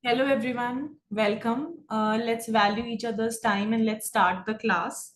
Hello everyone, welcome. Let's value each other's time and let's start the class.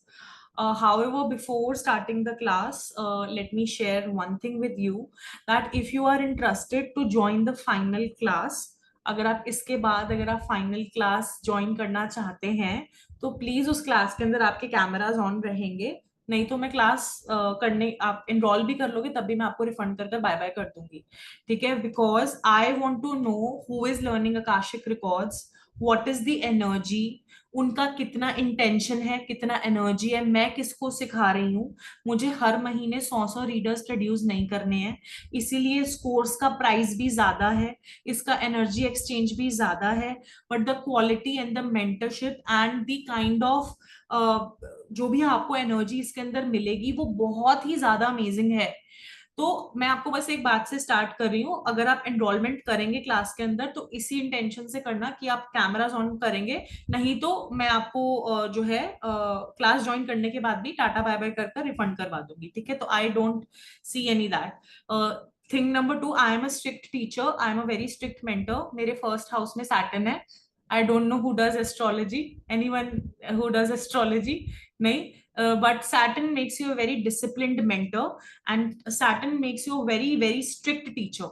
However, before starting the class, let me share one thing with you that if you are interested to join the final class, अगर आप इसके बाद अगर आप final class join करना चाहते हैं तो प्लीज उस क्लास के अंदर आपके कैमराज ऑन रहेंगे। नहीं तो मैं क्लास करने आप इनरोल भी कर लोगे तब भी मैं आपको रिफंड कर कर बाय बाय कर दूंगी। ठीक है, because I want to know who is learning Akashic records, what is the energy, उनका कितना इंटेंशन है, कितना एनर्जी है, मैं किसको सिखा रही हूँ। मुझे हर महीने 100 रीडर्स प्रोड्यूस नहीं करने हैं, इसीलिए इस कोर्स का प्राइस भी ज्यादा है, इसका एनर्जी एक्सचेंज भी ज्यादा है, but the quality and the mentorship and the kind of जो भी आपको एनर्जी इसके अंदर मिलेगी वो बहुत ही ज्यादा अमेजिंग है। तो मैं आपको बस एक बात से स्टार्ट कर रही हूँ, अगर आप एनरोलमेंट करेंगे क्लास के अंदर तो इसी इंटेंशन से करना कि आप कैमरास ऑन करेंगे। नहीं तो मैं आपको जो है क्लास ज्वाइन करने के बाद भी टाटा बाय बाय कर रिफंड करवा दूंगी। ठीक है, तो I don't see any that thing. Number two, I am a strict teacher, I am a very strict mentor. मेरे फर्स्ट हाउस में सैटर्न है। I don't know who does astrology, anyone who does astrology? नहीं, but Saturn makes you a very disciplined mentor and Saturn makes you a very very strict teacher।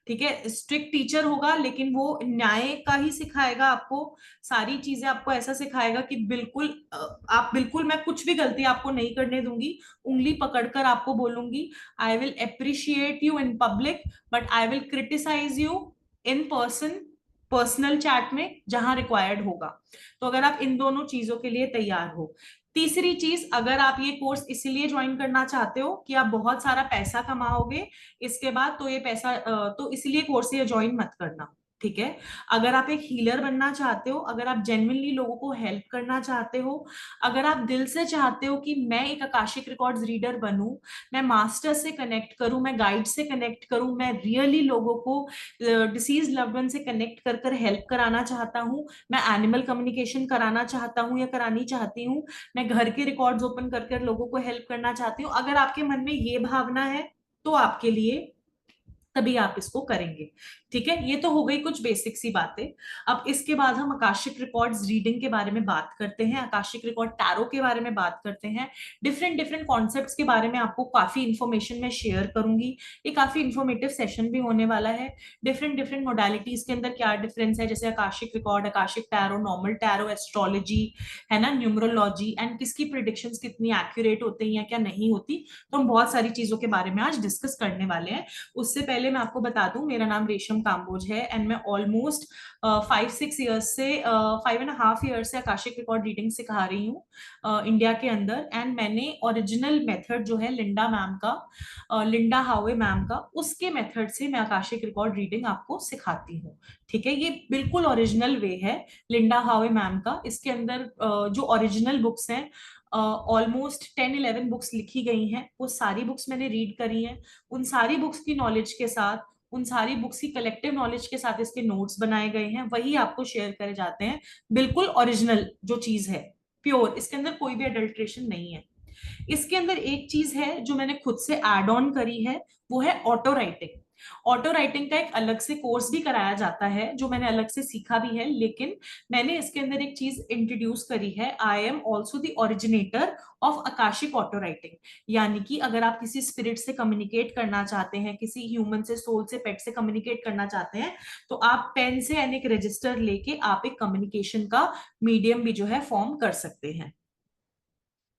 ठीक है, strict teacher होगा लेकिन वो न्याय का ही सिखाएगा आपको, सारी चीजें आपको ऐसा सिखाएगा कि बिल्कुल आप बिल्कुल, मैं कुछ भी गलती आपको नहीं करने दूंगी, उंगली पकड़कर आपको बोलूंगी I will appreciate you in public but I will criticise you in person, personal chat में जहां रिक्वायर्ड होगा। तो अगर आप इन दोनों चीजों के लिए तैयार हो। तीसरी चीज, अगर आप ये कोर्स इसीलिए ज्वाइन करना चाहते हो कि आप बहुत सारा पैसा कमाओगे इसके बाद, तो ये पैसा तो इसलिए कोर्स ये ज्वाइन मत करना। ठीक है, अगर आप एक हीलर बनना चाहते हो, अगर आप जेन्युइनली लोगों को हेल्प करना चाहते हो, अगर आप दिल से चाहते हो कि मैं एक अकाशिक रिकॉर्ड्स रीडर बनूं, मैं मास्टर से कनेक्ट करूं, मैं गाइड से कनेक्ट करूं, मैं रियली लोगों को डिसीज लव्ड वन से कनेक्ट कर कर हेल्प कराना चाहता हूं, मैं एनिमल कम्युनिकेशन कराना चाहता हूं या करानी चाहती हूँ, मैं घर के रिकॉर्ड्स ओपन कर कर लोगों को हेल्प करना चाहती हूँ, अगर आपके मन में ये भावना है तो आपके लिए तभी आप इसको करेंगे। ठीक है, ये तो हो गई कुछ बेसिक सी बातें। अब इसके बाद हम आकाशिक रिकॉर्ड्स रीडिंग के बारे में बात करते हैं, आकाशिक रिकॉर्ड टैरो के बारे में बात करते हैं, डिफरेंट डिफरेंट कॉन्सेप्ट्स के बारे में आपको काफी इंफॉर्मेशन मैं शेयर करूंगी। ये काफी इंफॉर्मेटिव सेशन भी होने वाला है। डिफरेंट डिफरेंट मोडालिटीज के अंदर क्या डिफरेंस है, जैसे Akashic record, Akashic tarot, normal tarot, astrology, है ना, न्यूमरोलॉजी, एंड किसकी प्रिडिक्शंस कितनी एक्यूरेट होती हैं या क्या नहीं होती। तो हम बहुत सारी चीजों के बारे में आज डिस्कस करने वाले हैं। उससे पहले मैं आपको बता दूं, मेरा नाम रेशम काम्बोज है एंड मैं ऑलमोस्ट 5-6 ईयर्स से 5.5 ईयर्स से आकाशिक रिकॉर्ड रीडिंग सिखा रही हूँ इंडिया के अंदर। एंड मैंने ओरिजिनल मेथड जो है लिंडा मैम का, लिंडा हावे मैम का, उसके मेथड से मैं आकाशिक रिकॉर्ड रीडिंग आपको सिखाती हूँ। ठीक है, ये बिल्कुल ओरिजिनल वे है लिंडा हावे मैम का। इसके अंदर जो ओरिजिनल बुक्स हैं, ऑलमोस्ट 10-11 बुक्स लिखी गई हैं, वो सारी बुक्स मैंने रीड करी हैं। उन सारी बुक्स की नॉलेज के साथ, उन सारी बुक्स की कलेक्टिव नॉलेज के साथ इसके नोट्स बनाए गए हैं, वही आपको शेयर करे जाते हैं। बिल्कुल ओरिजिनल जो चीज है, प्योर, इसके अंदर कोई भी अडल्ट्रेशन नहीं है। इसके अंदर एक चीज है जो मैंने खुद से एड ऑन करी है, वो है ऑटो राइटिंग। ऑटो राइटिंग का एक अलग से कोर्स भी कराया जाता है जो मैंने अलग से सीखा भी है, लेकिन मैंने इसके अंदर एक चीज इंट्रोड्यूस करी है, I am also the originator of Akashic auto writing. यानी कि अगर आप किसी स्पिरिट से कम्युनिकेट करना चाहते हैं, किसी ह्यूमन से, सोल से, पेट से कम्युनिकेट करना चाहते हैं, तो आप पेन से यानी एक रजिस्टर लेके आप एक कम्युनिकेशन का मीडियम भी जो है फॉर्म कर सकते हैं।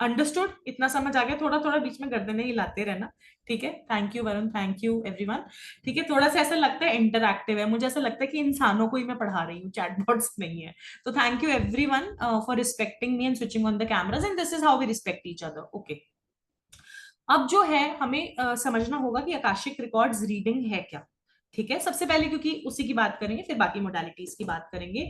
अंडरस्टूड? इतना समझ आ गया? थोड़ा थोड़ा बीच में गर्दनें हिलाते रहना। ठीक है, thank you Varun, thank you everyone. ठीक है, थोड़ा सा ऐसा लगता है इंटरैक्टिव है, मुझे ऐसा लगता है कि इंसानों को ही मैं पढ़ा रही हूँ, चैटबॉट्स नहीं है। तो thank you everyone for respecting me and switching on the cameras, and this is how we respect each other. Okay, अब जो है हमें समझना होगा कि आकाशिक रिकॉर्ड्स रीडिंग है क्या। ठीक है, सबसे पहले क्योंकि उसी की बात करेंगे फिर बाकी मोडालिटीज की बात करेंगे।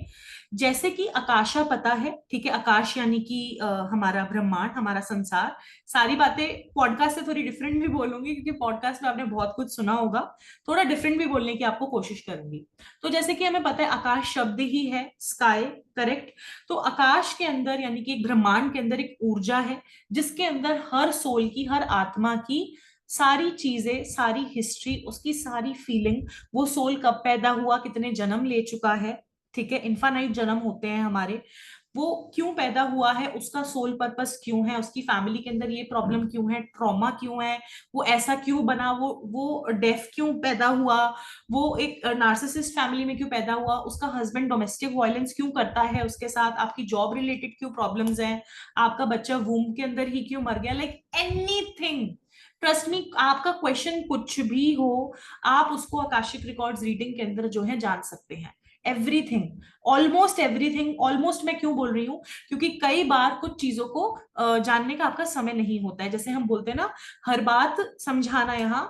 जैसे कि आकाशा पता है, ठीक है, आकाश यानी कि हमारा ब्रह्मांड, हमारा संसार। सारी बातें पॉडकास्ट से थोड़ी डिफरेंट भी बोलूंगी क्योंकि पॉडकास्ट में आपने बहुत कुछ सुना होगा, थोड़ा डिफरेंट भी बोलने की आपको कोशिश करूंगी। तो जैसे कि हमें पता है आकाश शब्द ही है स्काई, करेक्ट। तो आकाश के अंदर यानी कि एक ब्रह्मांड के अंदर एक ऊर्जा है जिसके अंदर हर सोल की, हर आत्मा की सारी चीजें, सारी हिस्ट्री, उसकी सारी फीलिंग, वो सोल कब पैदा हुआ, कितने जन्म ले चुका है, ठीक है, इनफाइनाइट जन्म होते हैं हमारे, वो क्यों पैदा हुआ है, उसका सोल पर्पस क्यों है, उसकी फैमिली के अंदर ये प्रॉब्लम क्यों है, ट्रॉमा क्यों है, वो ऐसा क्यों बना, वो डेफ क्यों पैदा हुआ, वो एक नार्सिसिस्ट फैमिली में क्यों पैदा हुआ, उसका हस्बैंड डोमेस्टिक वायलेंस क्यों करता है उसके साथ, आपकी जॉब रिलेटेड क्यों प्रॉब्लम्स हैं, आपका बच्चा वूम के अंदर ही क्यों मर गया, लाइक एनीथिंग, ट्रस्ट मी, आपका क्वेश्चन कुछ भी हो, आप उसको आकाशिक रिकॉर्ड्स रीडिंग के अंदर जो है जान सकते हैं। एवरीथिंग, ऑलमोस्ट एवरीथिंग, ऑलमोस्ट मैं क्यों बोल रही हूँ, क्योंकि कई बार कुछ चीजों को जानने का आपका समय नहीं होता है, जैसे हम बोलते हैं ना, हर बात समझाना यहाँ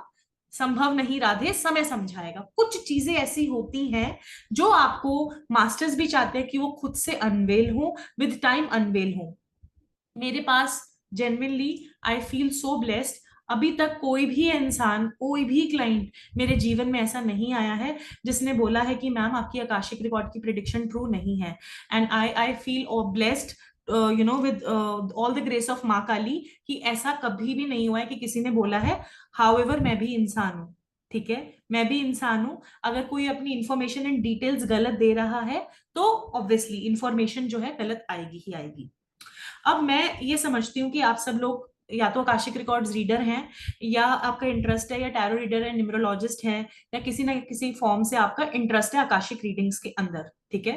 संभव नहीं राधे, समय समझाएगा। कुछ चीजें ऐसी होती हैं जो आपको मास्टर्स भी चाहते हैं कि वो खुद से अनवेल हो, विद टाइम अनवेल हो। मेरे पास genuinely I feel so blessed, अभी तक कोई भी इंसान, कोई भी क्लाइंट मेरे जीवन में ऐसा नहीं आया है जिसने बोला है कि मैम आपकी आकाशिक रिकॉर्ड की प्रिडिक्शन ट्रू नहीं है। And I feel blessed, with all the grace of माँ काली, कि ऐसा कभी भी नहीं हुआ है कि किसी ने बोला है। हाउएवर मैं भी इंसान हूँ, ठीक है, मैं भी इंसान हूं, अगर कोई अपनी इंफॉर्मेशन एंड डिटेल्स गलत दे रहा है तो ऑब्वियसली इंफॉर्मेशन जो है गलत आएगी ही आएगी। अब मैं ये समझती हूँ कि आप सब लोग या तो आकाशिक रिकॉर्ड्स रीडर हैं, या आपका इंटरेस्ट है, या टैरो रीडर है, न्यूमरोलॉजिस्ट है, या किसी ना किसी फॉर्म से आपका इंटरेस्ट है आकाशिक रीडिंग्स के अंदर, ठीक है।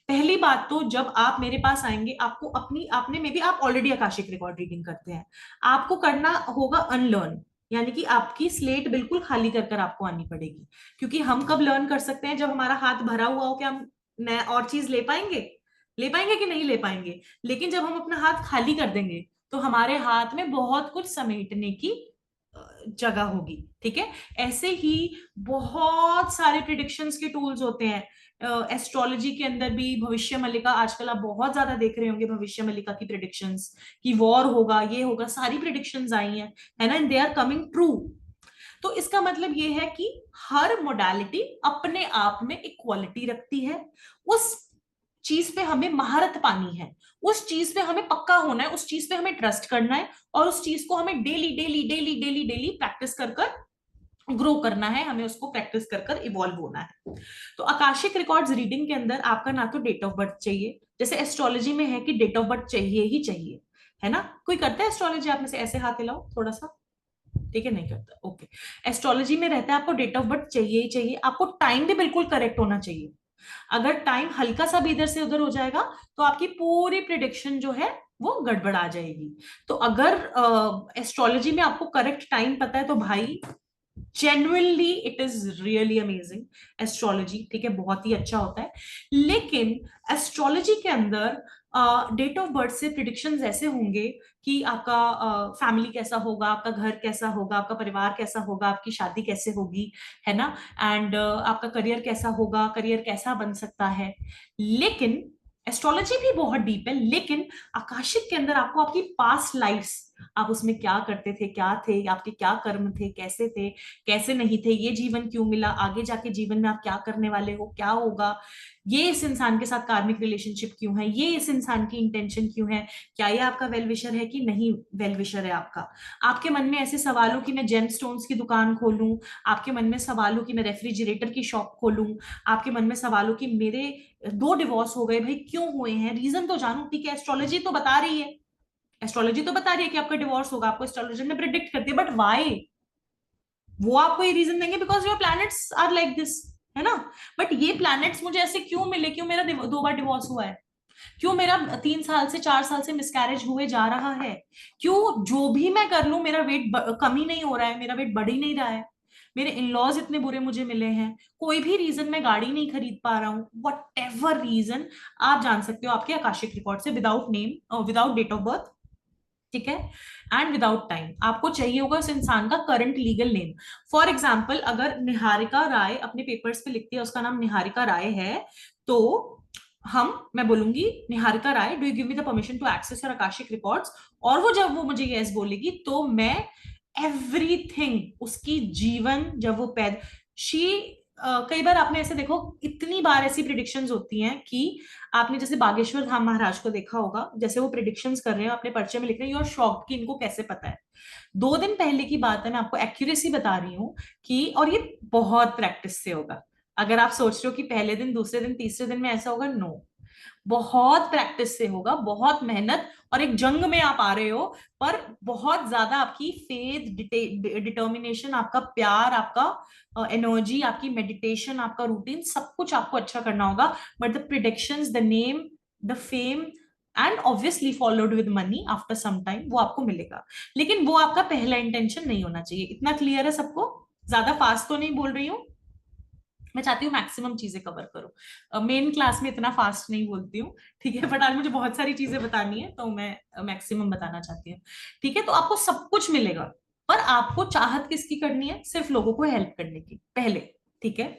पहली बात तो जब आप मेरे पास आएंगे, आपको अपनी, आपने में भी आप ऑलरेडी आकाशिक रिकॉर्ड रीडिंग करते हैं, आपको करना होगा अनलर्न, यानी कि आपकी स्लेट बिल्कुल खाली कर कर आपको आनी पड़ेगी। क्योंकि हम कब लर्न कर सकते हैं, जब हमारा हाथ भरा हुआ हो कि हम नया और चीज ले पाएंगे, ले पाएंगे कि नहीं ले पाएंगे। लेकिन जब हम अपना हाथ खाली कर देंगे तो हमारे हाथ में बहुत कुछ समेटने की जगह होगी, ठीक है। ऐसे ही बहुत सारे प्रिडिक्शंस के टूल्स होते हैं, एस्ट्रोलॉजी के अंदर भी भविष्य मलिका, आजकल आप बहुत ज्यादा देख रहे होंगे भविष्य मलिका की प्रिडिक्शंस, कि वॉर होगा, ये होगा, सारी प्रिडिक्शंस आई हैं, है ना, and they are coming true. तो इसका मतलब ये है कि हर मोडालिटी अपने आप में एक क्वालिटी रखती है, उस चीज पे हमें महारत पानी है, उस चीज पे हमें पक्का होना है, उस चीज पे हमें ट्रस्ट करना है, और उस चीज को हमें daily daily daily daily daily practice कर कर ग्रो करना है, हमें उसको प्रैक्टिस कर कर इवॉल्व होना है। तो आकाशिक रिकॉर्ड्स रीडिंग के अंदर आपका ना तो डेट ऑफ बर्थ चाहिए, जैसे एस्ट्रोलॉजी में है कि डेट ऑफ बर्थ चाहिए ही चाहिए, है ना। कोई करता है एस्ट्रोलॉजी आप में से, ऐसे हाथ हिलाओ थोड़ा सा, ठीक है, नहीं करता, ओके। एस्ट्रोलॉजी में रहता है आपको डेट ऑफ बर्थ चाहिए ही चाहिए, आपको टाइम भी बिल्कुल करेक्ट होना चाहिए। अगर टाइम हल्का सा भी इधर से उधर हो जाएगा तो आपकी पूरी प्रिडिक्शन जो है वो गड़बड़ा आ जाएगी। तो अगर एस्ट्रोलॉजी में आपको करेक्ट टाइम पता है तो भाई genuinely it is really amazing astrology, ठीक है, बहुत ही अच्छा होता है। लेकिन एस्ट्रोलॉजी के अंदर डेट ऑफ बर्थ से प्रिडिक्शंस ऐसे होंगे कि आपका फैमिली कैसा होगा, आपका घर कैसा होगा, आपका परिवार कैसा होगा, आपकी शादी कैसे होगी, है ना, एंड आपका करियर कैसा होगा, करियर कैसा बन सकता है। लेकिन एस्ट्रोलॉजी भी बहुत डीप है, लेकिन आकाशिक के अंदर आपको आपकी पास्ट लाइफ्स, आप उसमें क्या करते थे, क्या थे आपके, क्या कर्म थे, कैसे थे, कैसे नहीं थे, ये जीवन क्यों मिला, आगे जाके जीवन में आप क्या करने वाले हो, क्या होगा, ये इस इंसान के साथ कार्मिक रिलेशनशिप क्यों है, ये इस इंसान की इंटेंशन क्यों है, क्या ये आपका वेल विशर है कि नहीं वेल विशर है आपका। आपके मन में ऐसे सवाल हो कि मैं जेम स्टोन्स की दुकान खोलूं, आपके मन में सवाल हो कि मैं रेफ्रिजरेटर की शॉप खोलूं, आपके मन में सवाल हो कि मेरे 2 डिवोर्स हो गए, भाई क्यों हुए हैं, रीजन तो जानू, ठीक है, एस्ट्रोलॉजी तो बता रही है, एस्ट्रोलॉजी तो बता रही है कि आपका डिवोर्स होगा, आपको एस्ट्रोलॉजी ने प्रिडिक्ट करती है, बट वाई, वो आपको ये रीजन देंगे because your planets are like this, है ना। बट ये प्लैनेट्स मुझे ऐसे क्यों मिले, क्यों मेरा 2 बार डिवोर्स हुआ है, क्यों मेरा 3 साल से 4 साल से मिसकैरेज हुए जा रहा है, क्यों जो भी मैं कर लूं मेरा वेट कम ही नहीं हो रहा है, मेरा वेट बढ़ ही नहीं रहा है, मेरे इनलॉज इतने बुरे मुझे मिले हैं, कोई भी रीजन, मैं गाड़ी नहीं खरीद पा रहा हूँ, वट एवर रीजन, आप जान सकते हो आपके आकाशिक रिकॉर्ड से, without name, without date of birth, ठीक है, एंड विदाउट टाइम। आपको चाहिए होगा उस इंसान का current legal name. For example अगर निहारिका राय अपने पेपर्स पे लिखती है, उसका नाम निहारिका राय है, तो मैं बोलूंगी Niharika Rai, do you give me the permission to access your Akashic records, और वो जब वो मुझे यस बोलेगी तो मैं एवरीथिंग उसकी जीवन, जब वो पैदा, शी कई बार आपने ऐसे देखो, इतनी बार ऐसी प्रिडिक्शंस होती हैं कि आपने जैसे बागेश्वर धाम महाराज को देखा होगा, जैसे वो प्रिडिक्शंस कर रहे हैं अपने पर्चे में लिख रहे हैं, यू आर शॉक्ड कि इनको कैसे पता है। 2 दिन पहले की बात है, मैं आपको एक्यूरेसी बता रही हूँ कि, और ये बहुत प्रैक्टिस से होगा, अगर आप सोच रहे हो कि पहले दिन, दूसरे दिन, तीसरे दिन में ऐसा होगा, नो, बहुत प्रैक्टिस से होगा, बहुत मेहनत, और एक जंग में आप आ रहे हो, पर बहुत ज्यादा आपकी फेथ, डिटर्मिनेशन, आपका प्यार, आपका एनर्जी, आपकी मेडिटेशन, आपका रूटीन, सब कुछ आपको अच्छा करना होगा। But the predictions, the name, the fame and obviously followed with money after some time, वो आपको मिलेगा। लेकिन वो आपका पहला इंटेंशन नहीं होना चाहिए। इतना क्लियर है सबको? ज्यादा फास्ट तो नहीं बोल रही हूँ, मैं चाहती हूँ मैक्सिमम चीजें कवर करो। मेन क्लास में इतना फास्ट नहीं बोलती हूँ, ठीक है, बट आज मुझे बहुत सारी चीजें बतानी है तो मैं मैक्सिमम बताना चाहती हूँ। ठीक है, तो आपको सब कुछ मिलेगा, पर आपको चाहत किसकी करनी है? सिर्फ लोगों को हेल्प करने की, पहले। ठीक है।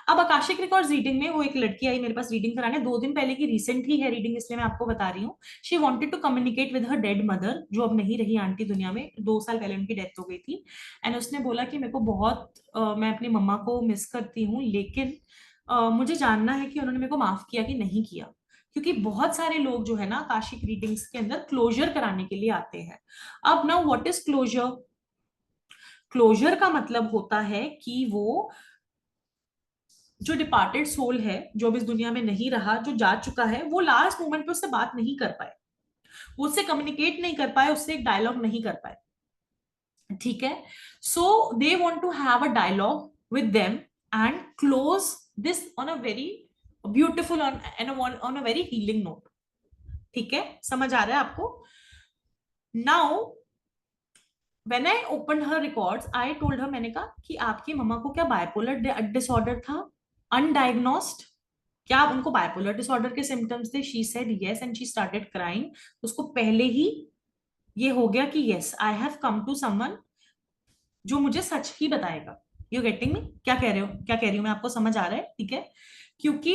अब आकाशिक रिकॉर्ड्स रीडिंग में वो एक लड़की आई मेरे पास रीडिंग कराने, 2 दिन पहले की रिसेंट ही है रीडिंग, इसलिए मैं आपको बता रही हूँ। She wanted to communicate with her dead mother, जो अब नहीं रही आंटी दुनिया में, 2 साल पहले उनकी डेथ हो गई थी। एंड उसने बोला कि मेरे को बहुत मैं अपनी मम्मा को मिस करती हूँ, लेकिन मुझे जानना है कि उन्होंने मेरे को माफ किया कि नहीं किया। क्योंकि बहुत सारे लोग जो है ना आकाशिक रीडिंग्स के अंदर क्लोजर कराने के लिए आते हैं। अब ना, व्हाट इज क्लोजर? क्लोजर का मतलब होता है कि वो जो डिपार्टेड सोल है, जो अब इस दुनिया में नहीं रहा, जो जा चुका है, वो लास्ट मोमेंट पे उससे बात नहीं कर पाए, वो उससे कम्युनिकेट नहीं कर पाए, उससे एक डायलॉग नहीं कर पाए। ठीक है। So they want to have a dialogue with them and close this on a very beautiful, on a very healing note. ठीक है, समझ आ रहा है आपको? Now when I open her records, I told her, मैंने कहा कि आपकी मम्मा को क्या बाइपोलर डिसऑर्डर था, अनडायग्नोस्ड? क्या उनको बाइपोलर डिसऑर्डर के सिम्टम्स थे? She said yes and she started crying. उसको पहले ही ये हो गया कि yes, I have come to someone जो मुझे सच ही बताएगा। You getting me? क्या कह रहे हो, क्या कह रही हूँ मैं? आपको समझ आ रहा है? ठीक है। क्योंकि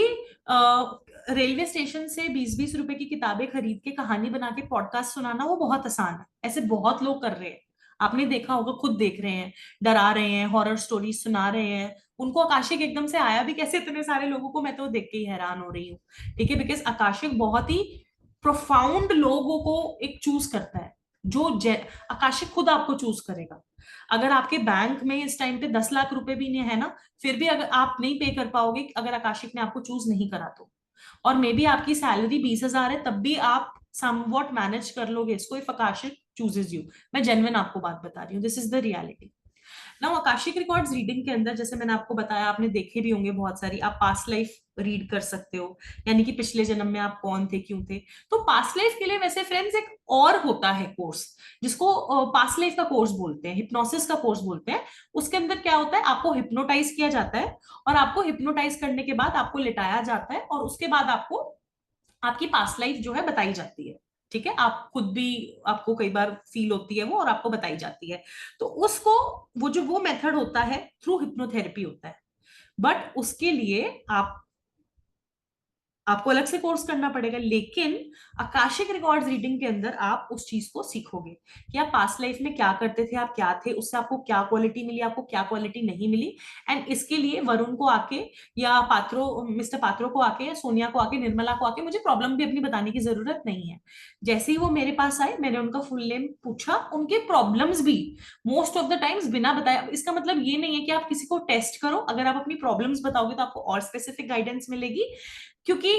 रेलवे स्टेशन से 20-20 रुपए की किताबें खरीद के कहानी बना के पॉडकास्ट सुनाना वो बहुत आसान है, ऐसे बहुत लोग कर रहे हैं। आपने देखा होगा, खुद देख रहे हैं, डरा रहे हैं, हॉरर स्टोरीज सुना रहे हैं। उनको आकाशिक एकदम से आया भी कैसे इतने सारे लोगों को? मैं तो देख के ही हैरान हो रही हूँ। ठीक है, बिकॉज आकाशिक बहुत ही प्रोफाउंड लोगों को एक चूज करता है, जो आकाशिक खुद आपको चूज करेगा। अगर आपके बैंक में इस टाइम पे 10 लाख रुपए भी नहीं है ना, फिर भी अगर आप नहीं पे कर पाओगे, अगर आकाशिक ने आपको चूज नहीं करा तो, और मे बी आपकी सैलरी 20,000 है, तब भी आप समवॉट मैनेज कर लोगे इसको, इफ आकाशिक चूजेस यू। मैं जेन्युइन आपको बात बता रही हूँ, दिस इज द रियलिटी। ना, आकाशिक रिकॉर्ड्स रीडिंग के अंदर, जैसे मैंने आपको बताया, आपने देखे भी होंगे बहुत सारी, आप पास्ट लाइफ रीड कर सकते हो, यानी कि पिछले जन्म में आप कौन थे, क्यों थे। तो पास्ट लाइफ के लिए वैसे फ्रेंड्स एक और होता है कोर्स, जिसको पास्ट लाइफ का कोर्स बोलते हैं, हिप्नोसिस का कोर्स बोलते हैं। उसके अंदर क्या होता है, आपको हिप्नोटाइज किया जाता है, और आपको हिप्नोटाइज करने के बाद आपको लिटाया जाता है, और उसके बाद आपको आपकी पास्ट लाइफ जो है बताई जाती है। ठीक है, आप खुद भी, आपको कई बार फील होती है वो, और आपको बताई जाती है। तो उसको, वो मेथड होता है, थ्रू हिप्नोथेरेपी होता है। बट उसके लिए आपको अलग से कोर्स करना पड़ेगा। लेकिन आकाशिक रिकॉर्ड्स रीडिंग के अंदर आप उस चीज को सीखोगे कि आप पास्ट लाइफ में क्या करते थे, आप क्या थे, उससे आपको क्या क्वालिटी मिली, आपको क्या क्वालिटी नहीं मिली। एंड इसके लिए वरुण को आके, या मिस्टर पात्रो को आके, या सोनिया को आके, निर्मला को आके मुझे प्रॉब्लम भी अपनी बताने की जरूरत नहीं है। जैसे ही वो मेरे पास आए, मैंने उनका फुल नेम पूछा, उनके प्रॉब्लम्स भी मोस्ट ऑफ द टाइम्स बिना बताया। इसका मतलब ये नहीं है कि आप किसी को टेस्ट करो, अगर आप अपनी प्रॉब्लम्स बताओगे तो आपको और स्पेसिफिक गाइडेंस मिलेगी। क्योंकि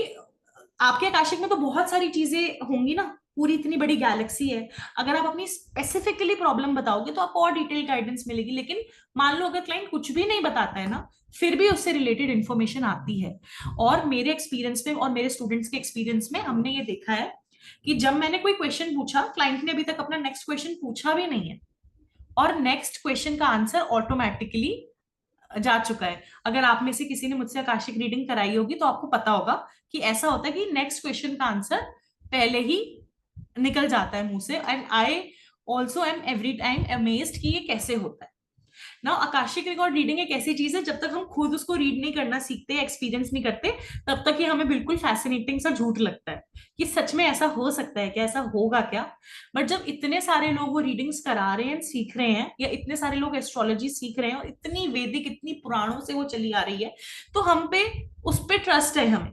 आपके आकाशिक में तो बहुत सारी चीजें होंगी ना, पूरी इतनी बड़ी गैलेक्सी है। अगर आप अपनी स्पेसिफिकली प्रॉब्लम बताओगे तो आपको और डिटेल गाइडेंस मिलेगी। लेकिन मान लो अगर क्लाइंट कुछ भी नहीं बताता है ना, फिर भी उससे रिलेटेड इंफॉर्मेशन आती है। और मेरे एक्सपीरियंस में और मेरे स्टूडेंट्स के एक्सपीरियंस में हमने ये देखा है कि जब मैंने कोई क्वेश्चन पूछा, क्लाइंट ने अभी तक अपना नेक्स्ट क्वेश्चन पूछा भी नहीं है, और नेक्स्ट क्वेश्चन का आंसर ऑटोमेटिकली जा चुका है। अगर आप में से किसी ने मुझसे आकाशिक रीडिंग कराई होगी तो आपको पता होगा कि ऐसा होता है कि नेक्स्ट क्वेश्चन का आंसर पहले ही निकल जाता है मुंह से। And I also am every time amazed कि ये कैसे होता है ना। आकाशिक रिकॉर्ड रीडिंग एक ऐसी चीज है, जब तक हम खुद उसको रीड नहीं करना सीखते, एक्सपीरियंस नहीं करते, तब तक ये हमें बिल्कुल फैसिनेटिंग सा झूठ लगता है कि सच में ऐसा हो सकता है क्या, ऐसा होगा क्या। बट जब इतने सारे लोग वो रीडिंग्स करा रहे हैं, सीख रहे हैं, या इतने सारे लोग एस्ट्रोलॉजी सीख रहे हैं, और इतनी वैदिक, इतनी पुराणों से वो चली आ रही है, तो हम पे, उस पे ट्रस्ट है हमें।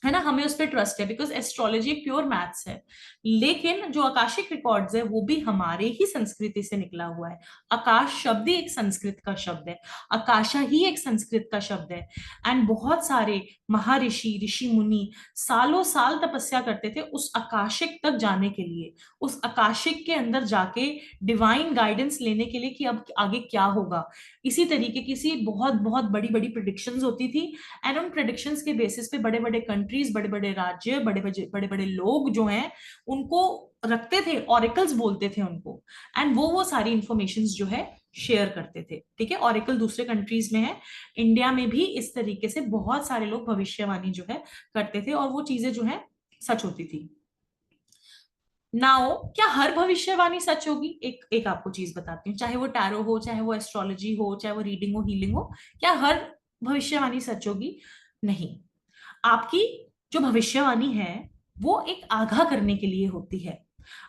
है ना, हमें उस पर ट्रस्ट है बिकॉज एस्ट्रोलॉजी एक प्योर मैथ्स है। लेकिन जो आकाशिक रिकॉर्ड्स है वो भी हमारे ही संस्कृति से निकला हुआ है। आकाश शब्द ही एक संस्कृत का शब्द है, आकाशा ही एक संस्कृत का शब्द है। एंड बहुत सारे महर्षि ऋषि मुनि सालों साल तपस्या करते थे उस आकाशिक तक जाने के लिए, उस आकाशिक के अंदर जाके डिवाइन गाइडेंस लेने के लिए कि अब आगे क्या होगा। इसी तरीके की सी बहुत बहुत बड़ी बड़ी प्रिडिक्शंस होती थी। एंड उन प्रेडिक्शंस के बेसिस पे बड़े बड़े कंट्रीज, बड़े बड़े राज्य, बड़े बड़े लोग जो हैं उनको रखते थे, ऑरिकल्स बोलते थे उनको। एंड वो सारी इंफॉर्मेशंस जो है शेयर करते थे। ठीक है, ऑरिकल दूसरे कंट्रीज में है, इंडिया में भी इस तरीके से बहुत सारे लोग भविष्यवाणी जो है करते थे और वो चीजें जो है सच होती थी। नाउ क्या हर भविष्यवाणी सच होगी? एक एक आपको चीज बताती हूँ, चाहे वो टैरो हो, चाहे वो एस्ट्रोलॉजी हो, चाहे वो रीडिंग हो, हीलिंग हो, क्या हर भविष्यवाणी सच होगी? नहीं। आपकी जो भविष्यवाणी है वो एक आगाह करने के लिए होती है।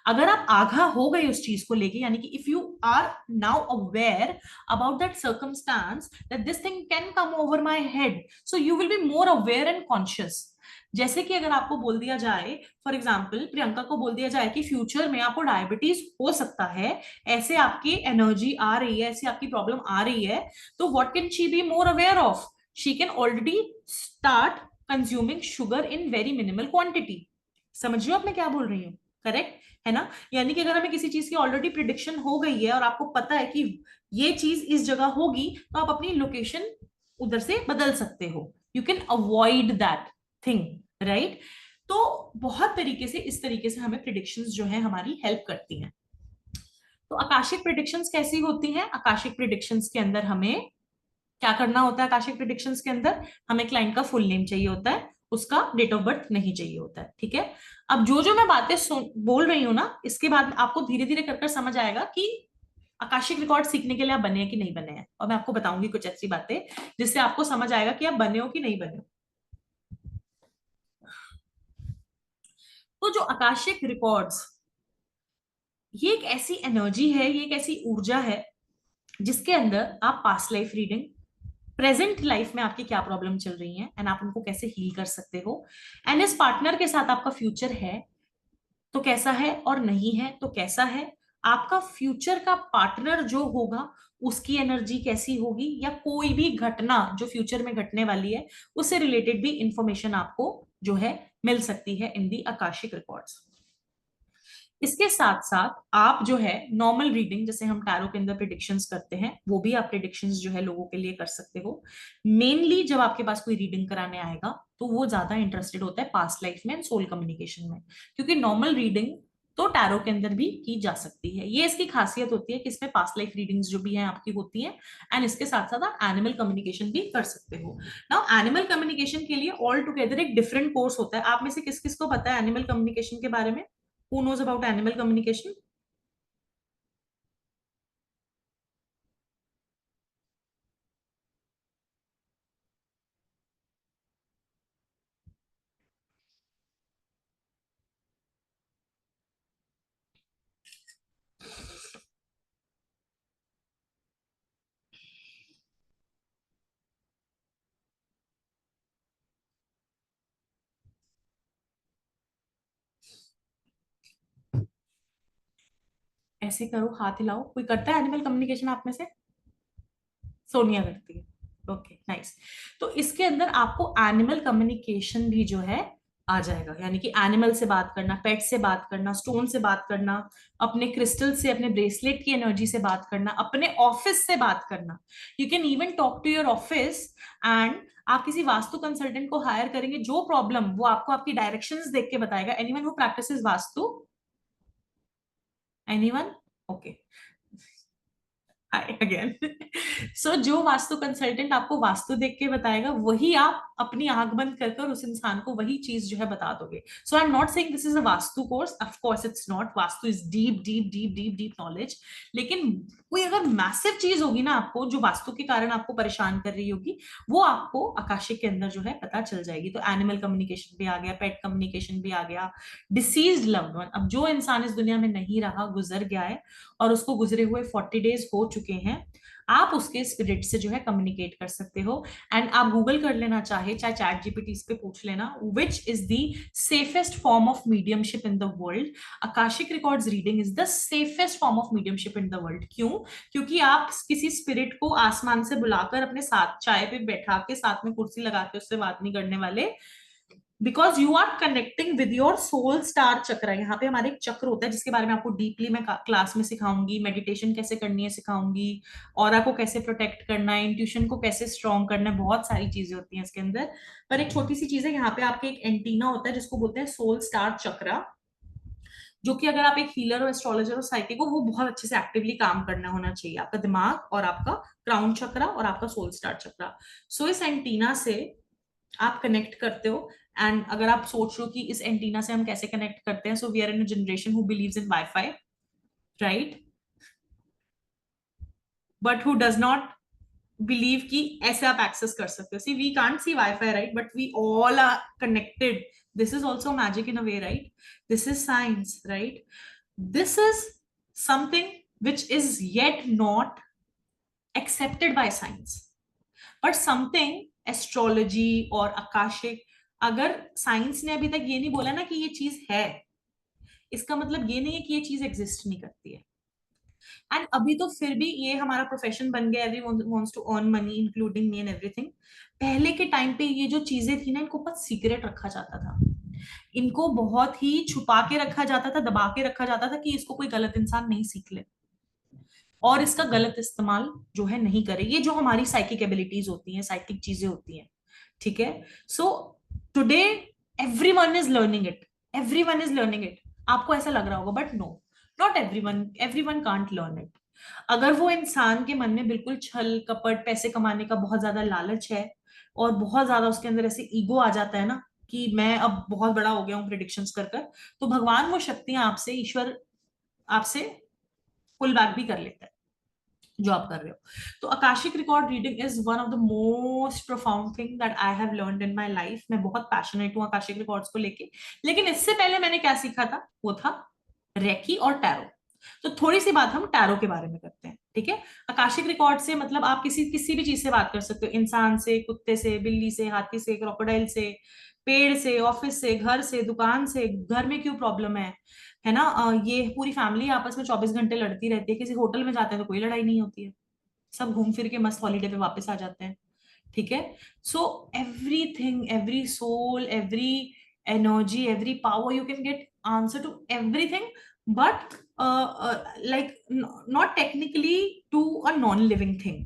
अगर आप आगाह हो गए उस चीज को लेके, यानी कि if you are now aware about that circumstance that this thing can come over my head, so you will be more aware and conscious. जैसे कि अगर आपको बोल दिया जाए, फॉर एग्जाम्पल प्रियंका को बोल दिया जाए कि फ्यूचर में आपको डायबिटीज हो सकता है, ऐसे आपकी एनर्जी आ रही है, ऐसी आपकी प्रॉब्लम आ रही है, तो what can she be more aware of? She can already start consuming sugar in very minimal quantity. समझ रहे हो आप मैं क्या बोल रही हूँ? करेक्ट है ना? यानी कि अगर हमें किसी चीज की ऑलरेडी प्रिडिक्शन हो गई है और आपको पता है कि ये चीज इस जगह होगी, तो आप अपनी लोकेशन उधर से बदल सकते हो। You can avoid that thing, right? तो बहुत तरीके से, इस तरीके से हमें प्रिडिक्शंस जो है हमारी हेल्प करती हैं। तो आकाशिक प्रिडिक्शंस कैसी होती हैं? आकाशिक प्रिडिक्शंस के अंदर हमें क्या करना होता है? आकाशिक प्रिडिक्शंस के अंदर हमें क्लाइंट का फुल नेम चाहिए होता है, उसका डेट ऑफ बर्थ नहीं चाहिए होता है। ठीक है, अब जो जो मैं बातें बोल रही हूं ना, इसके बाद आपको धीरे धीरे कर समझ आएगा कि आकाशिक रिकॉर्ड सीखने के लिए आप बने हैं कि नहीं बने हैं। और मैं आपको बताऊंगी कुछ ऐसी बातें जिससे आपको समझ आएगा कि आप बने हो कि नहीं बने हो। तो जो आकाशिक रिकॉर्ड्स, ये एक ऐसी एनर्जी है, ये एक ऐसी ऊर्जा है जिसके अंदर आप past life reading, present life में आपकी क्या प्रॉब्लम चल रही है एंड आप उनको कैसे हील कर सकते हो, एंड इस पार्टनर के साथ आपका फ्यूचर है तो कैसा है, और नहीं है तो कैसा है, आपका फ्यूचर का पार्टनर जो होगा उसकी एनर्जी कैसी होगी, या कोई भी घटना जो फ्यूचर में घटने वाली है उससे रिलेटेड भी इंफॉर्मेशन आपको जो है मिल सकती है इन दी आकाशिक रिकॉर्ड्स। इसके साथ साथ आप जो है नॉर्मल रीडिंग, जैसे हम टैरो के अंदर प्रिडिक्शंस करते हैं, वो भी आप प्रिडिक्शंस जो है लोगों के लिए कर सकते हो। मेनली जब आपके पास कोई रीडिंग कराने आएगा तो वो ज्यादा इंटरेस्टेड होता है पास्ट लाइफ में एंड सोल कम्युनिकेशन में, क्योंकि नॉर्मल रीडिंग तो टैरो के अंदर भी की जा सकती है। ये इसकी खासियत होती है कि इसमें पास्ट लाइफ रीडिंग्स जो भी हैं आपकी होती हैं, एंड इसके साथ साथ आप एनिमल कम्युनिकेशन भी कर सकते हो। नाउ एनिमल कम्युनिकेशन के लिए ऑल टुगेदर एक डिफरेंट कोर्स होता है। आप में से किस किस को पता है एनिमल कम्युनिकेशन के बारे में? Who knows about animal communication? ऐसे करो, हाथ हिलाओ, कोई करता है एनिमल कम्युनिकेशन आप में से? सोनिया करती है। Okay, nice. तो इसके अंदर आपको एनिमल कम्युनिकेशन भी जो है आ जाएगा, यानी कि एनिमल से बात करना, पेट से बात करना, स्टोन से बात करना, अपने क्रिस्टल से, अपने ब्रेसलेट की एनर्जी से बात करना, अपने ऑफिस से बात करना। You can even talk to your office, and आप किसी वास्तु कंसल्टेंट को हायर करेंगे, जो प्रॉब्लम वो आपको आपकी डायरेक्शंस देख के बताएगा। Anyone who practises vastu? Anyone? Okay, again. So जो वास्तु कंसल्टेंट आपको वास्तु देख के बताएगा, वही आप अपनी आंख बंद कर कर उस इंसान को वही चीज जो है बता दोगे। So I am not saying this is a vastu course, of course it's not. Vastu is deep deep deep deep deep knowledge. लेकिन कोई अगर मैसिव चीज होगी ना आपको, जो वास्तु के कारण आपको परेशान कर रही होगी, वो आपको आकाशिक के अंदर जो है पता चल जाएगी। तो एनिमल कम्युनिकेशन भी आ गया, पेट कम्युनिकेशन भी आ गया, डिसीज्ड लव्ड वन, अब जो इंसान इस दुनिया में नहीं रहा, गुजर गया है, और उसको गुजरे हुए 40 डेज हो चुके चुके हैं, आप उसके स्पिरिट से जो है कम्युनिकेट कर सकते हो। एंड आप गूगल कर लेना, चाहे चैट जीपीटी पे पूछ लेना, which is the safest form of mediumship in the world. Akashic records reading is the safest form of mediumship in the world. क्यों? क्योंकि आप किसी स्पिरिट को आसमान से बुलाकर अपने साथ चाय पे बैठा के, साथ में कुर्सी लगा के उससे बात नहीं करने वाले, because you are connecting with your soul star chakra. यहाँ पे हमारे एक चक्र होता है जिसके बारे में आपको डीपली मैं क्लास में सिखाऊंगी, मेडिटेशन कैसे करनी है सिखाऊंगी, ऑरा को कैसे प्रोटेक्ट करना है, इंट्यूशन को कैसे स्ट्रॉन्ग करना है, बहुत सारी चीजें होती हैं इसके अंदर। पर एक छोटी सी चीज है, यहाँ पे आपके एक एंटीना होता है जिसको बोलते हैं सोल स्टार चक्र, जो कि अगर आप एक हीलर और एस्ट्रोलॉजर और साइकिक हो, वो बहुत अच्छे से एक्टिवली काम करना होना चाहिए, आपका दिमाग और आपका क्राउन चक्रा और आपका सोल स्टार चक्रा। सो इस एंटीना से आप कनेक्ट करते हो। एंड अगर आप सोच लो कि इस एंटीना से हम कैसे कनेक्ट करते हैं, so we are in a generation who believes in wifi, right, but who does not believe कि ऐसे आप एक्सेस कर सकते हो। See we can't see wifi, right, but we all are connected. This is also magic in a way, right, this is science, right, this is something which is yet not accepted by science, but something astrology और akashic, अगर science ने अभी तक ये नहीं बोला ना कि ये चीज है, इसका मतलब ये नहीं है कि ये चीज एग्जिस्ट नहीं करती है। एंड अभी तो फिर भी ये हमारा प्रोफेशन बन गया, everyone wants to earn money including me and everything. पहले के टाइम पे ये जो चीजें थी ना, इनको बहुत सीक्रेट रखा जाता था, इनको बहुत ही छुपा के रखा जाता था, दबा के रखा जाता था कि इसको कोई गलत इंसान नहीं सीख ले और इसका गलत इस्तेमाल जो है नहीं करे। ये जो हमारी साइकिक एबिलिटीज होती हैं, साइकिक चीजें होती हैं, ठीक है। So today everyone is learning it, everyone is learning it. आपको ऐसा लग रहा होगा, but no, not everyone, everyone can't learn it. अगर वो इंसान के मन में बिल्कुल छल कपट, पैसे कमाने का बहुत ज्यादा लालच है और बहुत ज्यादा उसके अंदर ऐसे ईगो आ जाता है ना कि मैं अब बहुत बड़ा हो गया हूँ प्रिडिक्शंस कर कर, तो भगवान वो शक्तियां आपसे, ईश्वर आपसे पुल बैक भी कर लेता है जो आप कर रहे हो। तो Akashic record reading is one of the most profound thing that I have learned in my life. मैं बहुत पैशनेट हूँ आकाशिक रिकॉर्ड्स को लेके, लेकिन इससे पहले मैंने क्या सीखा था, वो था रेकी और टैरो। तो थोड़ी सी बात हम टैरो के बारे में करते हैं, ठीक है। आकाशिक रिकॉर्ड से मतलब आप किसी किसी भी चीज से बात कर सकते हो, इंसान से, कुत्ते से, बिल्ली से, हाथी से, क्रोकोडाइल से, पेड़ से, ऑफिस से, घर से, दुकान से, घर में क्यों प्रॉब्लम है ना, ये पूरी फैमिली आपस में 24 घंटे लड़ती रहती है, किसी होटल में जाते हैं तो कोई लड़ाई नहीं होती है, सब घूम फिर के मस्त हॉलीडे पे वापस आ जाते हैं, ठीक है। So everything, every soul, every energy, every power, you can get answer to everything, but like not technically to a non-living thing.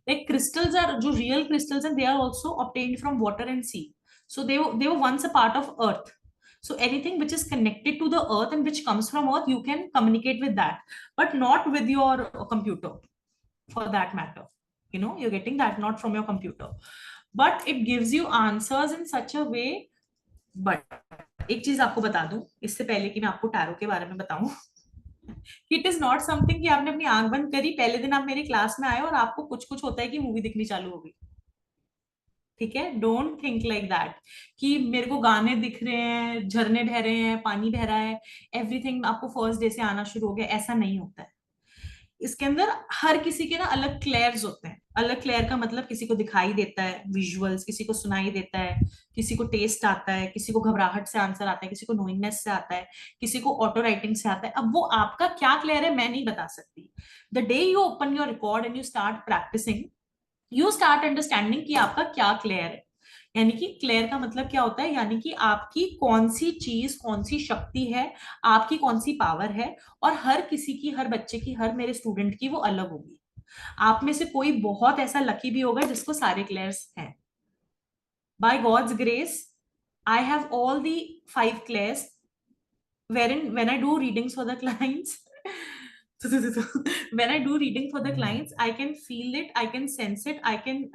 Like crystals are, जो real crystals and they are also obtained from water and sea, so they were once a part of earth. So anything which is connected to the earth and which comes from earth, you can communicate with that, but not with your computer, for that matter. You know, you're getting that not from your computer, but it gives you answers in such a way. But एक चीज आपको बता दूं इससे पहले कि मैं आपको टैरो के बारे में बताऊं, इट इज नॉट समथिंग कि आपने अपनी आंख बंद करी, पहले दिन आप मेरी क्लास में आए और आपको कुछ कुछ होता है कि मूवी दिखनी चालू हो गई, ठीक है। डोंट थिंक लाइक दैट कि मेरे को गाने दिख रहे हैं, झरने बह रहे हैं, पानी बह रहा है, एवरीथिंग आपको फर्स्ट डे से आना शुरू हो गया, ऐसा नहीं होता है। इसके अंदर हर किसी के ना अलग क्लेयर्स होते हैं। अलग क्लेयर का मतलब किसी को दिखाई देता है विजुअल्स, किसी को सुनाई देता है, किसी को टेस्ट आता है, किसी को घबराहट से आंसर आता है, किसी को नोइंगनेस से आता है, किसी को ऑटो राइटिंग से आता है। अब वो आपका क्या क्लेयर है मैं नहीं बता सकती। The day you open your record and you start practising, you start understanding कि आपका क्या क्लियर है। यानी कि क्लियर का मतलब क्या होता है, यानी कि आपकी कौन सी चीज, कौन सी शक्ति है, आपकी कौन सी पावर है, और हर किसी की, हर बच्चे की, हर मेरे स्टूडेंट की वो अलग होगी। आप में से कोई बहुत ऐसा लकी भी होगा जिसको सारे क्लेयर्स हैं। By God's grace I have all the 5 clairs, wherein when I do readings for the clients when I do reading for the clients, I can feel it, I can sense it, I can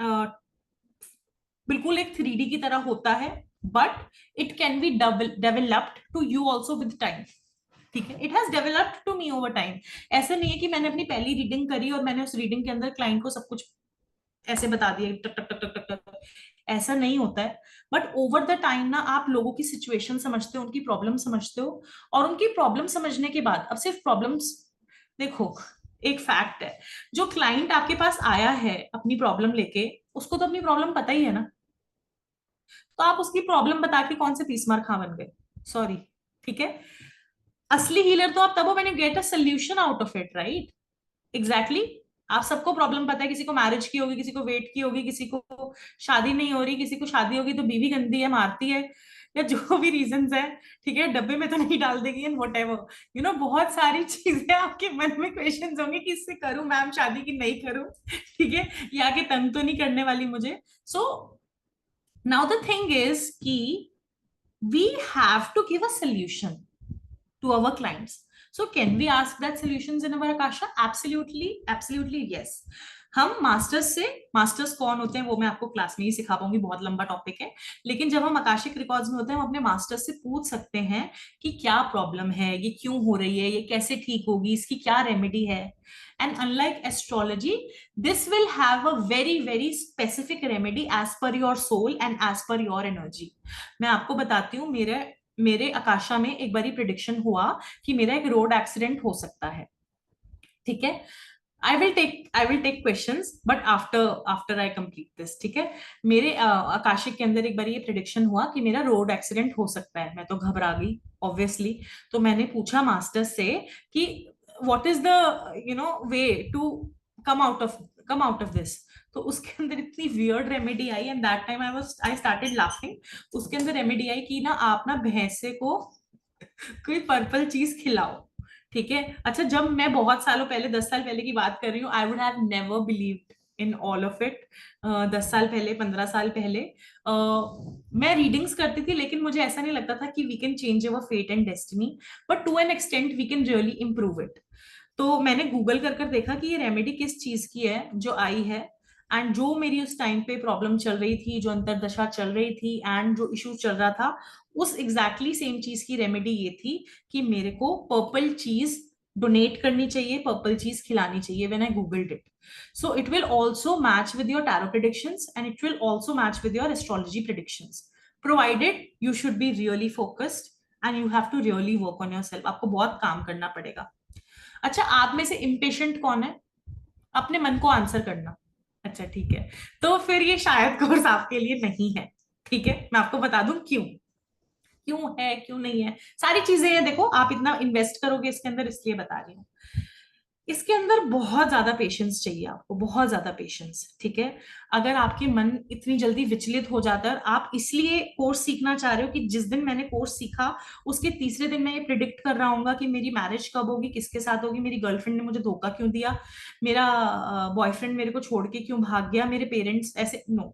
बिल्कुल एक 3D की तरह होता है, but it can be developed to you also with time, ठीक है। It has developed to me over time. ऐसा नहीं है कि मैंने अपनी पहली रीडिंग करी और मैंने उस रीडिंग के अंदर क्लाइंट को सब कुछ ऐसे बता दिया टक टक टक टक टक टक, ऐसा नहीं होता है। बट ओवर द टाइम ना आप लोगों की सिचुएशन समझते हो, उनकी प्रॉब्लम समझते हो, और उनकी प्रॉब्लम समझने के बाद अब सिर्फ प्रॉब्लम्स देखो, एक फैक्ट है, जो क्लाइंट आपके पास आया है अपनी प्रॉब्लम लेके, उसको तो अपनी प्रॉब्लम पता ही है ना, तो आप उसकी प्रॉब्लम बता के कौन से तीस मार खा बन गए? सॉरी, ठीक है। असली हीलर तो आप तब हो when you get a solution out of it, right? Exactly. आप सबको प्रॉब्लम पता है, किसी को मैरिज की होगी, किसी को वेट की होगी, किसी को शादी नहीं हो रही, किसी को शादी होगी तो बीवी गंदी है, मारती है, या जो भी रीजंस है, ठीक है, डब्बे में तो नहीं डाल देगी, एंड वट एवर, बहुत सारी चीजें आपके मन में क्वेश्चंस होंगे कि इससे करूं मैम शादी की नहीं करूं, ठीक है, या कि तंग तो नहीं करने वाली मुझे। So now the thing is कि we have to give a solution to our clients. So can we ask that solutions in our Akasha? Absolutely, absolutely yes. हम मास्टर्स से, मास्टर्स कौन होते हैं वो मैं आपको क्लास में ही सिखा पाऊंगी, बहुत लंबा टॉपिक है, लेकिन जब हम आकाशिक रिकॉर्ड्स में होते हैं हम अपने मास्टर्स से पूछ सकते हैं कि क्या प्रॉब्लम है, ये क्यों हो रही है, ये कैसे ठीक होगी, इसकी क्या रेमेडी है। And unlike astrology, this will have a very very specific remedy as per your soul and as per your energy. मैं आपको बताती हूँ, मेरे मेरे आकाशा में एक बारी प्रिडिक्शन हुआ कि मेरा एक रोड एक्सीडेंट हो सकता है, ठीक है। I will take questions but after after I complete this, ठीक है। मेरे आकाशिक के अंदर एक बार ये प्रिडिक्शन हुआ कि मेरा रोड एक्सीडेंट हो सकता है। मैं तो घबरा गई ऑब्वियसली। तो मैंने पूछा मास्टर से कि what is the way to come out of come out of this. तो उसके अंदर इतनी वियर्ड रेमेडी आई, and that time I started laughing. उसके अंदर रेमेडी आई कि ना आप ना भैंसे को कोई पर्पल चीज खिलाओ, ठीक है। अच्छा, जब मैं बहुत सालों पहले, 10 साल पहले की बात कर रही हूँ, I would have never believed in all of it. 10 साल पहले, 15 साल पहले मैं रीडिंग्स करती थी, लेकिन मुझे ऐसा नहीं लगता था कि we can change our fate and destiny, but to an extent we can really improve it. तो मैंने गूगल कर कर देखा कि ये रेमेडी किस चीज की है जो आई है, एंड जो मेरी उस टाइम पे प्रॉब्लम चल रही थी, जो अंतरदशा चल रही थी, एंड जो इशू चल रहा था, उस एग्जैक्टली सेम चीज की रेमेडी ये थी कि मेरे को पर्पल चीज डोनेट करनी चाहिए, पर्पल चीज खिलानी चाहिए। When I googled it, so it will also match with your tarot predictions and it will also match with your astrology predictions, provided you should be really focused and you have to really work on yourself. आपको बहुत काम करना पड़ेगा। अच्छा, आप में से impatient कौन है? अपने मन को आंसर करना। अच्छा, ठीक है, तो फिर ये शायद कोर्स आपके लिए नहीं है, ठीक है। मैं आपको बता दूं क्यों, क्यों है क्यों नहीं है, सारी चीजें हैं। देखो, आप इतना इन्वेस्ट करोगे इसके अंदर, इसलिए बता रही हूँ। इसके अंदर बहुत ज्यादा पेशेंस चाहिए आपको, बहुत ज्यादा पेशेंस, ठीक है। अगर आपके मन इतनी जल्दी विचलित हो जाता है, और आप इसलिए कोर्स सीखना चाह रहे हो कि जिस दिन मैंने कोर्स सीखा उसके तीसरे दिन मैं ये प्रिडिक्ट कर रहा हूँ कि मेरी मैरिज कब होगी, किसके साथ होगी, मेरी गर्लफ्रेंड ने मुझे धोखा क्यों दिया, मेरा बॉयफ्रेंड मेरे को छोड़ के क्यों भाग गया, मेरे पेरेंट्स ऐसे, नो।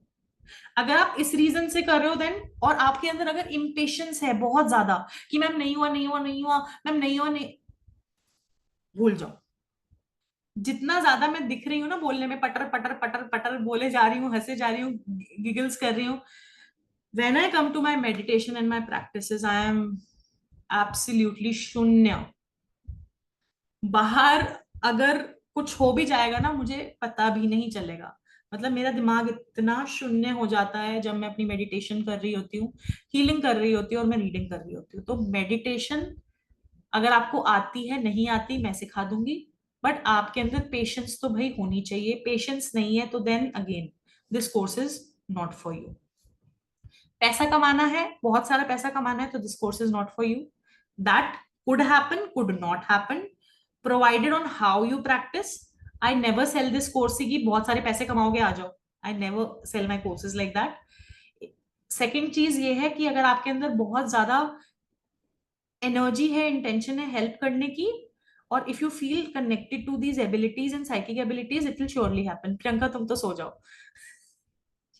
अगर आप इस रीजन से कर रहे हो देन, और आपके अंदर अगर इम्पेशंस है बहुत ज्यादा कि मैम नहीं हुआ, नहीं हुआ, नहीं हुआ, मैम नहीं हुआ, नहीं, भूल जाओ। जितना ज्यादा मैं दिख रही हूँ ना बोलने में, पटर पटर पटर पटर बोले जा रही हूँ, हंसे जा रही हूँ, गिगल्स कर रही हूँ, when I come to my meditation and my practices, I am absolutely शून्य। बाहर अगर कुछ हो भी जाएगा ना, मुझे पता भी नहीं चलेगा। मतलब मेरा दिमाग इतना शून्य हो जाता है जब मैं अपनी मेडिटेशन कर रही होती हूँ, हीलिंग कर रही होती हूँ, और मैं रीडिंग कर रही होती हूँ। तो मेडिटेशन अगर आपको आती है, नहीं आती, मैं सिखा दूंगी, बट आपके अंदर पेशेंस तो भाई होनी चाहिए। पेशेंस नहीं है तो then again this course is not for you. पैसा कमाना है, बहुत सारा पैसा कमाना है, तो this course is not for you. That could happen, could not happen, provided on how you practise. I never sell this course की बहुत सारे पैसे कमाओगे आ जाओ। I never sell my courses like that. Second चीज ये है कि अगर आपके अंदर बहुत ज्यादा एनर्जी है, इंटेंशन है हेल्प करने की, और if you feel connected to these abilities and psychic abilities, it will surely happen. Priyanka, तुम तो सो जाओ,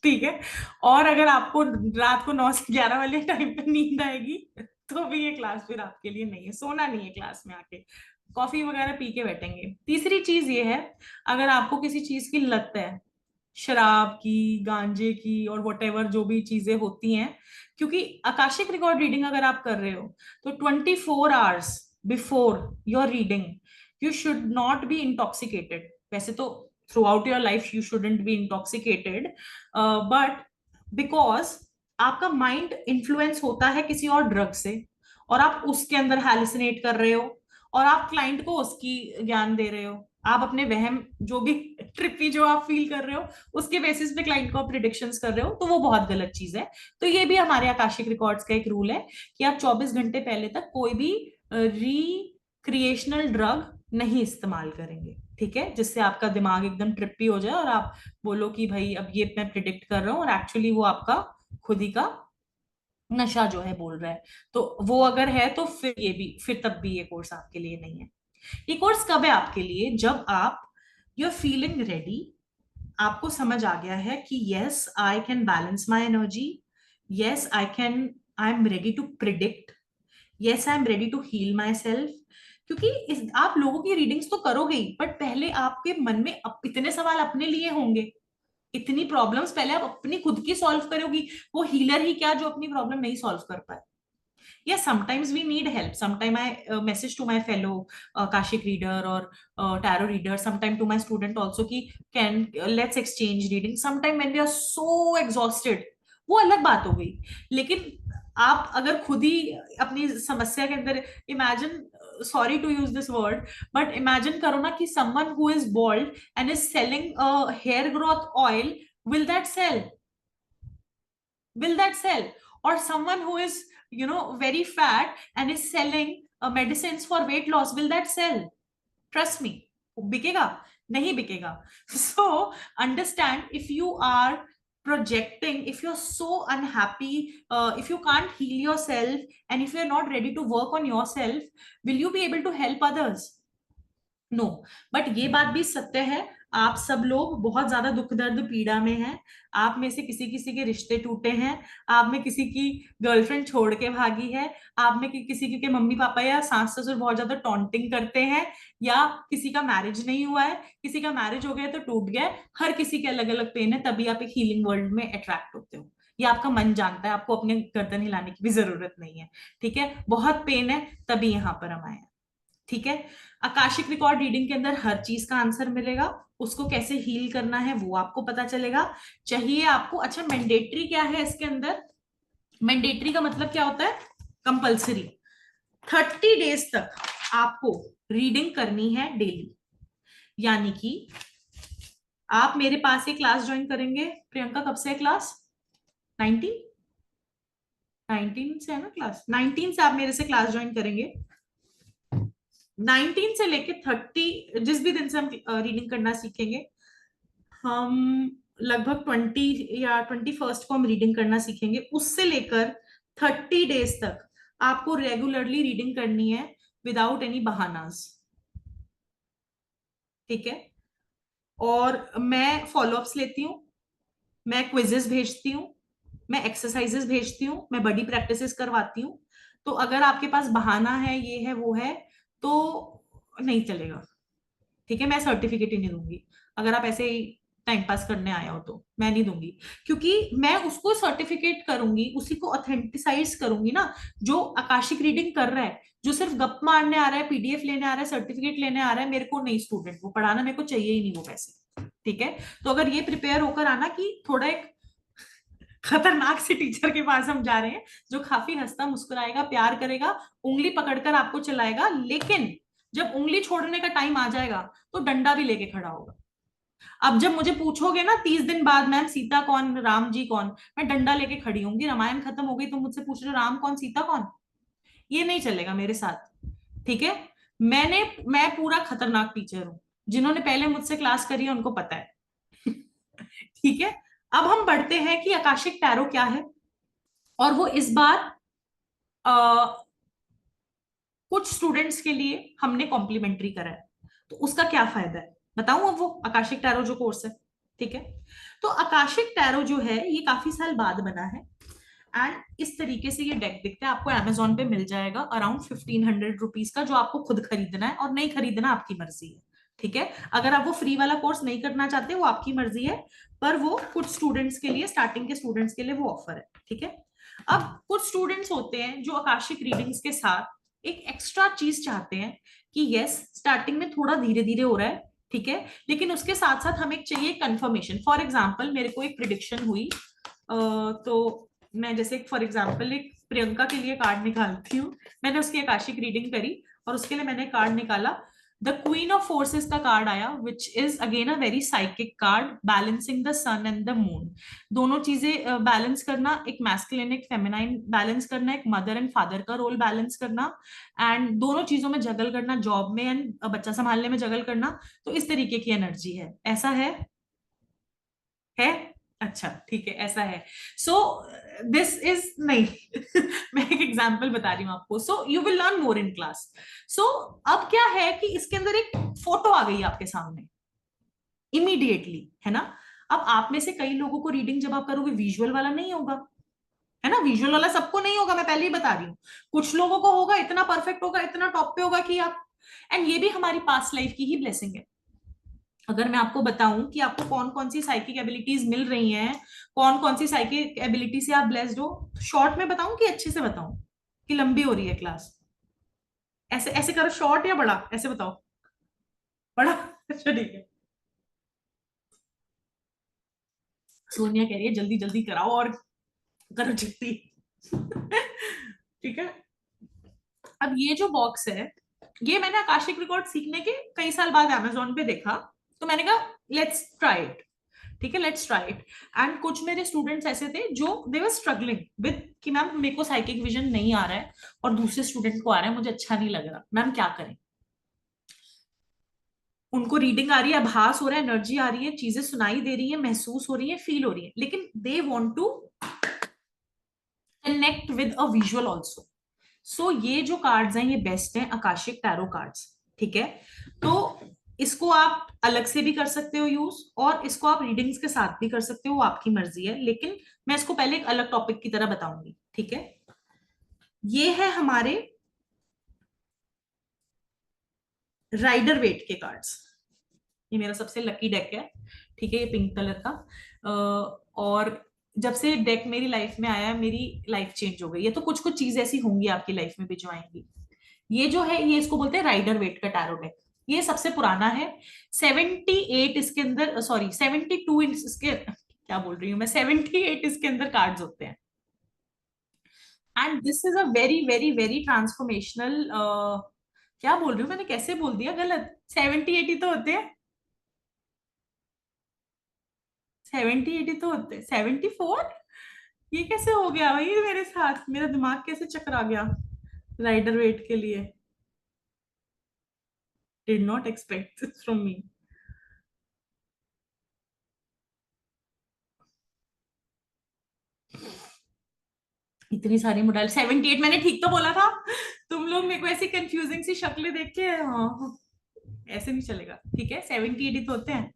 ठीक है। और अगर आपको रात को 9 से 11 वाले टाइम पे नींद आएगी, तो भी ये क्लास फिर आपके लिए नहीं है। सोना नहीं है क्लास में आके, कॉफी वगैरह पी के बैठेंगे। तीसरी चीज ये है, अगर आपको किसी चीज की लत है, शराब की, गांजे की, और वट जो भी चीजें होती हैं, क्योंकि आकाशिक रिकॉर्ड रीडिंग अगर आप कर रहे हो तो 24 hours before your reading you should not be intoxicated. वैसे तो through out your life you shouldn't be intoxicated, but because आपका माइंड इन्फ्लुएंस होता है किसी और ड्रग से, और आप उसके अंदर हैलुसिनेट कर रहे हो, और आप क्लाइंट को उसकी ज्ञान दे रहे हो, आप अपने वहम, जो भी ट्रिपी जो आप फील कर रहे हो, उसके बेसिस पे क्लाइंट को प्रिडिक्शंस कर रहे हो, तो वो बहुत गलत चीज है। तो ये भी हमारे आकाशिक रिकॉर्ड्स का एक रूल है कि आप 24 घंटे पहले तक कोई भी रिक्रिएशनल ड्रग नहीं इस्तेमाल करेंगे, ठीक है, जिससे आपका दिमाग एकदम ट्रिपी हो जाए और आप बोलो कि भाई अब ये मैं प्रिडिक्ट कर रहा हूँ, और एक्चुअली वो आपका खुद ही का नशा जो है बोल रहा है। तो वो अगर है तो फिर ये भी, फिर तब भी ये कोर्स आपके लिए नहीं है। ये कोर्स कब है आपके लिए? जब आप, यू आर फीलिंग रेडी, आपको समझ आ गया है कि yes I can balance my energy, yes I am ready to predict, yes I am ready to heal myself. क्योंकि आप लोगों की रीडिंग्स तो करोगे ही, बट पहले आपके मन में इतने सवाल अपने लिए होंगे, इतनी प्रॉब्लम्स पहले आप अपनी खुद की सॉल्व करोगी। वो हीलर ही क्या जो अपनी प्रॉब्लम नहीं सॉल्व कर पाए। Yes, sometimes we need help. Sometimes I message to my fellow Kashik reader or tarot reader. Sometimes to my student also कि can let's exchange reading. Sometimes when we are so exhausted, वो अलग बात हो गई। लेकिन आप अगर खुद ही अपनी समस्या के अंदर imagine, sorry to use this word, but imagine करो ना कि someone who is bald and is selling hair growth oil, will that sell? Will that sell? Or someone who is, very fat and is selling medicines for weight loss, will that sell? Trust me, बिकेगा? नहीं बिकेगा। So understand, if you are projecting, if you're so unhappy, if you can't heal yourself, and if you're not ready to work on yourself, will you be able to help others? No. But ये बात भी सत्य है, आप सब लोग बहुत ज्यादा दुख दर्द पीड़ा में हैं। आप में से किसी किसी के रिश्ते टूटे हैं, आप में किसी की गर्लफ्रेंड छोड़ के भागी है, आप में किसी के मम्मी पापा या सास ससुर बहुत ज्यादा टॉन्टिंग करते हैं, या किसी का मैरिज नहीं हुआ है, किसी का मैरिज हो गया तो टूट गया। हर किसी के अलग अलग पेन है, तभी आप एक हीलिंग वर्ल्ड में अट्रैक्ट होते हो। ये आपका मन जानता है, आपको अपने गर्दन हिलाने की भी जरूरत नहीं है, ठीक है? बहुत पेन है, तभी यहां पर हम आए हैं, ठीक है? आकाशिक रिकॉर्ड रीडिंग के अंदर हर चीज का आंसर मिलेगा, उसको कैसे हील करना है वो आपको पता चलेगा। चाहिए आपको, अच्छा मैंडेटरी क्या है इसके अंदर? मैंडेटरी का मतलब क्या होता है? कंपल्सरी। 30 डेज तक आपको रीडिंग करनी है डेली। यानी कि आप मेरे पास ये क्लास ज्वाइन करेंगे, प्रियंका कब से है क्लास? 19, 19 से है ना क्लास? 19 से आप मेरे से क्लास ज्वाइन करेंगे। 19 से लेके 30, जिस भी दिन से हम रीडिंग करना सीखेंगे, हम लगभग 20 या 21 को हम रीडिंग करना सीखेंगे। उससे लेकर 30 डेज तक आपको रेगुलरली रीडिंग करनी है, विदाउट एनी बहानास, ठीक है? और मैं फॉलोअप्स लेती हूँ, मैं क्विजेस भेजती हूँ, मैं एक्सरसाइजेस भेजती हूँ, मैं बॉडी प्रैक्टिसेस करवाती हूँ। तो अगर आपके पास बहाना है, ये है वो है, तो नहीं चलेगा, ठीक है? मैं सर्टिफिकेट ही नहीं दूंगी। अगर आप ऐसे ही टाइम पास करने आया हो तो मैं नहीं दूंगी, क्योंकि मैं उसको सर्टिफिकेट करूंगी, उसी को ऑथेंटिसाइज करूंगी ना, जो आकाशिक रीडिंग कर रहा है, जो सिर्फ गप मारने आ रहा है, पीडीएफ लेने आ रहा है, सर्टिफिकेट लेने आ रहा है, मेरे को नहीं स्टूडेंट वो पढ़ाना, मेरे को चाहिए ही नहीं वो पैसे, ठीक है? तो अगर ये प्रिपेयर होकर आना कि थोड़ा एक खतरनाक से टीचर के पास हम जा रहे हैं, जो काफी हंसता मुस्कुराएगा, प्यार करेगा, उंगली पकड़कर आपको चलाएगा, लेकिन जब उंगली छोड़ने का टाइम आ जाएगा तो डंडा भी लेके खड़ा होगा। अब जब मुझे पूछोगे ना 30 दिन बाद, मैम सीता कौन, राम जी कौन, मैं डंडा लेके खड़ी होंगी। रामायण खत्म हो गई तो मुझसे पूछ रहे हो राम कौन सीता कौन? ये नहीं चलेगा मेरे साथ, ठीक है? मैं पूरा खतरनाक टीचर हूं, जिन्होंने पहले मुझसे क्लास करी है उनको पता है। ठीक है, अब हम बढ़ते हैं कि आकाशिक टैरो क्या है। और वो इस बार कुछ स्टूडेंट्स के लिए हमने कॉम्प्लीमेंट्री करा है, तो उसका क्या फायदा है बताऊं? अब वो आकाशिक टैरो जो कोर्स है, ठीक है? तो आकाशिक टैरो जो है ये काफी साल बाद बना है, एंड इस तरीके से ये डेक दिखता है। आपको अमेजोन पे मिल जाएगा अराउंड 1500 रुपीज का, जो आपको खुद खरीदना है, और नहीं खरीदना आपकी मर्जी है, ठीक है? अगर आप वो फ्री वाला कोर्स नहीं करना चाहते, वो आपकी मर्जी है, पर वो कुछ स्टूडेंट्स के लिए, स्टार्टिंग के स्टूडेंट्स के लिए वो ऑफर है, ठीक है? अब कुछ स्टूडेंट्स होते हैं जो आकाशिक रीडिंग्स के साथ एक एक्स्ट्रा चीज चाहते हैं कि यस स्टार्टिंग में थोड़ा धीरे धीरे हो रहा है, ठीक है, लेकिन उसके साथ साथ हमें चाहिए कंफर्मेशन। फॉर एग्जाम्पल मेरे को एक प्रिडिक्शन हुई, तो मैं जैसे फॉर एग्जाम्पल एक प्रियंका के लिए कार्ड निकालती हूँ, मैंने उसकी आकाशिक रीडिंग करी और उसके लिए मैंने कार्ड निकाला। द क्वीन ऑफ फोर्सेस का कार्ड आया, which is again a very psychic card, balancing the sun and the moon. दोनों चीजें बैलेंस करना, एक मैस्कुलिन एक फेमिनाइन बैलेंस करना, एक मदर एंड फादर का रोल बैलेंस करना, एंड दोनों चीजों में जगल करना, जॉब में एंड बच्चा संभालने में जगल करना। तो इस तरीके की एनर्जी है, ऐसा है। अच्छा ठीक है, ऐसा है। सो दिस इज नहीं मैं एक एग्जांपल बता रही हूँ आपको, so you will learn more in class. So अब क्या है कि इसके अंदर एक फोटो आ गई आपके सामने इमीडिएटली, है ना। अब आप में से कई लोगों को रीडिंग जब आप करोगे विजुअल वाला नहीं होगा, है ना, विजुअल वाला सबको नहीं होगा, मैं पहले ही बता रही हूँ। कुछ लोगों को होगा, इतना परफेक्ट होगा, इतना टॉप पे होगा कि आप, एंड ये भी हमारी पास्ट लाइफ की ही ब्लेसिंग है। अगर मैं आपको बताऊं कि आपको कौन कौन सी साइकिक एबिलिटीज मिल रही हैं, कौन कौन सी साइकिक एबिलिटी से आप ब्लेस्ड हो, तो शॉर्ट में बताऊं कि अच्छे से बताऊं कि लंबी हो रही है क्लास? ऐसे ऐसे करो, शॉर्ट या बड़ा, ऐसे बताओ। बड़ा अच्छा ठीक है। सोनिया कह रही है जल्दी जल्दी कराओ और करो छुट्टी ठीक है। अब ये जो बॉक्स है, ये मैंने आकाशिक रिकॉर्ड सीखने के कई साल बाद अमेजोन पे देखा, तो मैंने कहा लेट्स ट्राई इट। ठीक है, लेट्स ट्राई इट। एंड कुछ मेरे स्टूडेंट्स ऐसे थे जो दे वर स्ट्रगलिंग विद कि मैम मेरे को साइकिक विजन नहीं आ रहा है और दूसरे स्टूडेंट को आ रहा है, मुझे अच्छा नहीं लग रहा, मैम क्या करें। उनको रीडिंग आ रही है, आभास हो रहा है, एनर्जी आ रही है, चीजें सुनाई दे रही है, महसूस हो रही है, फील हो रही है, लेकिन they want to connect with a visual also. So ये जो कार्ड्स हैं ये बेस्ट हैं, आकाशिक टैरो कार्ड्स। ठीक है, तो इसको आप अलग से भी कर सकते हो यूज, और इसको आप रीडिंग्स के साथ भी कर सकते हो, वो आपकी मर्जी है, लेकिन मैं इसको पहले एक अलग टॉपिक की तरह बताऊंगी। ठीक है, ये है हमारे राइडर वेट के कार्ड्स। ये मेरा सबसे लकी डेक है। ठीक है, ये पिंक कलर का, और जब से डेक मेरी लाइफ में आया है मेरी लाइफ चेंज हो गई है। तो कुछ कुछ चीज ऐसी होंगी आपकी लाइफ में भी जो आएंगी। ये जो है ये इसको बोलते हैं राइडर वेट का टैरो डेक। ये सबसे पुराना है। 78 इसके अंदर, सॉरी 72 इसके, क्या बोल रही हूँ मैं, 78 इसके अंदर कार्ड्स होते हैं। And this is a very very very transformational, क्या बोल रही हूँ मैंने, कैसे बोल दिया गलत, 70-80 तो होते हैं, 70-80 तो होते हैं, 74। ये कैसे हो गया भाई मेरे साथ, मेरा दिमाग कैसे चकरा गया राइडर वेट के लिए। Did not expect this from me. इतनी सारी मोडाइल, 78 मैंने ठीक तो बोला था। तुम लोग मेरे को ऐसी कंफ्यूजिंग सी शक्लें देख के, हाँ ऐसे नहीं चलेगा। ठीक है, 78 ही तो होते हैं।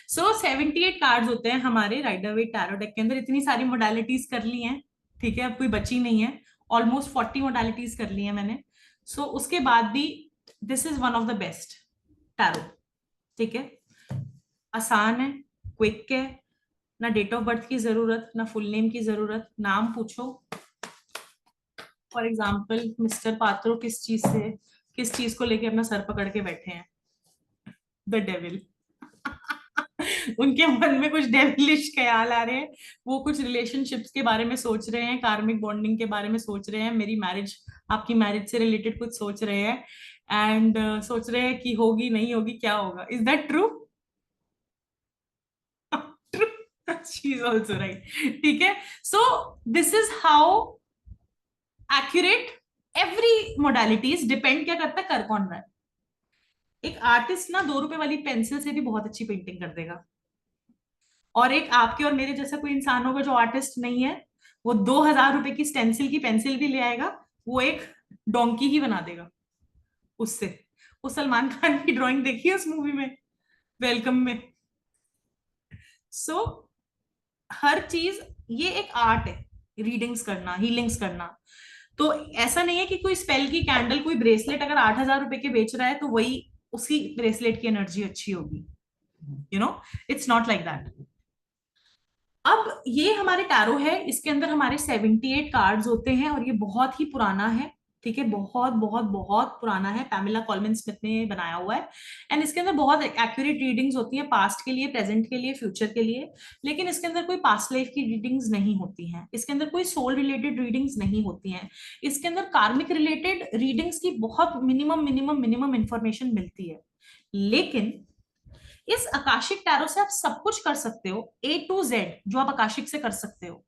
सो 78 कार्ड्स होते हैं हमारे राइडर वेट टैरो डेक के अंदर। इतनी सारी मोडालिटीज कर ली हैं, ठीक है, अब कोई बची नहीं है। ऑलमोस्ट 40 मोडालिटीज कर ली है मैंने। सो उसके बाद भी this is one of the best tarot. ठीक है, आसान है, क्विक है, ना डेट ऑफ बर्थ की जरूरत, ना फुल नेम की जरूरत, नाम पूछो। फॉर एग्जाम्पल मिस्टर पात्रो किस चीज को लेके अपना सर पकड़ के बैठे हैं? द डेविल उनके मन में कुछ डेविलिश ख्याल आ रहे हैं, वो कुछ रिलेशनशिप्स के बारे में सोच रहे हैं, कार्मिक बॉन्डिंग के बारे में सोच रहे हैं, मेरी मैरिज, आपकी मैरिज से रिलेटेड कुछ सोच रहे हैं, एंड सोच रहे हैं कि होगी नहीं होगी, क्या होगा। Is that true? True, she is also right. ठीक है, so this is how accurate every modalities depend क्या करता है, कर कौन रहा है। एक आर्टिस्ट ना 2 रुपए वाली पेंसिल से भी बहुत अच्छी पेंटिंग कर देगा, और एक आपके और मेरे जैसा कोई इंसान होगा जो आर्टिस्ट नहीं है, वो 2,000 रुपए की स्टेंसिल की पेंसिल भी ले आएगा, वो एक डोंकी ही बना देगा उससे। वो सलमान खान की ड्राइंग देखी है उस मूवी में, वेलकम में। सो हर चीज, ये एक आर्ट है, रीडिंग्स करना, हीलिंग्स करना। तो ऐसा नहीं है कि कोई स्पेल की कैंडल, कोई ब्रेसलेट अगर 8,000 रुपए के बेच रहा है तो वही उसी ब्रेसलेट की एनर्जी अच्छी होगी, you know, it's not like that. अब ये हमारे टैरो है, इसके अंदर हमारे 78 कार्ड्स होते हैं और ये बहुत ही पुराना है। ठीक है, बहुत बहुत बहुत पुराना है, पैमिला कॉलमैन स्मिथ ने बनाया हुआ है। एंड इसके अंदर बहुत एक्यूरेट रीडिंग्स होती हैं, पास्ट के लिए, प्रेजेंट के लिए, फ्यूचर के लिए। लेकिन इसके अंदर कोई पास्ट लाइफ की रीडिंग्स नहीं होती हैं, इसके अंदर कोई सोल रिलेटेड रीडिंग्स नहीं होती हैं। इसके अंदर कार्मिक रिलेटेड रीडिंग्स की बहुत मिनिमम मिनिमम मिनिमम इंफॉर्मेशन मिलती है। लेकिन इस आकाशिक टैरो से आप सब कुछ कर सकते हो, A to Z जो आप आकाशिक से कर सकते हो,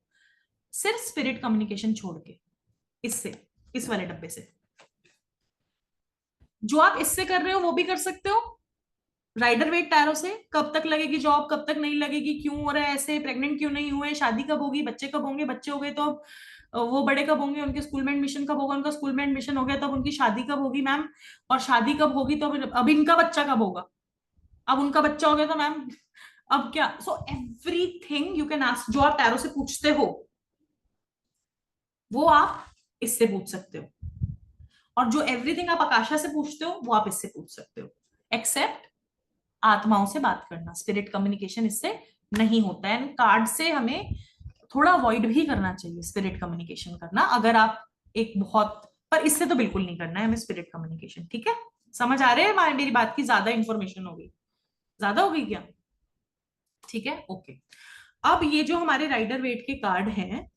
सिर्फ स्पिरिट कम्युनिकेशन छोड़ के, इससे, इस वाले डब्बे से। जो आप इससे कर रहे हो वो भी कर सकते हो, राइडर वेट टैरो से। कब तक लगेगी जॉब, कब तक नहीं लगेगी, क्यों हो रहा है ऐसे, प्रेग्नेंट क्यों नहीं हुए, शादी कब होगी, बच्चे कब होंगे, बच्चे हो गए तो वो बड़े कब होंगे, उनके स्कूल में एडमिशन कब होगा, उनका स्कूल में एडमिशन हो गया तब उनकी शादी कब होगी मैम, और शादी कब होगी तो अब इनका बच्चा कब होगा, अब उनका बच्चा हो गया तो मैम अब क्या। So everything you can ask, जो आप टैरो से पूछते हो वो आप इससे पूछ सकते हो, और जो एवरीथिंग आप आकाशा से पूछते हो वो आप इससे पूछ सकते हो, एक्सेप्ट आत्माओं से बात करना, स्पिरिट कम्युनिकेशन इससे नहीं होता है। कार्ड से हमें थोड़ा अवॉइड भी करना चाहिए स्पिरिट कम्युनिकेशन करना, अगर आप एक बहुत, पर इससे तो बिल्कुल नहीं करना है हमें स्पिरिट कम्युनिकेशन। ठीक है, समझ आ रहे हैं मेरी बात की, ज्यादा इंफॉर्मेशन होगी, ज्यादा होगी क्या? ठीक है, ओके। अब ये जो हमारे राइडर वेट के कार्ड हैं,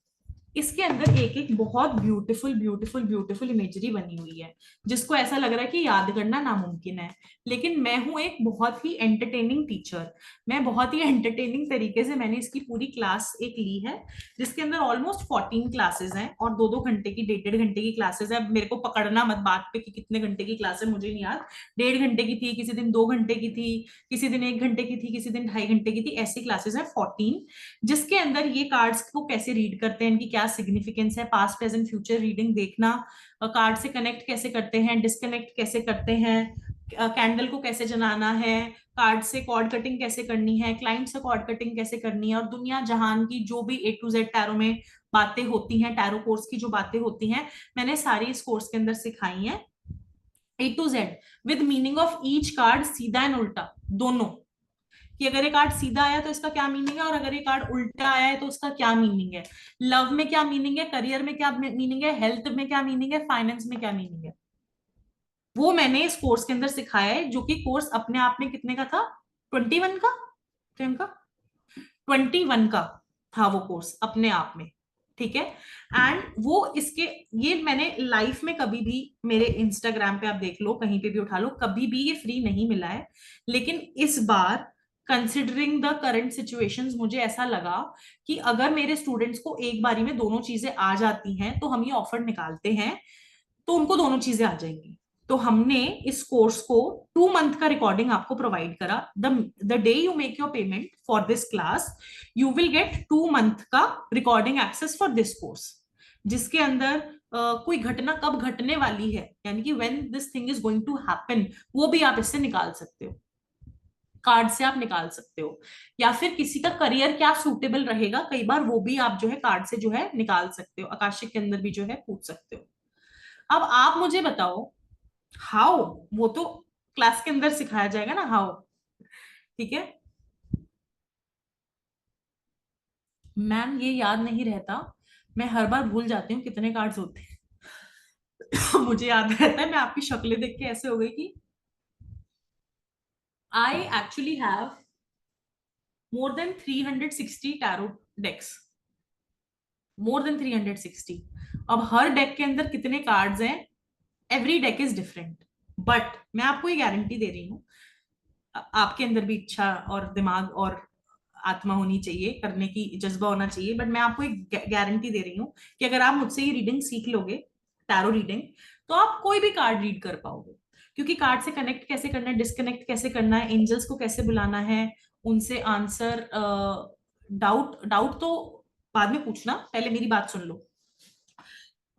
इसके अंदर एक एक बहुत ब्यूटीफुल ब्यूटीफुल ब्यूटीफुल इमेजरी बनी हुई है, जिसको ऐसा लग रहा है कि याद करना नामुमकिन है। लेकिन मैं हूं एक बहुत ही एंटरटेनिंग टीचर, मैं बहुत ही एंटरटेनिंग तरीके से मैंने इसकी पूरी क्लास एक ली है, जिसके अंदर ऑलमोस्ट 14 क्लासेस हैं, और 2-2 घंटे की, 1.5-1.5 घंटे की क्लासेस है। अब मेरे को पकड़ना मत बात पे कि कितने घंटे की क्लास है, मुझे नहीं याद। 1.5 घंटे की थी, किसी दिन 2 घंटे की थी, किसी दिन 1 घंटे की थी, किसी दिन 2.5 घंटे की थी, ऐसी क्लासेस हैं 14, जिसके अंदर ये कार्ड्स को कैसे रीड करते हैं, इनकी क्या सिग्निफिकेंस है, पास्ट प्रेजेंट फ्यूचर रीडिंग देखना, कार्ड से कनेक्ट कैसे करते हैं, डिस्कनेक्ट कैसे करते हैं, कैंडल को कैसे जलाना है, कार्ड से कॉर्ड कटिंग कैसे करनी है, क्लाइंट से कॉर्ड कटिंग कैसे करनी है, और दुनिया जहान की जो भी A to Z टैरो में बातें होती हैं, टैरो कोर्स की जो बातें होती हैं, मैंने सारी इस कोर्स के अंदर सिखाई हैं, A to Z, with meaning of each card, सीधा एंड उल्टा दोनों, कि अगर ये कार्ड सीधा आया तो इसका क्या मीनिंग है, और अगर ये कार्ड उल्टा आया है तो उसका क्या मीनिंग है, लव में क्या मीनिंग है, करियर में क्या मीनिंग है, हेल्थ में क्या मीनिंग है, फाइनेंस में क्या मीनिंग है, वो मैंने इस कोर्स के अंदर सिखाया है, जो कि कोर्स अपने आप में कितने का था, 21 का, प्रियंका, 21 का था वो कोर्स अपने आप में। ठीक है, एंड वो इसके, ये मैंने लाइफ में कभी भी, मेरे इंस्टाग्राम पे आप देख लो, कहीं पे भी उठा लो, कभी भी ये फ्री नहीं मिला है। लेकिन इस बार, कंसिडरिंग द करंट सिचुएशंस, मुझे ऐसा लगा कि अगर मेरे स्टूडेंट्स को एक बारी में दोनों चीजें आ जाती हैं, तो हम ये ऑफर निकालते हैं, तो उनको दोनों चीजें आ जाएंगी। तो हमने इस कोर्स को 2 मंथ का रिकॉर्डिंग आपको प्रोवाइड करा, the day you make your payment for this class, you will get 2 month का recording access for this course, जिसके अंदर कोई घटना कब घटने वाली है, यानी कि when this thing is going to happen, वो भी आप इससे निकाल सकते हो, कार्ड से आप निकाल सकते हो, या फिर किसी का करियर क्या सूटेबल रहेगा, कई बार वो भी आप जो है कार्ड से जो है निकाल सकते हो, आकाशिक के अंदर भी जो है पूछ सकते हो। अब आप मुझे बताओ हाउ, वो तो क्लास के अंदर सिखाया जाएगा ना हाउ। ठीक है मैम, ये याद नहीं रहता, मैं हर बार भूल जाती हूँ कितने कार्ड्स होते हैं। मुझे याद रहता है, मैं आपकी शक्लें देख के ऐसे हो गई कि I actually have more than 360 tarot decks, more than 360। अब हर डेक के अंदर कितने कार्ड्स हैं, every deck is different, but मैं आपको ये गारंटी दे रही हूँ, आपके अंदर भी इच्छा और दिमाग और आत्मा होनी चाहिए, करने की जज्बा होना चाहिए, बट मैं आपको एक गारंटी दे रही हूँ कि अगर आप मुझसे ये रीडिंग सीख लोगे, टैरो रीडिंग, तो आप कोई भी कार्ड रीड कर पाओगे, क्योंकि कार्ड से कनेक्ट कैसे करना है, डिस्कनेक्ट कैसे करना है, एंजल्स को कैसे बुलाना है, उनसे आंसर, डाउट डाउट तो बाद में पूछना, पहले मेरी बात सुन लो,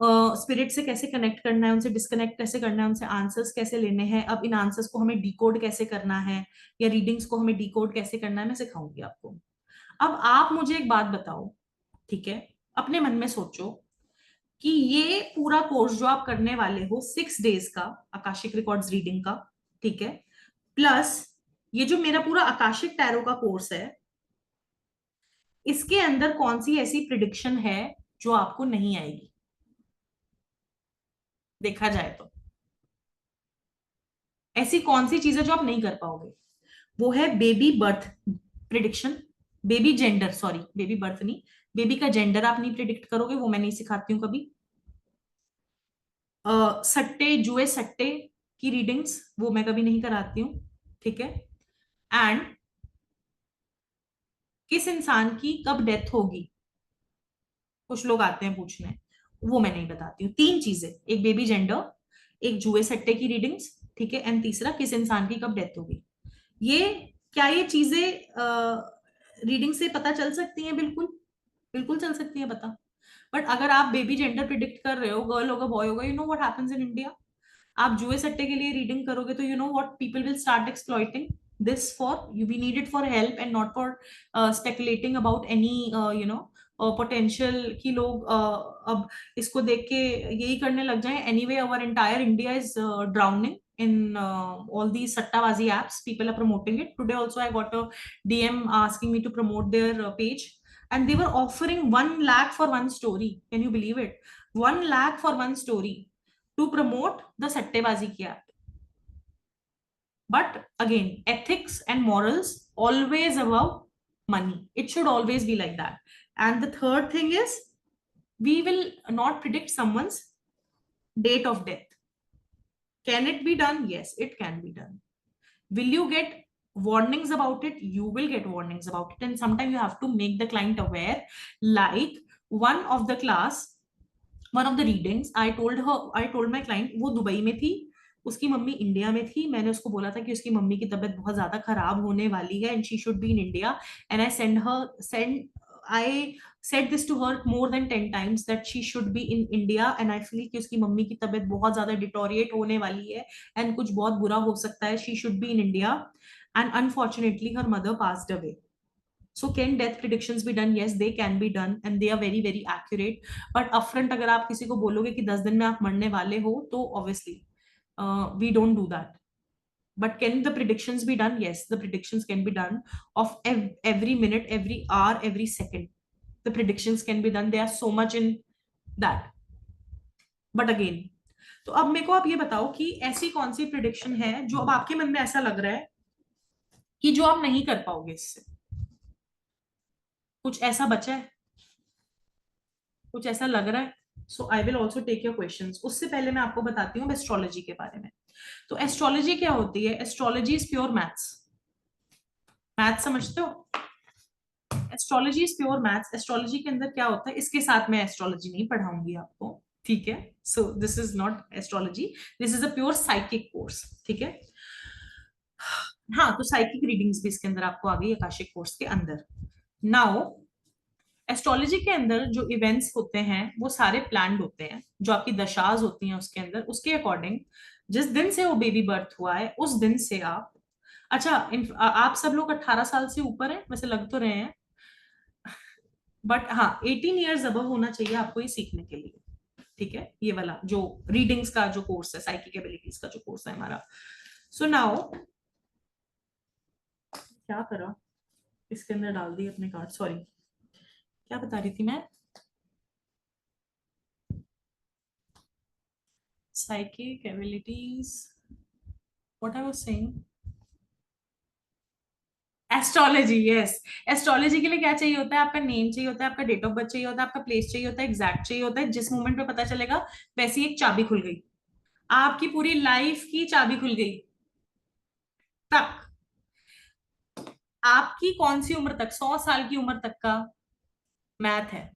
स्पिरिट से कैसे कनेक्ट करना है, उनसे डिस्कनेक्ट कैसे करना है, उनसे आंसर्स कैसे लेने हैं, अब इन आंसर्स को हमें डिकोड कैसे करना है, या रीडिंग्स को हमें डिकोड कैसे करना है, मैं सिखाऊंगी आपको। अब आप मुझे एक बात बताओ, ठीक है, अपने मन में सोचो कि ये पूरा कोर्स जो आप करने वाले हो, 6 डेज का आकाशिक रिकॉर्ड्स रीडिंग का, ठीक है, प्लस ये जो मेरा पूरा आकाशिक टैरो का कोर्स है, इसके अंदर कौन सी ऐसी प्रिडिक्शन है जो आपको नहीं आएगी? देखा जाए तो ऐसी कौन सी चीज है जो आप नहीं कर पाओगे? वो है baby birth prediction, baby gender, sorry baby birth नहीं, बेबी का जेंडर आप नहीं प्रिडिक्ट करोगे, वो मैं नहीं सिखाती हूँ कभी। सट्टे जुए सट्टे की रीडिंग्स वो मैं कभी नहीं कराती हूँ, ठीक है। एंड किस इंसान की कब डेथ होगी, कुछ लोग आते हैं पूछने, वो मैं नहीं बताती हूँ। तीन चीजें, एक बेबी जेंडर, एक जुए सट्टे की रीडिंग्स, ठीक है, एंड तीसरा किस इंसान की कब डेथ होगी। ये क्या ये चीजें रीडिंग से पता चल सकती हैं? बिल्कुल, बिल्कुल चल सकती है पता। बट अगर आप बेबी जेंडर प्रिडिक्ट कर रहे हो, गर्ल होगा बॉय होगा, you know what happens in India. आप जुए सट्टे के लिए रीडिंग करोगे तो you know what, people will start exploiting this for you, we need it for help and not for speculating about any you know potential कि लोग अब इसको देख के यही करने लग जाएं। Anyway our entire India is drowning in all these sattabazi apps. People are promoting it. Today also I got a DM asking me to promote their page, and they were offering 1 lakh for one story. Can you believe it? 1 lakh for one story to promote the sattebazi ki app. But again, ethics and morals always above money. It should always be like that. And the third thing is, we will not predict someone's date of death. Can it be done? Yes, it can be done. Will you get warnings about it? You will get warnings about it. And sometimes you have to make the client aware. Like one of the class, one of the readings, I told my client, वो Dubai में थी, उसकी mummy India में थी। मैंने उसको बोला था कि उसकी मम्मी की तबीयत बहुत ज्यादा खराब होने वाली है and she should be in India. And I said this to her more than 10 times that she should be in India, and I feel कि उसकी मम्मी की तबीयत बहुत ज्यादा डिटोरिएट होने वाली है एंड कुछ बहुत बुरा हो सकता है, she should be in India. And unfortunately her mother passed away. So can death predictions be done? Yes, they can be done and they are very very accurate. But upfront अगर आप किसी को बोलोगे कि 10 दिन में आप मरने वाले हो, तो obviously we don't do that. But can the predictions be done? Yes, the predictions can be done of every minute, every hour, every second. The predictions can be done. They are so much in that. But again, तो अब मेरे को आप ये बताओ कि ऐसी कौन सी प्रिडिक्शन है जो अब आपके मन में ऐसा लग रहा है कि जो आप नहीं कर पाओगे इससे? कुछ ऐसा बचा है? कुछ ऐसा लग रहा है? So I will also take your questions. उससे पहले मैं आपको बताती हूँ एस्ट्रोलॉजी के बारे में। तो एस्ट्रोलॉजी क्या होती है? Astrology is pure maths. Maths समझते हो? Astrology is pure maths. Astrology के अंदर क्या होता है, इसके साथ मैं एस्ट्रोलॉजी नहीं पढ़ाऊंगी आपको, ठीक है। So this is not astrology, this is a pure psychic course, ठीक है। हाँ, तो साइकिक रीडिंग्स भी इसके अंदर आपको आ गई आकाशिक कोर्स के अंदर। नाउ एस्ट्रोलॉजी के अंदर जो इवेंट्स होते हैं वो सारे प्लान्ड होते हैं, जो आपकी दशाज होती हैं उसके अंदर, उसके अकॉर्डिंग जिस दिन से वो बेबी बर्थ हुआ है उस दिन से आप, अच्छा आप सब लोग 18 साल से ऊपर हैं वैसे लग तो रहे हैं, बट हाँ 18 ईयर्स अबव होना चाहिए आपको ये सीखने के लिए, ठीक है। ये वाला जो रीडिंग्स का जो कोर्स है, साइकिक एबिलिटीज का जो कोर्स है हमारा। सो नाउ क्या करा, इसके अंदर डाल दी अपने कार्ड, सॉरी। क्या बता रही थी मैं? psychic abilities, what I was saying? Astrology, yes. Astrology के लिए क्या चाहिए होता है? आपका नेम चाहिए होता है, आपका डेट ऑफ बर्थ चाहिए होता है, आपका प्लेस चाहिए होता है, एग्जैक्ट चाहिए होता है। जिस मोमेंट पे पता चलेगा वैसी एक चाबी खुल गई, आपकी पूरी लाइफ की चाबी खुल गई। तक आपकी कौन सी उम्र तक, 100 साल की उम्र तक का मैथ है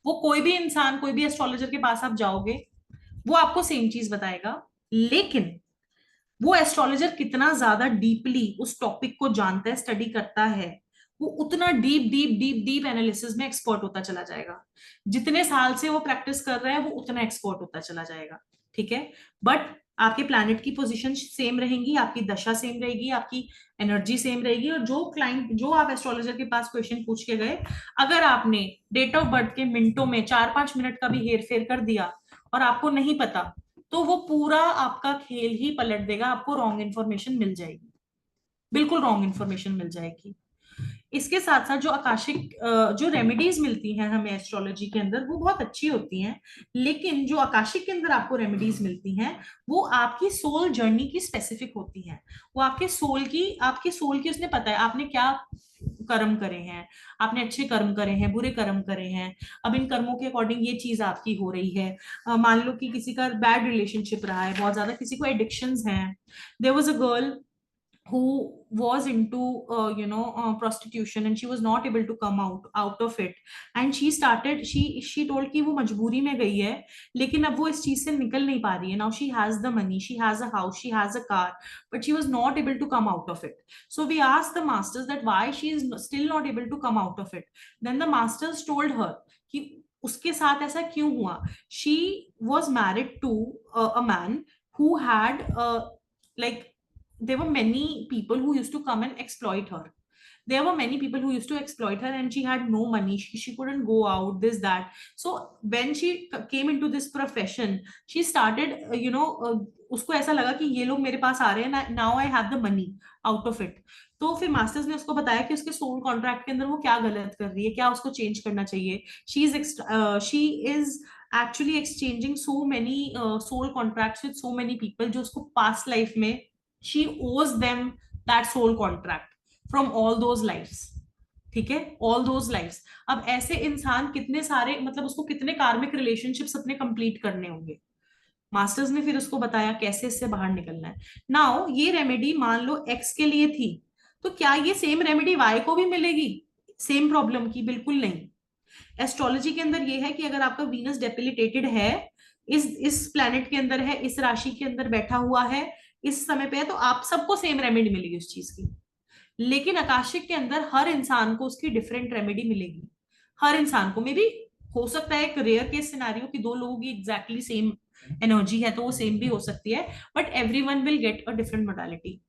वो। कोई भी इंसान, कोई भी एस्ट्रोलॉजर के पास आप जाओगे, वो आपको सेम चीज बताएगा, लेकिन वो एस्ट्रोलॉजर कितना ज्यादा डीपली उस टॉपिक को जानता है, स्टडी करता है, वो उतना deep deep deep deep analysis में एक्सपर्ट होता चला जाएगा। जितने साल से वो प्रैक्टिस कर रहा है वो उतना एक्सपर्ट होता चला जाएगा, ठीक है। बट आपके प्लैनेट की पोजीशन सेम रहेंगी, आपकी दशा सेम रहेगी, आपकी एनर्जी सेम रहेगी। और जो क्लाइंट, जो आप एस्ट्रोलॉजर के पास क्वेश्चन पूछ के गए, अगर आपने डेट ऑफ बर्थ के मिनटों में 4-5 मिनट का भी हेर फेर कर दिया और आपको नहीं पता, तो वो पूरा आपका खेल ही पलट देगा, आपको रॉन्ग इन्फॉर्मेशन मिल जाएगी, बिल्कुल रॉन्ग इन्फॉर्मेशन मिल जाएगी। इसके साथ साथ जो आकाशिक जो रेमेडीज मिलती हैं हमें एस्ट्रोलॉजी के अंदर वो बहुत अच्छी होती हैं, लेकिन जो आकाशिक के अंदर आपको रेमेडीज मिलती हैं वो आपकी सोल जर्नी की स्पेसिफिक होती हैं। वो आपके सोल की उसने पता है आपने क्या कर्म करे हैं, आपने अच्छे कर्म करे हैं, बुरे कर्म करे हैं, अब इन कर्मों के अकॉर्डिंग ये चीज आपकी हो रही है। मान लो कि किसी का बैड रिलेशनशिप रहा है बहुत ज्यादा, किसी को एडिक्शंस हैं। There was a girl who was into prostitution and she was not able to come out of it, and she told कि वो मजबूरी में गई है, लेकिन अब वो इस चीज से निकल नहीं पा रही है। now she has the money, she has a house, she has a car, but she was not able to come out of it. So we asked the masters that why she is still not able to come out of it. Then the masters told her कि उसके साथ ऐसा क्यों हुआ। she was married to a man who had like there were many people who used to come and exploit her. There were many people who used to exploit her and she had no money, she couldn't go out, this that. So when she came into this profession she started उसको ऐसा लगा कि ये लोग मेरे पास आ रहे हैं, now I have the money out of it. तो फिर मास्टर्स ने उसको बताया कि उसके सोल कॉन्ट्रैक्ट के अंदर वो क्या गलत कर रही है, क्या उसको चेंज करना चाहिए। She is actually exchanging so many soul contracts with so many people जो उसको पास्ट लाइफ में she owes them that soul contract from all those lives। ठीक है, all those lives। अब ऐसे इंसान कितने सारे, मतलब उसको कितने कार्मिक रिलेशनशिप्स अपने कंप्लीट करने होंगे। मास्टर्स ने फिर उसको बताया कैसे इससे बाहर निकलना है। नाउ ये रेमेडी मान लो एक्स के लिए थी, तो क्या ये सेम रेमेडी वाई को भी मिलेगी सेम प्रॉब्लम की? बिल्कुल नहीं। एस्ट्रोलॉजी के अंदर ये है कि अगर आपका वीनस डेबिलिटेटेड है, इस प्लैनेट के अंदर है, इस राशि के अंदर बैठा हुआ है, इस समय पे है, तो आप सबको सेम रेमेडी मिलेगी उस चीज की। लेकिन आकाशिक के अंदर हर इंसान को उसकी डिफरेंट रेमेडी मिलेगी। हर इंसान को, मे बी हो सकता है एक रेयर केस सिनारियो कि दो लोगों की एग्जैक्टली सेम एनर्जी है तो वो सेम भी हो सकती है, but everyone will get a different modality.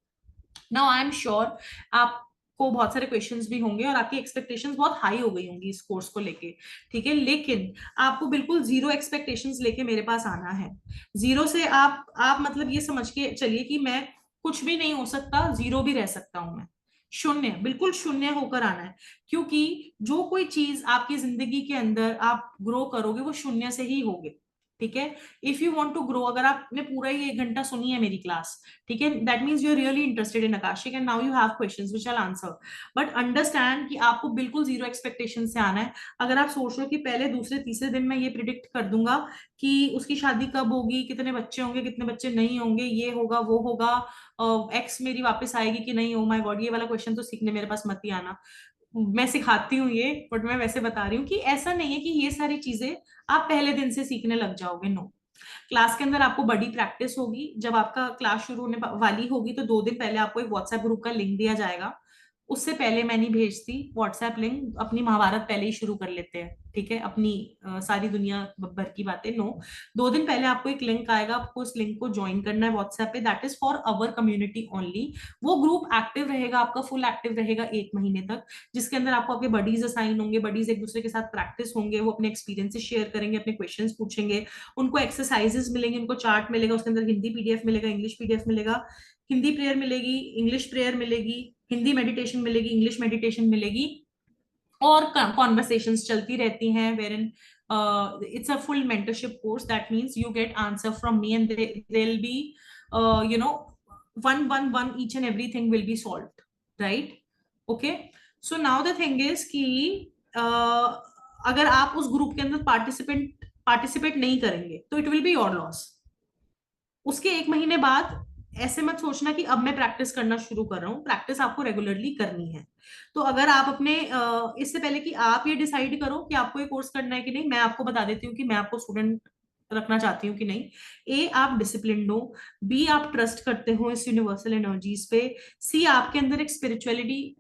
Now I am sure आपको बहुत सारे क्वेश्चंस भी होंगे और आपकी एक्सपेक्टेशंस बहुत हाई हो गई होंगी इस कोर्स को लेके, ठीक है, लेकिन आपको बिल्कुल जीरो एक्सपेक्टेशंस लेके मेरे पास आना है। जीरो से आप मतलब ये समझ के चलिए कि मैं कुछ भी नहीं हो सकता, जीरो भी रह सकता हूं मैं, शून्य, बिल्कुल शून्य होकर आना है। क्योंकि जो कोई चीज आपकी जिंदगी के अंदर आप ग्रो करोगे वो शून्य से ही होगे, ठीक है। If you want to grow, अगर आपने पूरा ही 1 घंटा सुनी है मेरी क्लास, ठीक है, that means you are really interested in akashic and now you have questions which I will answer. But understand कि आपको बिल्कुल जीरो एक्सपेक्टेशन से आना है। अगर आप सोच रहे हो कि पहले दूसरे तीसरे दिन मैं ये प्रिडिक्ट कर दूंगा कि उसकी शादी कब होगी, कितने बच्चे होंगे, कितने बच्चे नहीं होंगे, ये होगा वो होगा, एक्स मेरी वापस आएगी कि नहीं, ओ माय गॉड, ये वाला क्वेश्चन तो सीखने मेरे पास मत ही आना। मैं सिखाती हूँ ये, बट मैं वैसे बता रही हूँ कि ऐसा नहीं है कि ये सारी चीजें आप पहले दिन से सीखने लग जाओगे, नो। क्लास के अंदर आपको बड़ी प्रैक्टिस होगी। जब आपका क्लास शुरू होने वाली होगी तो 2 दिन पहले आपको एक व्हाट्सएप ग्रुप का लिंक दिया जाएगा। उससे पहले मैं नहीं भेजती व्हाट्सएप लिंक, अपनी महाभारत पहले ही शुरू कर लेते हैं, ठीक है, अपनी सारी दुनिया भर की बातें नो। 2 दिन पहले आपको एक लिंक आएगा, आपको उस लिंक को ज्वाइन करना है व्हाट्सएप पे, that is for our community only. वो ग्रुप एक्टिव रहेगा आपका, फुल एक्टिव रहेगा 1 महीने तक, जिसके अंदर आपको आपके बडीज असाइन होंगे, बडीज एक दूसरे के साथ प्रैक्टिस होंगे, वो अपने एक्सपीरियंसेस शेयर करेंगे, अपने क्वेश्चंस पूछेंगे, उनको एक्सरसाइजेस मिलेंगे, उनको चार्ट मिलेगा, उसके अंदर हिंदी पीडीएफ मिलेगा, इंग्लिश पीडीएफ मिलेगा, हिंदी प्रेयर मिलेगी, इंग्लिश प्रेयर मिलेगी, हिंदी मेडिटेशन मिलेगी, इंग्लिश मेडिटेशन मिलेगी, और कॉन्वर्सेशंस चलती रहती हैं where in it's a full mentorship course, that means you get answer from me and they'll be you know one each and everything will be solved, right? Okay, so now the thing is कि अगर आप उस group के अंदर participate नहीं करेंगे तो it will be your loss. उसके 1 महीने बाद ऐसे मत सोचना कि अब मैं प्रैक्टिस करना शुरू कर रहा हूँ, प्रैक्टिस आपको रेगुलरली करनी है। तो अगर आप अपने इससे पहले कि आप ये डिसाइड करो कि आपको ये कोर्स करना है कि नहीं, मैं आपको बता देती हूँ कि मैं आपको स्टूडेंट रखना चाहती हूँ कि नहीं। ए, आप डिसिप्लिन हो, बी, आप ट्रस्ट करते हो इस यूनिवर्सल एनर्जीज पे, सी, आपके अंदर एक स्पिरिचुअलिटी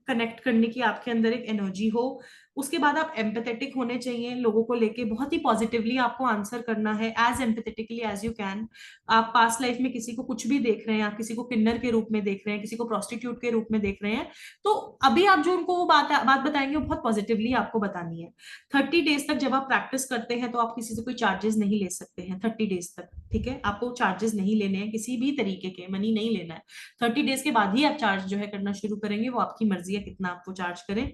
कनेक्ट करने की आपके अंदर एक एनर्जी हो, उसके बाद आप एम्पैथेटिक होने चाहिए, लोगों को लेके बहुत ही पॉजिटिवली आपको आंसर करना है, as empathetically as you can. आप पास्ट लाइफ में किसी को कुछ भी देख रहे हैं, आप किसी को किन्नर के रूप में देख रहे हैं, किसी को प्रोस्टिट्यूट के रूप में देख रहे हैं, तो अभी आप जो उनको वो बात बताएंगे वो बहुत पॉजिटिवली आपको बतानी है। 30 डेज तक जब आप प्रैक्टिस करते हैं तो आप किसी से कोई चार्जेस नहीं ले सकते हैं 30 डेज तक, ठीक है? आपको चार्जेस नहीं लेने हैं, किसी भी तरीके के मनी नहीं लेना है। 30 डेज के बाद ही आप चार्ज जो है करना शुरू करेंगे, वो आपकी मर्जी है कितना आपको चार्ज करें,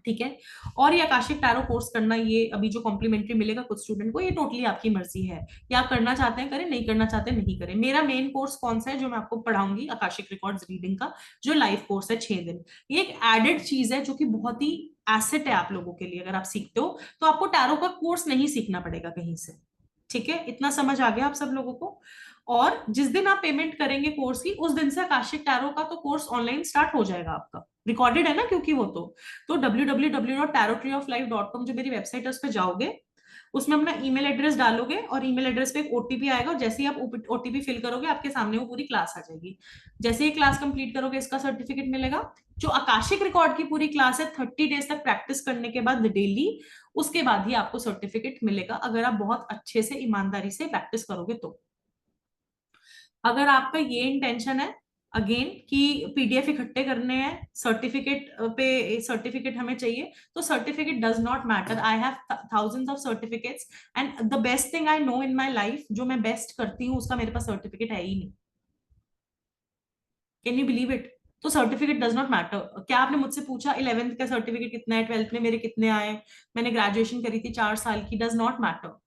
ठीक है? और ये आकाशिक टैरो कोर्स करना, ये अभी जो कॉम्प्लीमेंट्री मिलेगा कुछ स्टूडेंट को, ये टोटली आपकी मर्जी है, या आप करना चाहते हैं करें, नहीं करना चाहते हैं नहीं करें। मेरा मेन कोर्स कौन सा है जो मैं आपको पढ़ाऊंगी, आकाशिक रिकॉर्ड्स रीडिंग का जो लाइव कोर्स है 6 दिन। ये एक एडेड चीज है जो कि बहुत ही एसेट है आप लोगों के लिए। अगर आप सीखते हो तो आपको टैरो का कोर्स नहीं सीखना पड़ेगा कहीं से, ठीक है? इतना समझ आ गया आप सब लोगों को? और जिस दिन आप पेमेंट करेंगे कोर्स की, उस दिन से आकाशिक टैरो का तो कोर्स ऑनलाइन स्टार्ट हो जाएगा आपका, रिकॉर्डेड है ना, क्योंकि वो तो www.tarotreeoflife.com जो मेरी वेबसाइट है उस पर जाओगे, उसमें अपना ईमेल एड्रेस डालोगे और ईमेल एड्रेस पे एक ओटीपी आएगा, और जैसे ही आप ओटीपी फिल करोगे आपके सामने वो पूरी क्लास आ जाएगी। जैसे ही क्लास कंप्लीट करोगे इसका सर्टिफिकेट मिलेगा। जो आकाशिक रिकॉर्ड की पूरी क्लास है 30 डेज तक प्रैक्टिस करने के बाद डेली, उसके बाद ही आपको सर्टिफिकेट मिलेगा, अगर आप बहुत अच्छे से ईमानदारी से प्रैक्टिस करोगे तो। अगर आपका ये इंटेंशन है अगेन कि पीडीएफ इकट्ठे करने हैं, सर्टिफिकेट पे सर्टिफिकेट हमें चाहिए, तो certificate does not matter. I have thousands of certificates and the best thing I know in my life, जो मैं बेस्ट करती हूँ उसका मेरे पास सर्टिफिकेट है ही नहीं। Can you believe it? तो सर्टिफिकेट डज नॉट मैटर। क्या आपने मुझसे पूछा 11th का सर्टिफिकेट कितना है, 12th में मेरे कितने आए, मैंने ग्रेजुएशन करी थी 4 साल की, does not matter.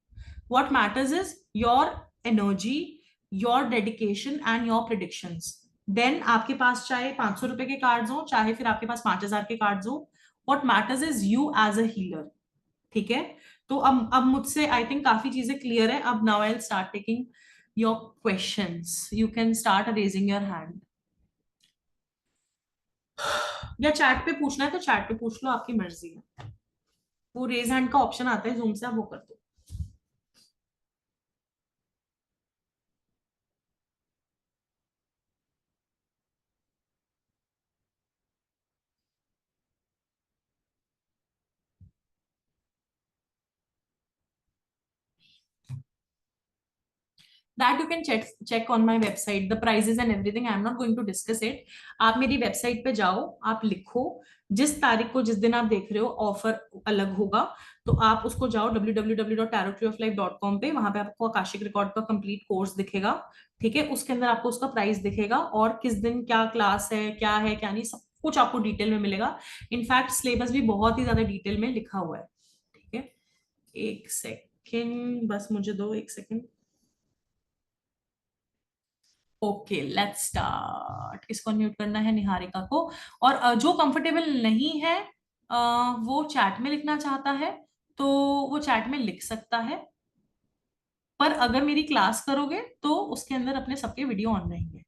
What matters is your energy, your dedication and your predictions. Then आपके पास चाहे 500 रुपए के कार्ड्स हो, चाहे फिर आपके पास 5,000 के कार्ड्स हो, what matters is you as a healer, ठीक है? तो अब मुझसे आई थिंक काफी चीजें क्लियर है। अब now I will start taking your questions. You can start raising your hand, या चैट पे पूछना है तो चैट पे पूछ लो, आपकी मर्जी है। वो रेज हैंड का ऑप्शन आता है जूम से, आप वो कर दो। That you can check on my website, the prices and everything. I am not going to discuss it. आप मेरी वेबसाइट पे जाओ, आप लिखो जिस तारीख को, जिस दिन आप देख रहे हो ऑफर अलग होगा, तो आप उसको जाओ www.tarotreeoflife.com पे, वहां पे आपको आकाशिक रिकॉर्ड का कंप्लीट कोर्स दिखेगा, ठीक है? उसके अंदर आपको उसका प्राइस दिखेगा और किस दिन क्या क्लास है क्या नहीं, सब कुछ आपको डिटेल में मिलेगा। इनफैक्ट सिलेबस भी बहुत ही ज्यादा डिटेल में लिखा हुआ है, ठीक है? एक सेकेंड बस मुझे दो, एक सेकेंड। Okay let's start. किसको म्यूट करना है? निहारिका को। और जो कंफर्टेबल नहीं है, वो चैट में लिखना चाहता है तो वो चैट में लिख सकता है, पर अगर मेरी क्लास करोगे तो उसके अंदर अपने सबके वीडियो ऑन रहेंगे।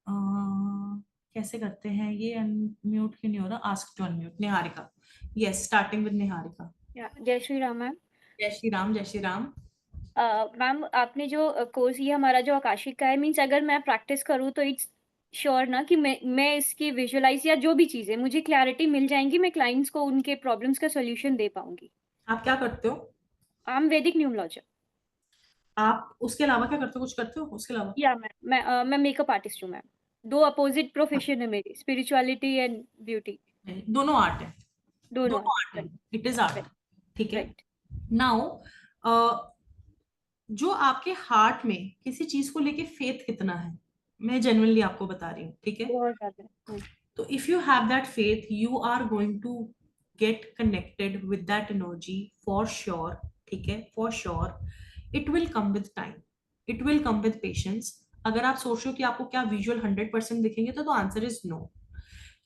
अ, कैसे करते हैं ये? अनम्यूट क्यों नहीं हो रहा? Ask to unmute Niharika. Yes, starting with Niharika. जय श्री राम मैम। जय श्री राम, जय श्री राम। मैम आपने जो कोर्स ये हमारा जो आकाशिक का है, मीन्स अगर मैं प्रैक्टिस करूँ तो इट्स श्योर ना कि मैं इसकी विजुअलाइज या जो भी चीज़ें मुझे क्लैरिटी मिल जाएंगी, मैं क्लाइंट्स को उनके प्रॉब्लम्स का सोल्यूशन दे पाऊंगी। आप क्या करते हो? आई एम वैदिक न्यूमरोलॉजर। आप उसके अलावा क्या करते हो? कुछ करते हो उसके अलावा? या मैं मेकअप आर्टिस्ट हूँ मैम। दो अपोजिट प्रोफेशन है मेरी, स्पिरिचुअलिटी एंड ब्यूटी। नहीं, दोनों आर्ट है। दोनों दोनों आर्ट। आर्ट है, right. It is art, right. ठीक है? राइट। नाउ जो आपके हार्ट में किसी चीज को लेके फेथ कितना है, मैं जेन्युइनली आपको बता रही हूँ, ठीक है? बहुत ज्यादा। तो if you have that faith, you are going to get connected with that energy for sure, ठीक है? For sure it will come with time, it will come with patience. अगर आप सोच रहे हो कि आपको क्या विजुअल 100% दिखेंगे, तो आंसर इज नो।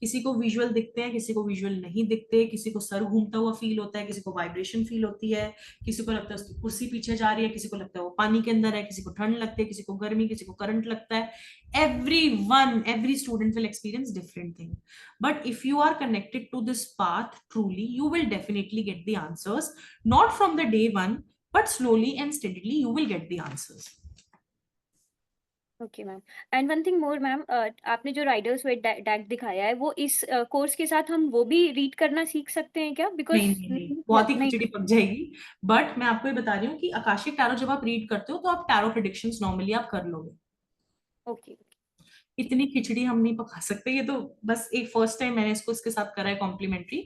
किसी को विजुअल दिखते हैं, किसी को विजुअल नहीं दिखते, किसी को सर घूमता हुआ फील होता है, किसी को वाइब्रेशन फील होती है, किसी को लगता है उसकी कुर्सी पीछे जा रही है, किसी को लगता है वो पानी के अंदर है, किसी को ठंड लगती है, किसी को गर्मी, किसी को करंट लगता है। every student will experience different thing, but if you are connected to this path truly, you will definitely get the answers, not from the day one, but slowly and steadily you will get the answers. Okay ma'am. And one thing more ma'am, आपने जो Riders wait deck दिखाया है वो इस course के साथ हम वो भी रीड करना सीख सकते हैं क्या? बिकॉज नहीं नहीं नहीं, बहुत ही नहीं। खिचड़ी पक जाएगी। बट मैं आपको ये बता रही हूँ कि आकाशिक टैरो जब आप रीड करते हो तो आप टैरो प्रिडिक्शंस नॉर्मली आप कर लोगे। ओके। इतनी खिचड़ी हम नहीं पका सकते, ये तो बस एक फर्स्ट टाइम मैंने इसको इसके साथ करा है कॉम्प्लीमेंट्री,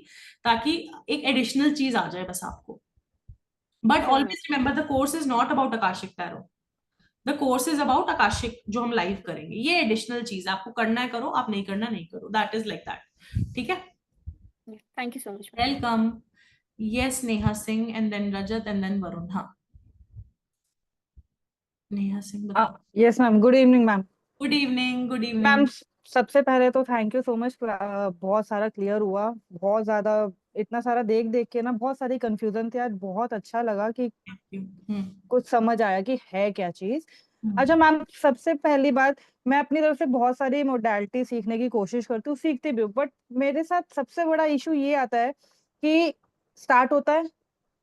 ताकि एक एडिशनल चीज आ जाए बस आपको। But sure ma'am. Always remember the course is not about Akashic tarot, the course is about Akashic जो हम लाइव करेंगे। ये एडिशनल चीज आपको करना है करो, आप नहीं करना नहीं करो, दैट इज लाइक दैट। ठीक है, thank you so much ma'am. Welcome. Yes, Neha Singh and then Rajat and then Varun. हाँ, नेहा सिंह बताओ। Yes ma'am, good evening ma'am. Good evening, good ma'am, evening. सबसे पहले तो थैंक यू सो मच, बहुत सारा क्लियर हुआ। बहुत ज्यादा, इतना सारा देख देख के ना बहुत सारी कंफ्यूजन थी, आज बहुत अच्छा लगा कि थैंक यू। हम्म। कुछ समझ आया कि है क्या चीज। हम्म। अच्छा मैम, सबसे पहली बात, मैं अपनी तरफ से बहुत सारी मोडालिटी सीखने की कोशिश करती हूँ, सीखती भी हूँ, बट मेरे साथ सबसे बड़ा इशू ये आता है कि स्टार्ट होता है,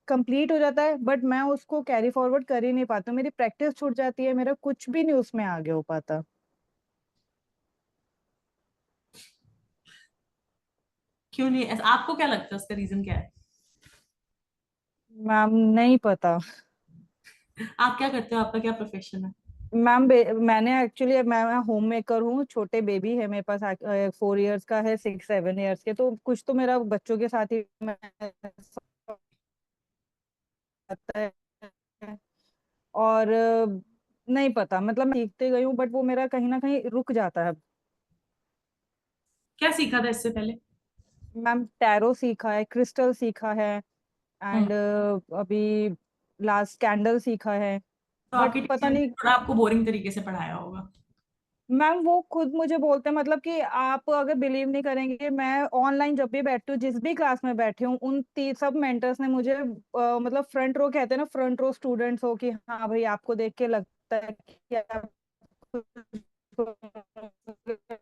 कंप्लीट हो जाता है, बट मैं उसको कैरी फॉरवर्ड कर ही नहीं पाती हूँ, मेरी प्रैक्टिस छूट जाती है, मेरा कुछ भी नहीं उसमें आगे हो पाता। क्यों नहीं आपको क्या लगता है उसका रीजन क्या है? मैम नहीं पता। आप क्या करते हो, आपका क्या प्रोफेशन है? मैम मैंने एक्चुअली, मैं होम मेकर हूँ, छोटे बेबी है मेरे पास, 4 इयर्स का है, 6 7 इयर्स के, तो कुछ तो मेरा बच्चों के साथ ही मैं आता है। और नहीं पता, मतलब मैं सीखते गई हूँ, बट वो मेरा कहीं ना कहीं रुक जाता है। क्या सीखा था इससे पहले? मैम टैरो सीखा है, क्रिस्टल सीखा है, हम्म। एंड अभी लास्ट कैंडल सीखा है, तो बट आपके पता टीचर ने नहीं। थोड़ा आपको बोरिंग तरीके से पढ़ाया होगा। मैम वो खुद मुझे बोलते हैं, मतलब कि आप अगर बिलीव नहीं करेंगे, मैं ऑनलाइन जब भी बैठती हूँ, जिस भी क्लास में बैठी हूँ, उन सब मेंटर्स ने मुझे मतलब फ्रंट रो, कहते हैं ना, फ्रंट रो स्टूडेंट्स हो, कि हाँ भाई आपको देख के लगता है कि आप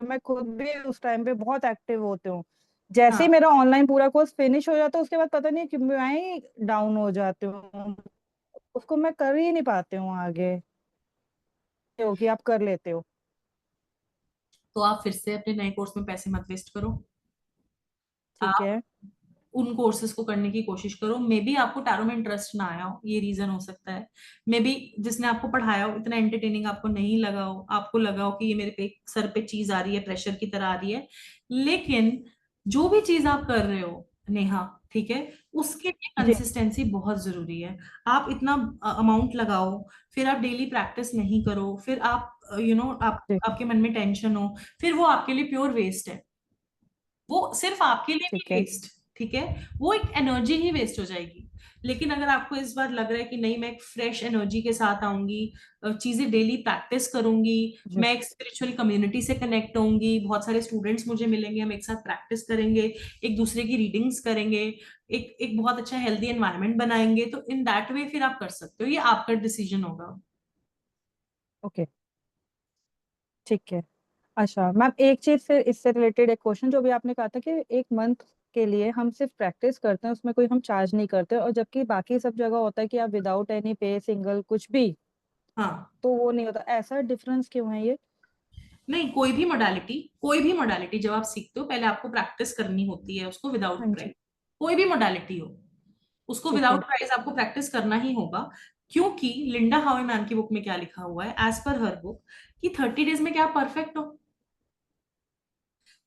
मैं खुद भी उस टाइम पे बहुत एक्टिव होती हूँ। जैसे ही हाँ, मेरा ऑनलाइन पूरा कोर्स फिनिश हो जाता है, उसके बाद पता नहीं कि मैं डाउन हो जाती हूँ, उसको मैं कर ही नहीं पाती हूँ आगे। हो कि आप कर लेते हो। तो आप फिर से अपने नए कोर्स में पैसे मत वेस्ट करो। ठीक आप है। उन कोर्सेज को करने की कोशिश करो। मे बी आपको टैरो में इंटरेस्ट ना आया हो, ये रीजन हो सकता है। मे बी जिसने आपको पढ़ाया हो इतना एंटरटेनिंग आपको नहीं लगा हो, आपको लगा हो कि ये मेरे पे सर पे चीज आ रही है, प्रेशर की तरह आ रही है। लेकिन जो भी चीज आप कर रहे हो नेहा, ठीक है, उसके लिए जी कंसिस्टेंसी बहुत जरूरी है। आप इतना अमाउंट लगाओ, फिर आप डेली प्रैक्टिस नहीं करो, फिर आप आप जी। आपके मन में टेंशन हो, फिर वो आपके लिए प्योर वेस्ट है। वो सिर्फ आपके लिए ठीक नहीं है। वेस्ट, ठीक है, वो एक एनर्जी ही वेस्ट हो जाएगी। लेकिन अगर आपको इस बार लग रहा है कि नहीं, मैं एक फ्रेश एनर्जी के साथ आऊंगी, चीजें डेली प्रैक्टिस करूंगी, जी। मैं एक स्पिरिचुअल कम्युनिटी से कनेक्ट होंगी, बहुत सारे स्टूडेंट्स मुझे मिलेंगे, हम एक साथ प्रैक्टिस करेंगे, एक दूसरे की रीडिंग्स करेंगे, एक एक बहुत अच्छा हेल्दी एनवायरनमेंट बनाएंगे, तो इन दैट वे फिर आप कर सकते हो, ये आपका डिसीजन होगा। ओके। ठीक है। अच्छा मैम, एक चीज फिर इससे रिलेटेड एक क्वेश्चन, जो भी आपने कहा था कि 1 मंथ के लिए हम सिर्फ प्रैक्टिस करते हैं, उसमें कोई हम चार्ज नहीं करते, और जबकि बाकी सब जगह होता है कि आप विदाउट एनी पे, सिंगल कुछ भी, हाँ, तो वो नहीं होता, ऐसा डिफरेंस क्यों है ये? नहीं, कोई भी मोडालिटी जब आप सीखते हो पहले आपको प्रैक्टिस करनी होती है उसको विदाउट हाँ प्राइस। जी। कोई भी मोडालिटी हो, उसको ठीक विदाउट है। प्राइस आपको प्रैक्टिस करना ही होगा। क्योंकि लिंडा हावे मैम की बुक में क्या लिखा हुआ है, एज पर हर बुक, कि 30 डेज में क्या आप परफेक्ट हो?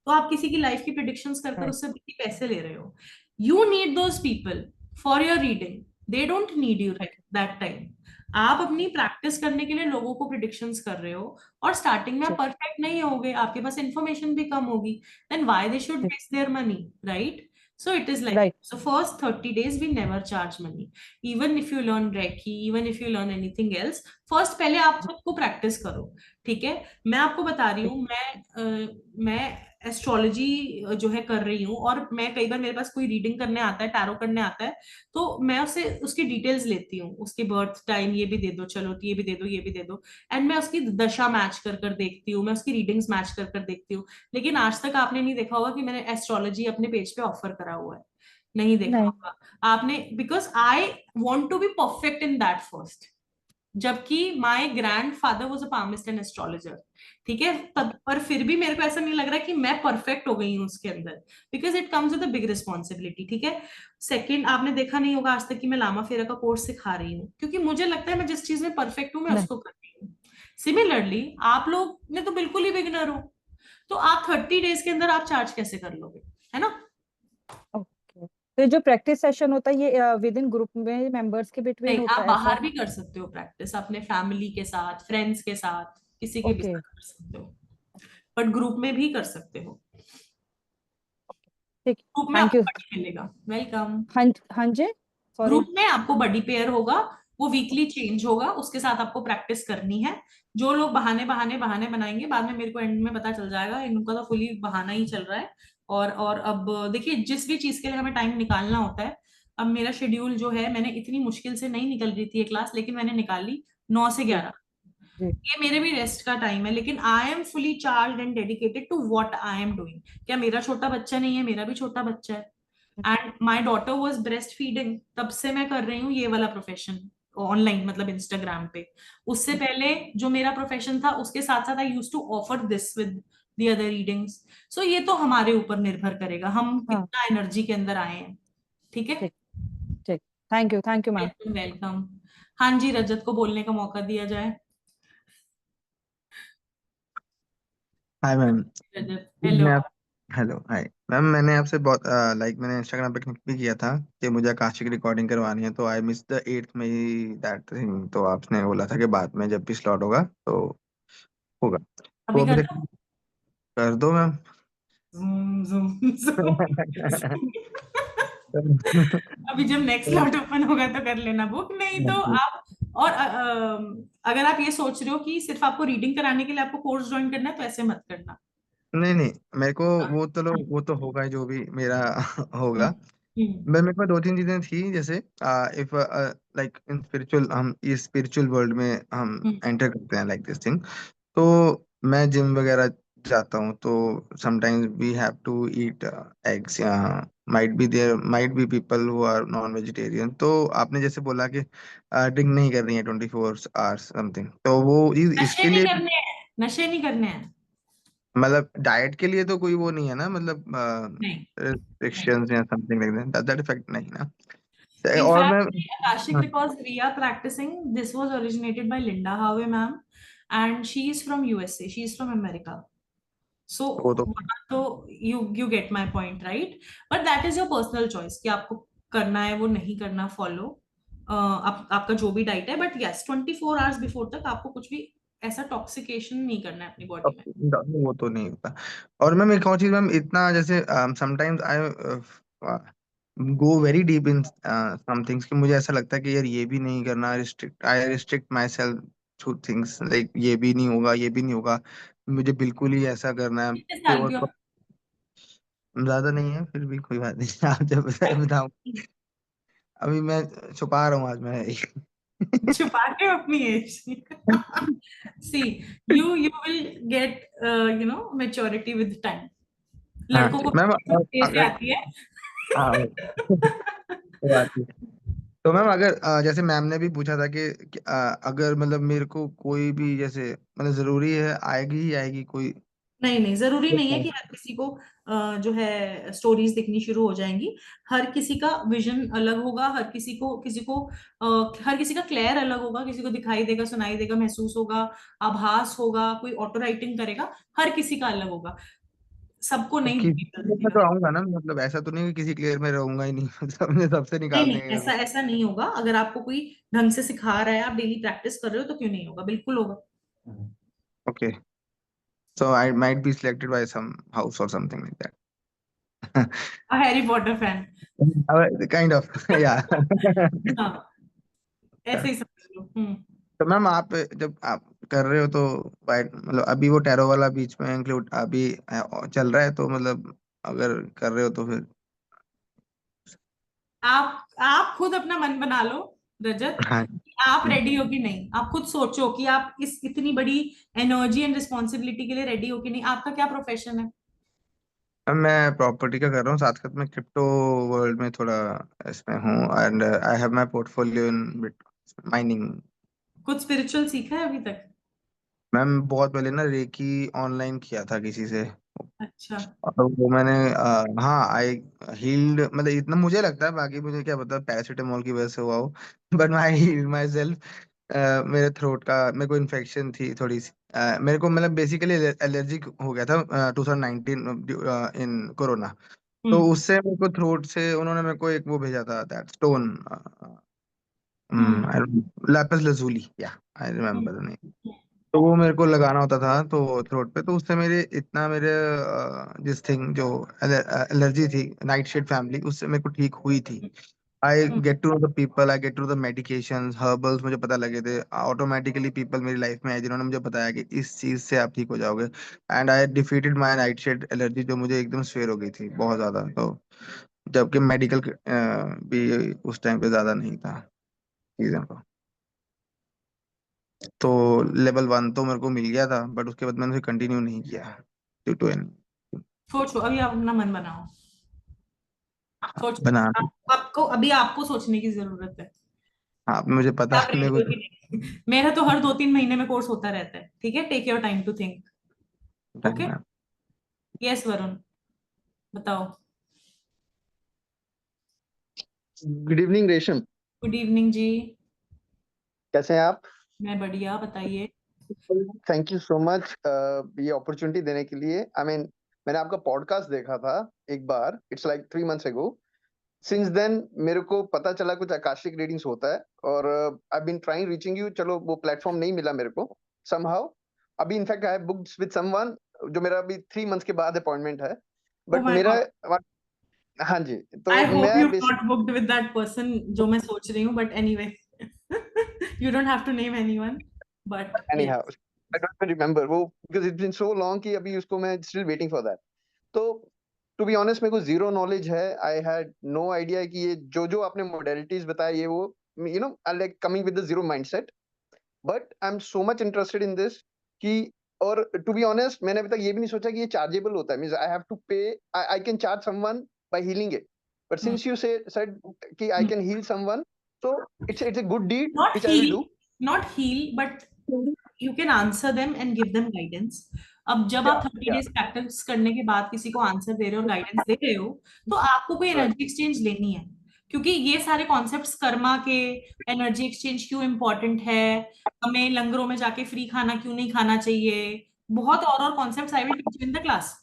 तो आप किसी की लाइफ की प्रिडिक्शंस कर कर राइट। उससे भी पैसे ले रहे हो। You need those people for your reading, they don't need you right okay. That time. आप अपनी प्रैक्टिस करने के लिए लोगों को प्रिडिक्शंस कर रहे हो, और स्टार्टिंग में आप ठीक। परफेक्ट नहीं होगे, आपके पास इंफॉर्मेशन भी कम होगी, देन व्हाई दे शुड ठीक। Waste their money, right? So it is like, right. so first 30 days we never charge money. Even if you learn Reiki, even if you learn anything else, first पहले आप जी। खुद को practice करो। ठीक है, मैं आपको बता रही ठीक। हूँ, मैं एस्ट्रोलॉजी जो है कर रही हूँ, और मैं कई बार मेरे पास कोई रीडिंग करने आता है, टैरो करने आता है, तो मैं उससे उसकी डिटेल्स लेती हूँ, उसके बर्थ टाइम ये भी दे दो, चलो तो ये भी दे दो, ये भी दे दो, एंड मैं उसकी दशा मैच कर कर देखती हूँ, मैं उसकी रीडिंग्स मैच कर कर देखती हूँ। लेकिन आज तक आपने नहीं देखा होगा कि मैंने एस्ट्रोलॉजी अपने पेज पे ऑफर करा हुआ है, नहीं देखा नहीं। होगा आपने, because I want to be perfect in that first. जबकि my grandfather was a palmist and astrologer, ठीक है। पर फिर भी मेरे को ऐसा नहीं लग रहा कि मैं परफेक्ट हो गई हूँ उसके अंदर, because it comes with a big responsibility, ठीक है। सेकंड, आपने देखा नहीं होगा आज तक कि मैं लामा फेरा का कोर्स सिखा रही हूँ, क्योंकि मुझे लगता है मैं जिस चीज में परफेक्ट हूँ मैं नहीं। उसको कर रही हूँ। सिमिलरली आप लोग में तो बिल्कुल ही बिगिनर हो, तो आप 30 डेज के अंदर आप चार्ज कैसे कर लोगे, है ना। ओके, तो ये जो प्रैक्टिस सेशन होता है ये विद इन ग्रुप में मेंबर्स के बिटवीन नहीं, होता आप है ऐसा? बाहर भी कर सकते हो प्रैक्टिस, अपने फैमिली के साथ, फ्रेंड्स के साथ, किसी के भी ओके, साथ कर सकते हो, बट ग्रुप में भी कर सकते हो। ठीक। ग्रुप में थैंक आपको यू। बड़ी मिलेगा, वेलकम। हाँ हाँ जी, सॉरी। ग्रुप में आपको बड़ी पेयर होगा, वो वीकली चेंज होगा, उसके साथ आपको प्रैक्टिस करनी है। जो लोग बहाने बहाने बहाने बनाएंगे, बाद में मेरे को एंड में पता चल जाएगा इनका तो फुली बहाना ही चल रहा है। और अब देखिए, जिस भी चीज के लिए हमें टाइम निकालना होता है, अब मेरा शेड्यूल जो है, मैंने इतनी मुश्किल से नहीं निकल रही थी ये क्लास, लेकिन मैंने निकाली 9 से 11। जी ये मेरे भी रेस्ट का टाइम है, लेकिन I am fully charge and dedicated to what I am doing. क्या मेरा छोटा बच्चा नहीं है? मेरा भी छोटा बच्चा है। And my daughter was breast feeding, तब से मैं कर रही हूँ ये वाला प्रोफेशन ऑनलाइन, मतलब इंस्टाग्राम पे। उससे पहले जो मेरा प्रोफेशन था, उसके साथ साथ I use to offer this with the other readings. So ये तो हमारे ऊपर निर्भर करेगा, हम हाँ, कितना एनर्जी के अंदर आए हैं, ठीक है। ठीक ठीक। Thank you ma'am. Welcome welcome. हाँ जी, रजत को बोलने का मौका दिया जाए। Hi ma'am. रजत, हेलो। मैं आप हेलो हाय मैम, मैंने आपसे बहुत मैंने इंस्टाग्राम पे क्लिक भी किया था कि मुझे आकाश की रिकॉर्डिंग करवानी है, तो आई मिस द 8th में ही दैट थिंग, तो आपने बोला था कि बाद में जब भी स्लॉट होगा तो होगा, तो अभी अभी कर तक दो। कर दो मैम। Zoom, zoom, zoom. अभी जब नेक्स्ट स्लॉट ओपन होगा तो कर लेना बुक, नहीं तो आप। और अगर आप ये सोच रहे हो कि सिर्फ आपको रीडिंग कराने के लिए आपको कोर्स ज्वाइन करना है, तो ऐसे मत करना। नहीं नहीं, मेरे को हाँ। वो तो होगा ही जो भी मेरा हम्म, होगा। हम्म, मैं मेरे पास दो तीन चीजें थी, जैसे इफ लाइक इन स्पिरिचुअल, हम इस स्पिरिचुअल वर्ल्ड में हम हम्म। एंटर करते हैं लाइक दिस थिंग, तो मैं जिम वगैरह जाता हूँ, तो sometimes we have to eat eggs, या might be people who are non vegetarian, तो आपने जैसे बोला कि ड्रिंक नहीं कर रही है 24 आवर्स समथिंग, तो वो नशे इसके नहीं लिए करने हैं, नशे नहीं करने हैं। मतलब डाइट के लिए तो कोई वो नहीं है ना, मतलब नहीं, नहीं। रिस्ट्रिक्शंस या समथिंग लाइक दैट इफेक्ट नहीं ना। In और fact, मैं Akashic हाँ, records we are practicing, this was originated by Linda Howe, ma'am, and she is from USA. She is from America. वो So, तो तो you get my point, right? But that is your personal choice कि आपको करना है वो नहीं करना फॉलो, आपका जो भी डाइट है। बट यस, 24 आवर्स बिफोर तक आपको कुछ भी ऐसा टॉक्सिकेशन नहीं करना है अपनी बॉडी में। वो तो नहीं होता। और मैम एक और चीज मैम, इतना जैसे sometimes I go very deep in some things, कि मुझे ऐसा लगता है कि यार ये भी नहीं करना, I restrict myself to things like ये भी नहीं होगा, ये भी नहीं होगा, मुझे बिल्कुल ही ऐसा करना है। कितने फिर साल वो की हो? ज्यादा नहीं है, फिर भी कोई बात नहीं। आप जब बताऊं, अभी मैं छुपा रहा हूँ आज मैं। छुपा के अपनी age. See, you will get maturity with time. हाँ लड़कों को मैम, तेज से अगर आती है। हाँ वो बात है। तो मैम अगर जैसे मैम ने भी पूछा था कि अगर मतलब मेरे को कोई भी जैसे मतलब जरूरी है, आएगी ही आएगी कोई। नहीं नहीं, जरूरी नहीं है कि हर किसी को जो है स्टोरीज दिखनी शुरू हो जाएंगी। हर किसी का विजन अलग होगा, हर किसी का क्लेयर अलग होगा, किसी को दिखाई देगा, सुनाई देगा, महसूस होगा, आभास होगा, कोई ऑटो राइटिंग करेगा। हर किसी का अलग होगा, सबको नहीं किसी में मिलेगा। तो आऊंगा ना, मतलब ऐसा तो नहीं कि किसी क्लियर में रहूंगा ही नहीं। सबने सबसे नहीं निकाल नहीं, देंगे ऐसा ऐसा नहीं होगा। अगर आपको कोई ढंग से सिखा रहा है, आप डेली प्रैक्टिस कर रहे हो, तो क्यों नहीं होगा, बिल्कुल होगा। Okay, so I might be selected by some house और something like that. Harry Potter fan. Kind of yeah. हाँ, ऐसे ही समझ लो। हम्म। तो मैम आप जब आप कर रहे हो तो मतलब अभी वो टैरो वाला बीच में इंक्लूड अभी चल रहा है, तो मतलब अगर कर रहे हो तो फिर आप खुद अपना मन बना लो, रजत। हाँ। आप रेडी हो कि नहीं, आप खुद सोचो कि आप इस इतनी बड़ी एनर्जी एंड रिस्पॉन्सिबिलिटी के लिए रेडी हो कि नहीं। आपका क्या प्रोफेशन है? अब मैं प्रॉपर्टी का कर रहा हूँ, साथ साथ में क्रिप्टो वर्ल्ड में थोड़ा इसमें हूँ, and I have my portfolio in bit mining. कुछ स्पिरिचुअल सीखा है अभी तक? मैम बहुत पहले ना रेकी ऑनलाइन किया था किसी से। अच्छा। और वो मैंने हाँ आई हील्ड, मतलब इतना मुझे लगता है, बाकी मुझे क्या पता पैरासीटामोल की वजह से हुआ हो। But I healed myself. मेरे थ्रोट का मेरे को इन्फेक्शन थी थोड़ी सी। मेरे को मतलब बेसिकली एलर्जिक हो गया था 2019 इन कोरोना। तो हम्म। उससे मेरे को थ्रोट से उन्होंने मेरे को एक वो भेजा था, that stone, hmm. Lapis lazuli, या I hmm. Remember the name. तो वो मेरे को लगाना होता था तो थ्रोट पे, तो उससे मेरे इतना मेरे जिस थिंग जो एलर्जी थी, नाइट शेड फैमिली, उससे मेरे को ठीक हुई थी। I hmm. Get to know the people, I get to the medications, herbals मुझे पता लगे थे ऑटोमेटिकली। पीपल मेरी लाइफ में आए जिन्होंने मुझे बताया कि इस चीज से आप ठीक हो जाओगे। And I defeated my nightshade allergy, जो मुझे एकदम स्वेयर हो गई थी बहुत ज्यादा। तो जबकि मेडिकल भी उस टाइम पे ज्यादा नहीं था चीजों को। तो लेवल 1 तो मेरे को मिल गया था, बट उसके बाद मैंने उसे कंटिन्यू नहीं किया ड्यू टू एन। सोचो, अभी आप अपना मन बनाओ। सोचो, बना। आपको अभी आपको सोचने की जरूरत है। हाँ मुझे पता आप है मेरे रेडी हो को। कि नहीं? मेरा तो हर 2-3 महीने में कोर्स होता रहता है, ठीक है? Take your time to think. Okay. Yes Varun, बताओ। Good evening Resham. Good evening जी। कैसे हैं आप? मैं बढ़िया, बताइए। थैंक यू सो मच ये अपॉर्चुनिटी देने के लिए। मैंने आपका पॉडकास्ट देखा था एक बार, it's like 3 months ago। Since then मेरे को पता चला कुछ आकाशिक रीडिंग्स होता है, और I been trying reaching you. चलो वो प्लेटफॉर्म नहीं मिला मेरे को समहाउ। अभी in fact I have booked with someone, जो मेरा अभी 3 months के बाद अपॉइंटमेंट है। ओ बट माय मेरा, गॉड। हाँ जी, आई तो होप यू मैं not booked with that person जो मैं सोच रही हूँ, but anyway you don't have to name anyone, but anyhow, yes. I don't remember वो, because it's been so long कि अभी उसको मैं still waiting for that। तो टू बी ऑनेस्ट मेरे को जीरो नॉलेज है। आई हैड नो आइडिया कि ये जो जो आपने मोडेलिटीज बताया ये वो, you know, I like coming with the zero mindset. But I am so much interested in this कि, और टू बी ऑनेस्ट मैंने अभी तक ये भी नहीं सोचा कि ये चार्जेबल होता है। Means I have to pay, I can charge someone by healing it. But since you said कि I can heal someone, so it's a good deed not which I will heal, do। Not heal, but you can answer them and give them guidance. अब जब आप Yeah, 30 yeah, days practice करने के बाद किसी को answer दे रहे हो और गाइडेंस दे रहे हो, तो आपको कोई right, एनर्जी एक्सचेंज लेनी है। क्योंकि ये सारे कॉन्सेप्ट्स कर्मा के, एनर्जी एक्सचेंज क्यों इंपॉर्टेंट है, हमें लंगरों में जाके फ्री खाना क्यों नहीं खाना चाहिए, बहुत और concepts I will teach you in the class.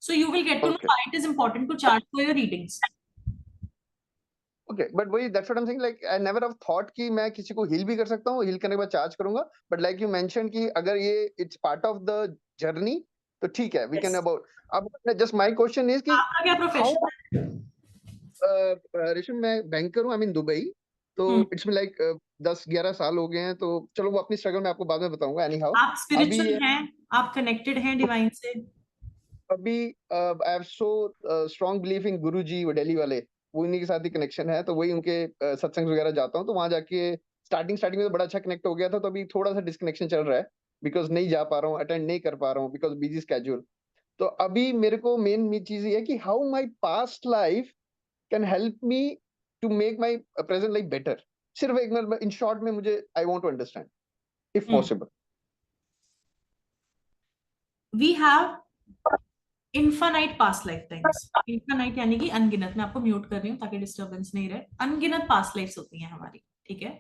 So you will get to know okay, why it is important to charge for your readings. Okay. But वही, that's what I am saying, like I never have thought कि मैं किसी को heal भी कर सकता हूँ, heal करने के बाद चार्ज करूंगा। बट लाइक यू मेंशन कि अगर ये it's part of the journey, तो ठीक है, वी कैन यस। अबाउट। अब जस्ट माय क्वेश्चन इज कि आपका क्या हाउ, प्रोफेशन है? रेशम मैं बैंकर हूँ, आई मीन दुबई। तो हम्म। इट्स मी लाइक 10-11 साल हो गए हैं। तो चलो वो अपनी स्ट्रगल मैं आपको बाद में बताऊंगा, एनी हाउ। आप अभी स्पिरिचुअल हैं? आप कनेक्टेड हैं डिवाइन से? अभी I have so strong belief in Guruji, वो दिल्ली वाले, वो इन्हीं के साथ ही कनेक्शन है। तो वही उनके सत्संग वगैरह जाता हूँ, तो वहां जाके स्टार्टिंग स्टार्टिंग में तो बड़ा अच्छा कनेक्ट हो गया था। तो अभी थोड़ा सा डिस्कनेक्शन चल रहा है, बिकॉज नहीं जा पा रहा हूँ, अटेंड नहीं कर पा रहा हूँ, बिकॉज बिजी स्केड्यूल। तो अभी मेरे को मेन चीज ये है कि how my past life can help me to make my present life better. सिर्फ एक मिनट, इन शॉर्ट में मुझे I want to understand if possible. We have infinite past lifetimes. Infinite यानी कि अनगिनत। मैं आपको म्यूट कर रही हूँ ताकि डिस्टरबेंस नहीं रहे। अनगिनत पास्ट लाइफ्स होती हैं हमारी, ठीक है?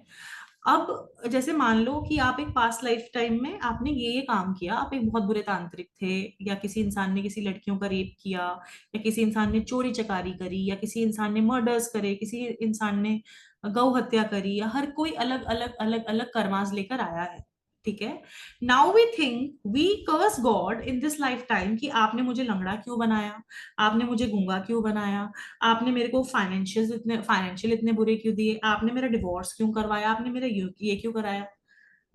अब जैसे मान लो कि आप एक पास्ट लाइफ टाइम में आपने ये काम किया, आप एक बहुत बुरे तांत्रिक थे, या किसी इंसान ने किसी लड़कियों का रेप किया, या किसी इंसान ने चोरी चकारी करी, या किसी इंसान ने मर्डर्स करे, किसी इंसान ने गौ हत्या करी, या हर कोई अलग अलग अलग अलग कर्मास लेकर आया है, ठीक है? Now we think we curse god in this lifetime कि आपने मुझे लंगड़ा क्यों बनाया, आपने मुझे गूंगा क्यों बनाया, आपने मेरे को फाइनेंशियल इतने बुरे क्यों दिए, आपने मेरा डिवोर्स क्यों करवाया, आपने मेरा ये क्यों कराया।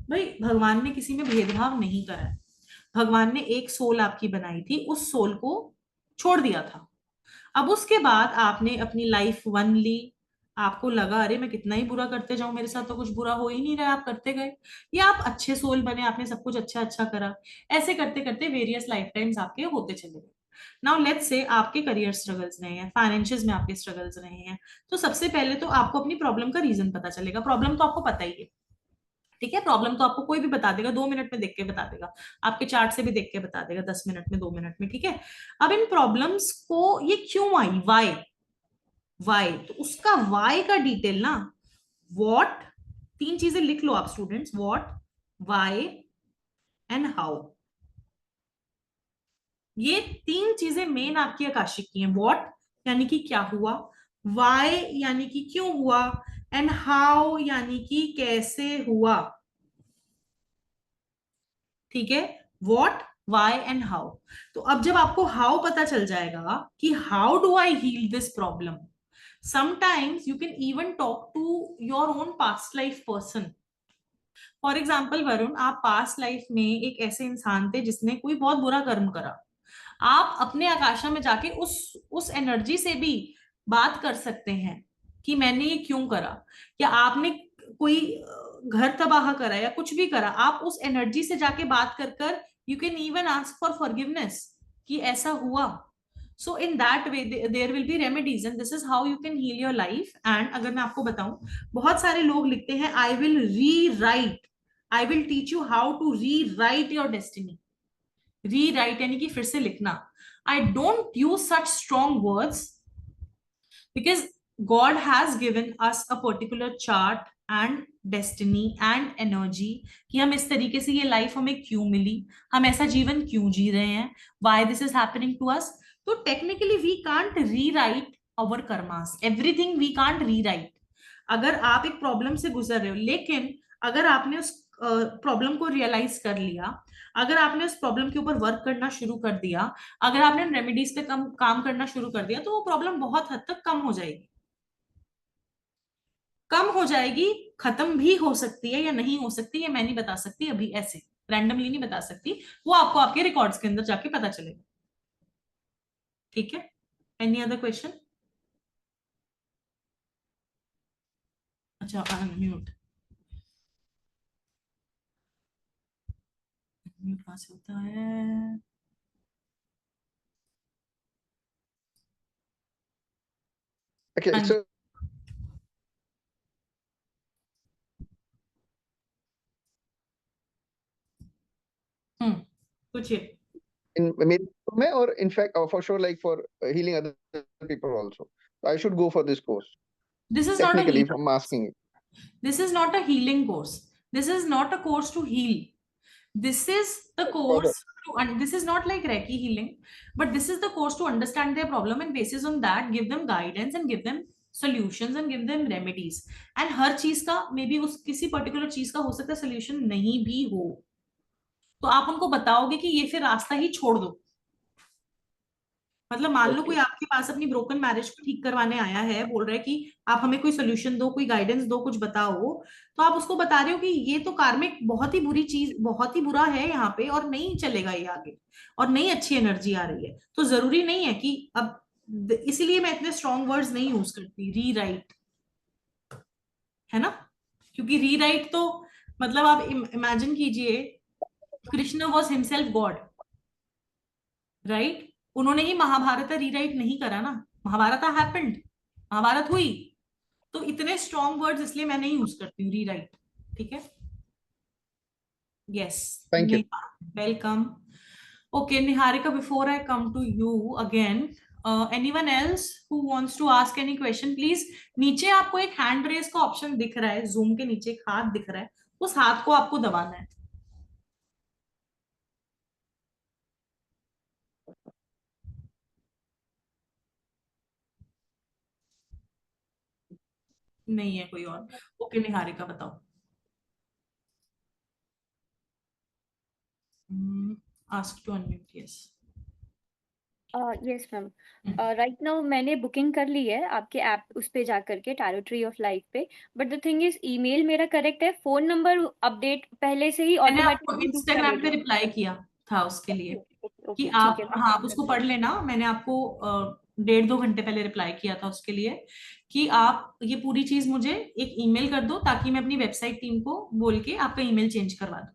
भाई भगवान ने किसी में भेदभाव नहीं करा है। भगवान ने एक सोल आपकी बनाई थी, उस सोल को छोड़ दिया था। अब उसके बाद आपने अपनी लाइफ वन ली, आपको लगा अरे मैं कितना ही बुरा करते जाऊं, मेरे साथ तो कुछ बुरा हो ही नहीं रहा, आप करते गए, या आप अच्छे सोल बने, आपने सब कुछ अच्छा अच्छा करा। ऐसे करते करते वेरियस लाइफ टाइम्स आपके होते चले गए। नाउ लेट्स से आपके करियर स्ट्रगल्स रहे हैं, फाइनेंशियल्स में आपके स्ट्रगल्स रहे हैं, तो सबसे पहले तो आपको अपनी प्रॉब्लम का रीजन पता चलेगा। प्रॉब्लम तो आपको पता ही है, ठीक है, प्रॉब्लम तो आपको कोई भी बता देगा, 2 मिनट में देख के बता देगा, आपके चार्ट से भी देख के बता देगा, 10 मिनट में, 2 मिनट में। ठीक है, अब इन प्रॉब्लम्स को ये क्यों आई, वाई, तो उसका वाई का डिटेल ना, व्हाट, 3 चीजें लिख लो आप students, what, why and how. ये 3 चीजें मेन आपकी आकाशिक की हैं। व्हाट यानी कि क्या हुआ, वाई यानी कि क्यों हुआ, एंड हाउ यानी कि कैसे हुआ। ठीक है, व्हाट, वाई एंड हाउ। तो अब जब आपको हाउ पता चल जाएगा कि how do I heal this problem, sometimes you can even talk to your own past life person. For example Varun, आप पास्ट लाइफ में एक ऐसे इंसान थे जिसने कोई बहुत बुरा कर्म करा, आप अपने आकाशा में जाके उस एनर्जी से भी बात कर सकते हैं कि मैंने ये क्यों करा, या आपने कोई घर तबाह करा या कुछ भी करा, आप उस एनर्जी से जाके बात कर कर you can even ask for forgiveness कि ऐसा हुआ। So in that way there will be remedies and this is how you can heal your life. And अगर मैं आपको बताऊं, बहुत सारे लोग लिखते हैं I will rewrite, I will teach you how to rewrite your destiny. Rewrite यानी कि फिर से लिखना। I don't use such strong words because God has given us a particular chart and destiny and energy कि हम इस तरीके से, ये लाइफ हमें क्यों मिली, हम ऐसा जीवन क्यों जी रहे हैं, why this is happening to us। तो technically we can't rewrite our karmas, everything we can't rewrite। अगर आप एक प्रॉब्लम से गुजर रहे हो, लेकिन अगर आपने उस प्रॉब्लम को रियलाइज कर लिया, अगर आपने उस प्रॉब्लम के ऊपर वर्क करना शुरू कर दिया, अगर आपने रेमेडीज पे काम करना शुरू कर दिया, तो वो प्रॉब्लम बहुत हद तक कम हो जाएगी। कम हो जाएगी, खत्म भी हो सकती है या नहीं हो सकती, ये मैं नहीं बता सकती अभी, ऐसे रैंडमली नहीं बता सकती, वो आपको आपके रिकॉर्ड्स के अंदर जाके पता चलेगा। ठीक है, एनी अदर क्वेश्चन? अच्छा, म्यूट कहाँ से होता है? Okay, हाँ so पूछिए। in maybe or in fact for sure like for healing other people also, I should go for this course This is not a technically if healing I'm asking you. This is not a healing course. This is not a course to heal. This is the Okay. course and this is not like Reiki healing, but this is the course to understand their problem and basis on that give them guidance and give them solutions and give them remedies। and हर चीज का may be उस किसी particular चीज का हो सकता है solution नहीं भी हो, तो आप उनको बताओगे कि ये फिर रास्ता ही छोड़ दो। मतलब मान लो कोई Okay. आपके पास अपनी ब्रोकन मैरिज को ठीक करवाने आया है, बोल रहा है कि आप हमें कोई सोल्यूशन दो, कोई गाइडेंस दो, कुछ बताओ, तो आप उसको बता रहे हो कि ये तो कार्मिक बहुत ही बुरी चीज, बहुत ही बुरा है यहाँ पे और नहीं चलेगा ये आगे, और नहीं अच्छी एनर्जी आ रही है। तो जरूरी नहीं है कि अब, इसीलिए मैं इतने स्ट्रॉन्ग वर्ड्स नहीं यूज करती, री राइट, है ना, क्योंकि री राइट तो मतलब आप इमेजिन कीजिए, Krishna was himself God, right, उन्होंने ही महाभारत रीराइट नहीं करा ना, महाभारत हैपेंड, महाभारत हुई। तो इतने स्ट्रॉन्ग वर्ड्स इसलिए मैं नहीं यूज करती हूँ, रीराइट। ठीक है, yes, Thank you. Welcome. Okay Niharika, before I come to you again, anyone else who wants to ask any question please, नीचे आपको एक हैंड रेज का ऑप्शन दिख रहा है, जूम के नीचे एक हाथ दिख रहा है, उस हाथ को आपको दबाना है। नहीं है कोई और? ओके निहारिका बताओ। Ask to unmute, yes. Yes ma'am, right now मैंने बुकिंग कर ली है आपके ऐप उस पे जा करके, टैरो ट्री ऑफ लाइफ पे, but the thing is email मेरा करेक्ट है, फोन नंबर अपडेट पहले से ही मैंने आपको ऑटोमेटिकली इंस्टाग्राम पे रिप्लाई किया था उसके लिए कि ओके आप, ठीक है हाँ आप उसको पढ़ लेना, मैंने आपको 1.5-2 घंटे पहले रिप्लाई किया था उसके लिए कि आप ये पूरी चीज मुझे एक ईमेल कर दो, ताकि मैं अपनी वेबसाइट टीम को बोल के आपका ईमेल चेंज करवा दूं,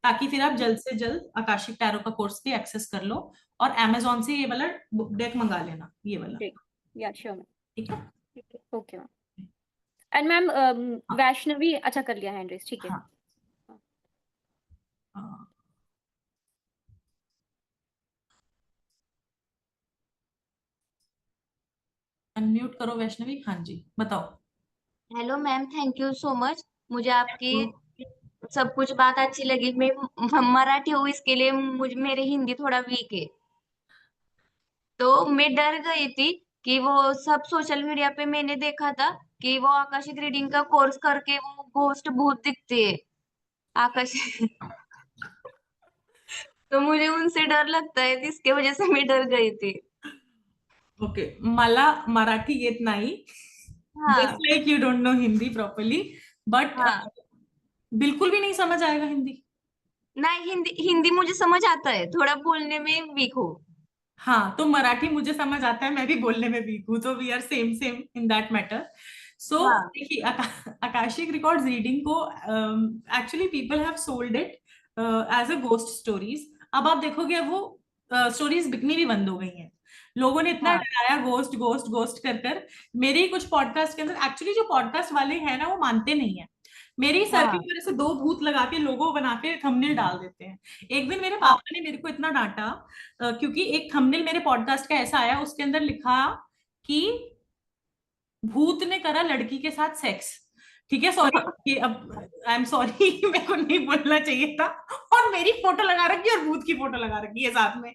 ताकि फिर आप जल्द से जल्द आकाशिक टैरो का कोर्स भी एक्सेस कर लो, और अमेजोन से ये वाला डेक मंगा लेना, ये वाला। या श्योर मैम, ठीक है, ओके मैम। एंड मैम हाँ। वैष्णवी, अच्छा कर लिया हैंड रेस, ठीक है। हाँ। अनम्यूट करो वैष्णवी। हाँ जी, बताओ। Hello ma'am, thank you so much. मुझे आपकी सब कुछ बात अच्छी लगी। मैं मराठी हूँ, इसके लिए मुझे मेरे हिंदी थोड़ा वीक है। तो मैं डर गई थी कि वो सब सोशल मीडिया पे मैंने देखा था कि वो आकाशिक रीडिंग का कोर्स करके वो घोस्ट भूत दिखते है आकाश। तो मुझे उनसे डर लगता है, इसके वजह से मैं डर गई थी। ओके, मला मराठी येत नाही, जस्ट हाँ like you don't know Hindi properly, but हाँ। बिल्कुल भी नहीं समझ आएगा हिंदी। नहीं, हिंदी हिंदी मुझे समझ आता है, थोड़ा बोलने में वीक हूँ। हाँ, तो मराठी मुझे समझ आता है, मैं भी बोलने में वीक हूँ, तो we are same same in that matter. So हाँ देखिए, आकाशिक रिकॉर्ड्स रीडिंग को actually people have sold it as a ghost stories. अब आप देखोगे अब वो स्टोरीज बिकनी भी बंद हो गई हैं। लोगों ने इतना हाँ डराया गोस्ट गोस्ट गोस्ट कर कर। मेरे ही कुछ पॉडकास्ट के अंदर, एक्चुअली जो पॉडकास्ट वाले हैं ना, वो मानते नहीं है। मेरी सर्किल हाँ पर ऐसे दो भूत लगा के लोगो बना के थंबनेल डाल देते हैं। एक दिन मेरे हाँ पापा ने मेरे को इतना डांटा क्योंकि एक थंबनेल मेरे पॉडकास्ट का ऐसा आया, उसके अंदर लिखा कि भूत ने करा लड़की के साथ सेक्स। ठीक है, सॉरी कि अब आई एम सॉरी, मेरे को नहीं बोलना चाहिए था। और मेरी फोटो लगा रखी है और भूत की फोटो लगा रखी है साथ में।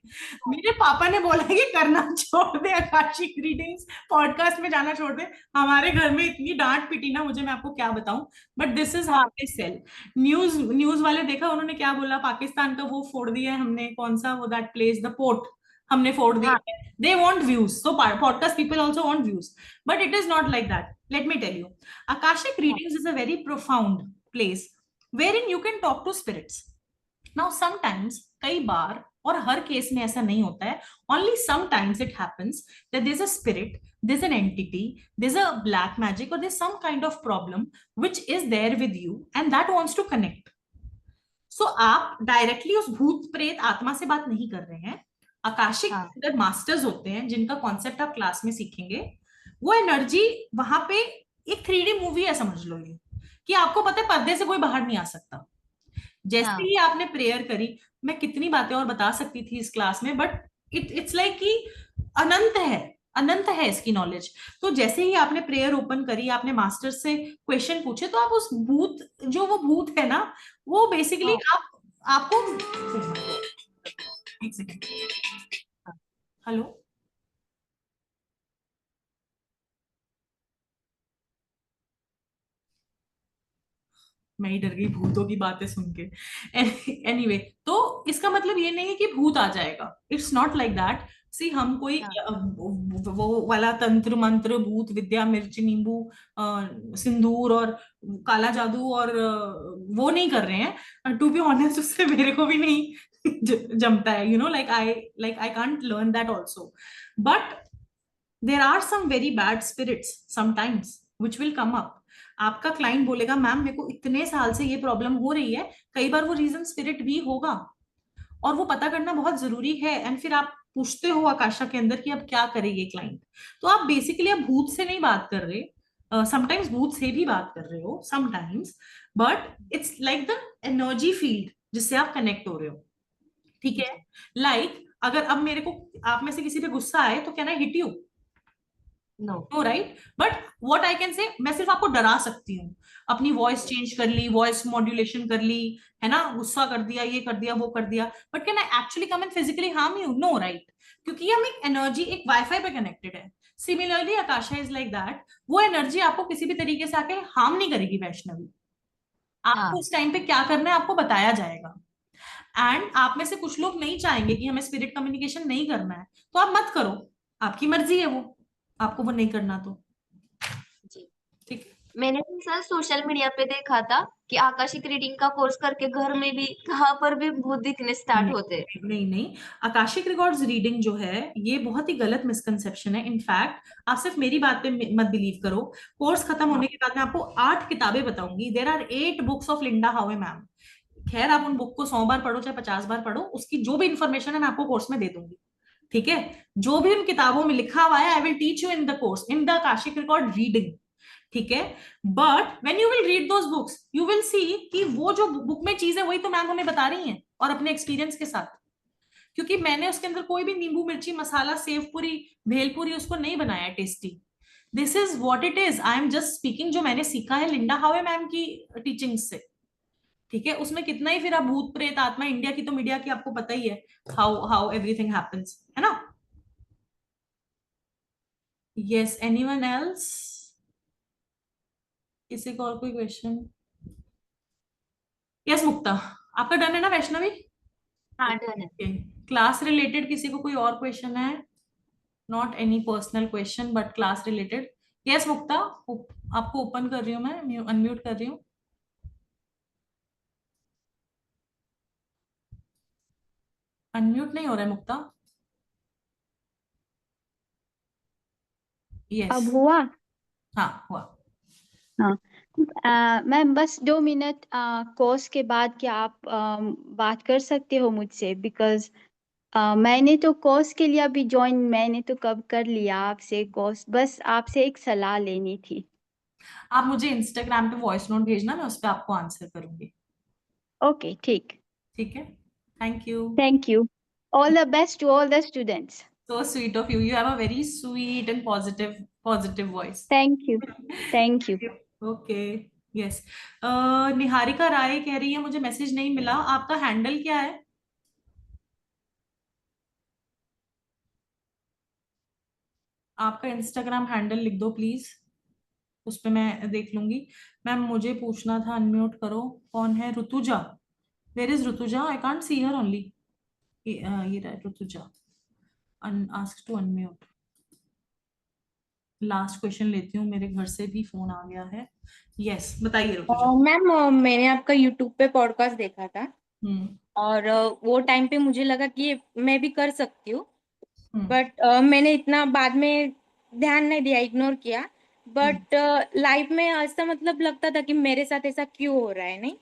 मेरे पापा ने बोला कि करना छोड़ दे, आकाशिक रीडिंग्स पॉडकास्ट में जाना छोड़ दे। हमारे घर में इतनी डांट पिटी ना मुझे, मैं आपको क्या बताऊं। But this is how they sell. News news वाले देखा उन्होंने क्या बोला, पाकिस्तान का वो फोड़ दिया है हमने, कौन सा वो दैट प्लेस, द पोर्ट हमने फोड़ हाँ दिया है। They want views, so podcast people also want views, but it is not like that. Let me tell you, Akashic readings is a very profound place wherein you can talk to spirits. Now sometimes, कई बार, और हर case में ऐसा नहीं होता है, only sometimes it happens that there's a spirit, there's an entity, there's a black magic, or there's some kind of problem which is there with you and that wants to connect. So आप directly उस भूत प्रेत आत्मा से बात नहीं कर रहे हैं। आकाशिक हाँ अगर मास्टर्स होते हैं जिनका कॉन्सेप्ट आप क्लास में सीखेंगे, वो एनर्जी वहां पे एक 3D मूवी है, समझ लो ये, कि आपको पता है पर्दे से कोई बाहर नहीं आ सकता। जैसे हाँ ही आपने प्रेयर करी, मैं कितनी बातें और बता सकती थी इस क्लास में, बट इट्स लाइक कि अनंत है, अनंत है इसकी नॉलेज। तो जैसे ही आपने प्रेयर ओपन करी, आपने मास्टर से क्वेश्चन पूछे, तो आप उस भूत, जो वो भूत है ना, वो बेसिकली हाँ आप आपको एक सेकेंड, हेलो, मैं ही डर गई भूतों की बातें सुन के। एनीवे, तो इसका मतलब ये नहीं है कि भूत आ जाएगा, इट्स नॉट लाइक दैट। सी हम कोई हाँ वो वाला तंत्र मंत्र भूत विद्या मिर्च नींबू सिंदूर और काला जादू और वो नहीं कर रहे हैं। टू बी ऑनेस्ट, उससे मेरे को भी नहीं जमता है, like I can't learn that also. But there are some very bad spirits sometimes which will come up. आपका क्लाइंट बोलेगा मैम मेरे को इतने साल से ये प्रॉब्लम हो रही है, कई बार वो रीजन स्पिरिट भी होगा, और वो पता करना बहुत जरूरी है। एंड फिर आप पूछते हो आकाशा के अंदर कि अब क्या करे ये क्लाइंट। तो आप बेसिकली अब भूत से नहीं बात कर रहे, समटाइम्स भूत से भी बात कर रहे हो sometimes, but it's like the energy field जिससे आप कनेक्ट हो रहे हो। ठीक है, जी लाइक अगर अब मेरे को आप में से किसी पे गुस्सा आए तो can I hit you? No no, right? But what I can say, मैं सिर्फ आपको डरा सकती हूँ, अपनी वॉइस चेंज कर ली, वॉइस मॉड्यूलेशन कर ली, है ना, गुस्सा कर दिया, ये कर दिया, वो कर दिया, but can I actually come and physically harm you? No, right? क्योंकि हम एक एनर्जी, एक वाईफाई पे कनेक्टेड है। Similarly akasha is like that, वो एनर्जी आपको किसी भी तरीके से आके हार्म नहीं करेगी वैष्णवी। आपको हाँ उस टाइम पे क्या करना है आपको बताया जाएगा। एंड आप में से कुछ लोग नहीं चाहेंगे कि हमें स्पिरिट कम्युनिकेशन नहीं करना है, तो आप मत करो, आपकी मर्जी है, वो आपको वो नहीं करना तो जी। ठीक है। मैंने भी सर सोशल मीडिया पे देखा था कि आकाशिक रीडिंग का कोर्स करके घर में भी कहाँ पर भी भूत दिखने स्टार्ट होते हैं। नहीं नहीं नहीं, आकाशिक रिकॉर्ड्स रीडिंग जो है ये बहुत ही गलत मिसकंसेप्शन है। इनफैक्ट आप सिर्फ मेरी बात पे मत बिलीव करो। कोर्स खत्म हाँ होने के बाद मैं आपको 8 किताबें बताऊंगी। There are 8 books of Linda Howe ma'am. खैर, आप उन बुक को 100 बार पढ़ो चाहे 50 बार पढ़ो, उसकी जो भी इंफॉर्मेशन है मैं आपको कोर्स में दे दूंगी। ठीक है, जो भी उन किताबों में लिखा हुआ है I will teach you in the course, in the Akashic record reading. ठीक है, but when you will read those books you will see कि वो जो बुक में चीज है वही तो मैम हमें बता रही हैं, और अपने एक्सपीरियंस के साथ, क्योंकि मैंने उसके अंदर कोई भी नींबू मिर्ची मसाला सेव पूरी भेलपूरी उसको नहीं बनाया tasty. This is what it is, I am just speaking जो मैंने सीखा है लिंडा हावे मैम की टीचिंग से। ठीक है, उसमें कितना ही फिर आप भूत प्रेत आत्मा, इंडिया की तो मीडिया की आपको पता ही है हाउ हाउ एवरीथिंग हैपेंस, है ना। यस, एनीवन एल्स, किसी को और कोई क्वेश्चन? यस मुक्ता, आपका डन है ना वैष्णवी? हाँ डन है। क्लास रिलेटेड किसी को कोई और क्वेश्चन है? Not any personal question but class related. Yes Mukta, आपको ओपन कर रही हूँ मैं, अनम्यूट कर रही हूँ। अनम्यूट नहीं हो रहा है मुक्ता। यस, अब हुआ? हाँ हुआ। हाँ। मैम बस 2 मिनट कोर्स के बाद क्या आप बात कर सकते हो मुझसे? बिकॉज मैंने तो कोर्स के लिए अभी ज्वाइन, मैंने तो कब कर लिया आपसे कोर्स, बस आपसे एक सलाह लेनी थी। आप मुझे इंस्टाग्राम पे वॉइस नोट भेजना, मैं उस पर आपको आंसर करूंगी। ओके ठीक। ठीक है, thank you. Thank you. All the best to all the students. So sweet of you. You have a very sweet and positive voice. Thank you. Thank you. Okay. Yes. Niharika Rai कह रही है मुझे message नहीं मिला, आपका हैंडल क्या है? आपका इंस्टाग्राम हैंडल लिख दो प्लीज, उस पे मैं देख लूंगी। मैम मुझे पूछना था, अनम्यूट करो। कौन है? Rutuja. Where is Rutuja? I can't see her only. ये रहा Rutuja, ask to unmute. Last question लेती हूँ, मेरे घर से भी फोन आ गया है। यस, बताइए ऋतुजा। मैम मैंने आपका यूट्यूब पे पॉडकास्ट देखा था हम्म और वो टाइम पे मुझे लगा कि ये मैं भी कर सकती हूँ, हम्म बट मैंने इतना बाद में ध्यान नहीं दिया, इग्नोर किया। बट लाइफ में ऐसा मतलब लगता था कि मेरे साथ ऐसा क्यों हो रहा है, नहीं।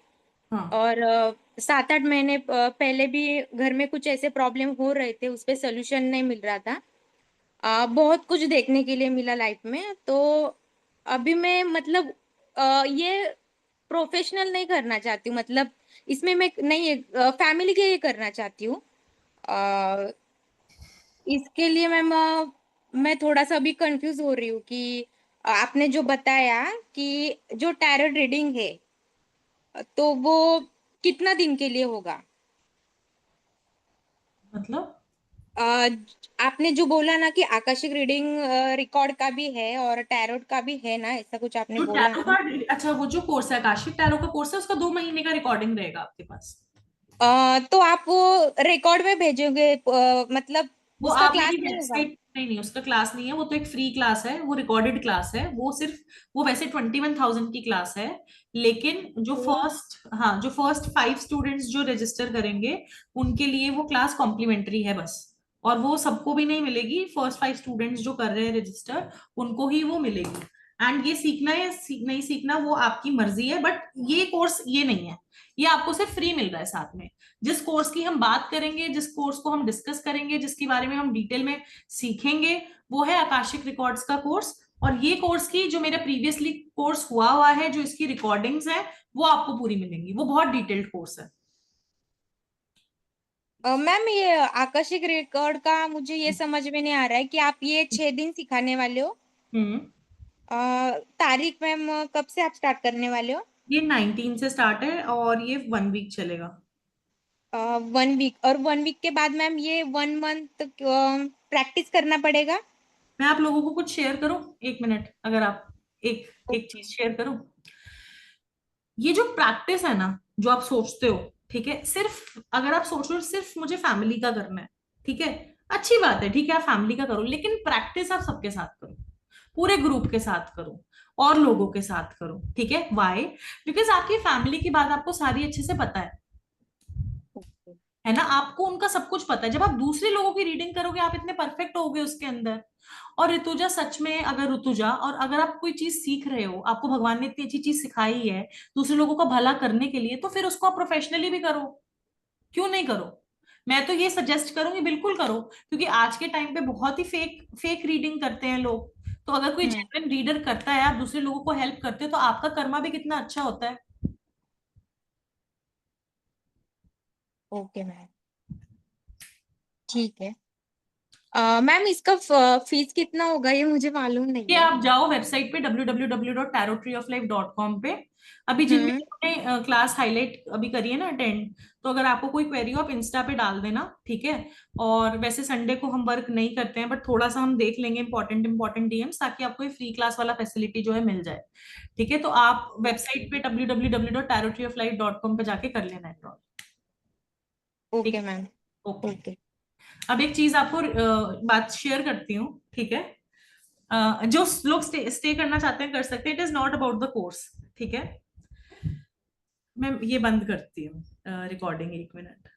हाँ। और 7-8 महीने पहले भी घर में कुछ ऐसे प्रॉब्लम हो रहे थे, उस पे सोल्यूशन नहीं मिल रहा था। बहुत कुछ देखने के लिए मिला लाइफ में, तो अभी मैं मतलब ये प्रोफेशनल नहीं करना चाहती हूँ, मतलब इसमें मैं नहीं, फैमिली के लिए करना चाहती हूँ। अ, इसके लिए मैम मैं थोड़ा सा अभी कंफ्यूज हो रही हूँ कि आपने जो बताया कि जो टैरोट रीडिंग है, तो वो कितना दिन के लिए होगा? मतलब अ, आपने जो बोला ना कि आकाशिक रीडिंग रिकॉर्ड का भी है और टैरोट का भी है ना, ऐसा कुछ आपने जो बोला टैरो ना। कार्ड, अच्छा वो जो कोर्स है आकाशिक टैरो का कोर्स है, उसका 2 महीने का रिकॉर्डिंग रहेगा आपके पास। तो आप वो रिकॉर्ड में भेजोगे, मतलब वो उसका आप क्लास मेरी नहीं होगा? वेबसाइट, नहीं नहीं उसका क्लास नहीं है, वो तो एक फ्री क्लास है, वो रिकॉर्डेड क्लास है, वो सिर्फ, वो वैसे 21,000 की क्लास है, लेकिन जो फर्स्ट, हाँ जो फर्स्ट 5 स्टूडेंट्स जो रजिस्टर करेंगे उनके लिए वो क्लास कॉम्प्लीमेंट्री है बस। और वो सबको भी नहीं मिलेगी, फर्स्ट 5 स्टूडेंट्स जो कर रहे हैं रजिस्टर उनको ही वो मिलेगी। एंड ये सीखना या नहीं सीखना वो आपकी मर्जी है, बट ये कोर्स ये नहीं है, ये आपको सिर्फ फ्री मिल रहा है साथ में। जिस कोर्स की हम बात करेंगे, जिस कोर्स को हम डिस्कस करेंगे, जिसके बारे में हम डिटेल में सीखेंगे, वो है आकाशिक रिकॉर्ड्स का कोर्स। और ये कोर्स की जो मेरा प्रीवियसली कोर्स हुआ है, जो इसकी रिकॉर्डिंग्स है वो आपको पूरी मिलेंगी, वो बहुत डिटेल्ड कोर्स है। मैम ये आकाशिक रिकॉर्ड का मुझे ये समझ में नहीं आ रहा है कि आप ये 6 दिन सिखाने वाले हो। हम्म तारीख मैम कब से आप स्टार्ट करने वाले हो? ये 19 से स्टार्ट है और ये 1 वीक चलेगा। 1 वीक, और 1 वीक के बाद मैम ये 1 मंथ प्रैक्टिस करना पड़ेगा? मैं आप लोगों को कुछ शेयर करूं, 1 मिनट, अगर आप एक एक चीज शेयर करूं। ये जो प्रैक्टिस है ना, जो आप सोचते हो, ठीक है, सिर्फ अगर आप सोच रहे हो सिर्फ मुझे फैमिली का करना है, ठीक है, अच्छी बात है, ठीक है, आप फैमिली का करो, लेकिन प्रैक्टिस आप सबके साथ करो, पूरे ग्रुप के साथ करो, और लोगों के साथ करो, ठीक है। वाई? बिकॉज आपकी फैमिली की बात आपको सारी अच्छे से पता है ना, आपको उनका सब कुछ पता है। जब आप दूसरे लोगों की रीडिंग करोगे आप इतने परफेक्ट होगे उसके अंदर। और ऋतुजा सच में, अगर ऋतुजा, और अगर आप कोई चीज सीख रहे हो, आपको भगवान ने इतनी अच्छी चीज सिखाई है दूसरे लोगों का भला करने के लिए, तो फिर उसको आप प्रोफेशनली भी करो, क्यों नहीं करो। मैं तो ये सजेस्ट करूंगी, बिल्कुल करो, क्योंकि आज के टाइम पे बहुत ही फेक फेक रीडिंग करते हैं लोग। तो अगर कोई जेन्युइन रीडर करता है, आप दूसरे लोगों को हेल्प करते हो, तो आपका कर्मा भी कितना अच्छा होता है। ओके मैम, ठीक है। मैम इसका फीस कितना होगा ये मुझे मालूम नहीं ये है। आप जाओ वेबसाइट पे www.tarotreeoflife.com पे, अभी जिनमें हमने क्लास हाईलाइट अभी करी है ना अटेंड, तो अगर आपको कोई क्वेरी हो आप इंस्टा पे डाल देना, ठीक है। और वैसे संडे को हम वर्क नहीं करते हैं, बट थोड़ा सा हम देख लेंगे इंपॉर्टेंट डीएम्स, ताकि आपको ये फ्री क्लास वाला फैसिलिटी जो है मिल जाए, ठीक है। तो आप वेबसाइट पे www.tarotreeoflife.com पे जाके कर लेना enrol. Okay ma'am, okay. Okay. अब एक चीज आपको बात शेयर करती हूँ, ठीक है। जो लोग स्टे करना चाहते हैं कर सकते हैं, it is not about the course, ठीक है। मैं ये बंद करती हूँ रिकॉर्डिंग, 1 मिनट।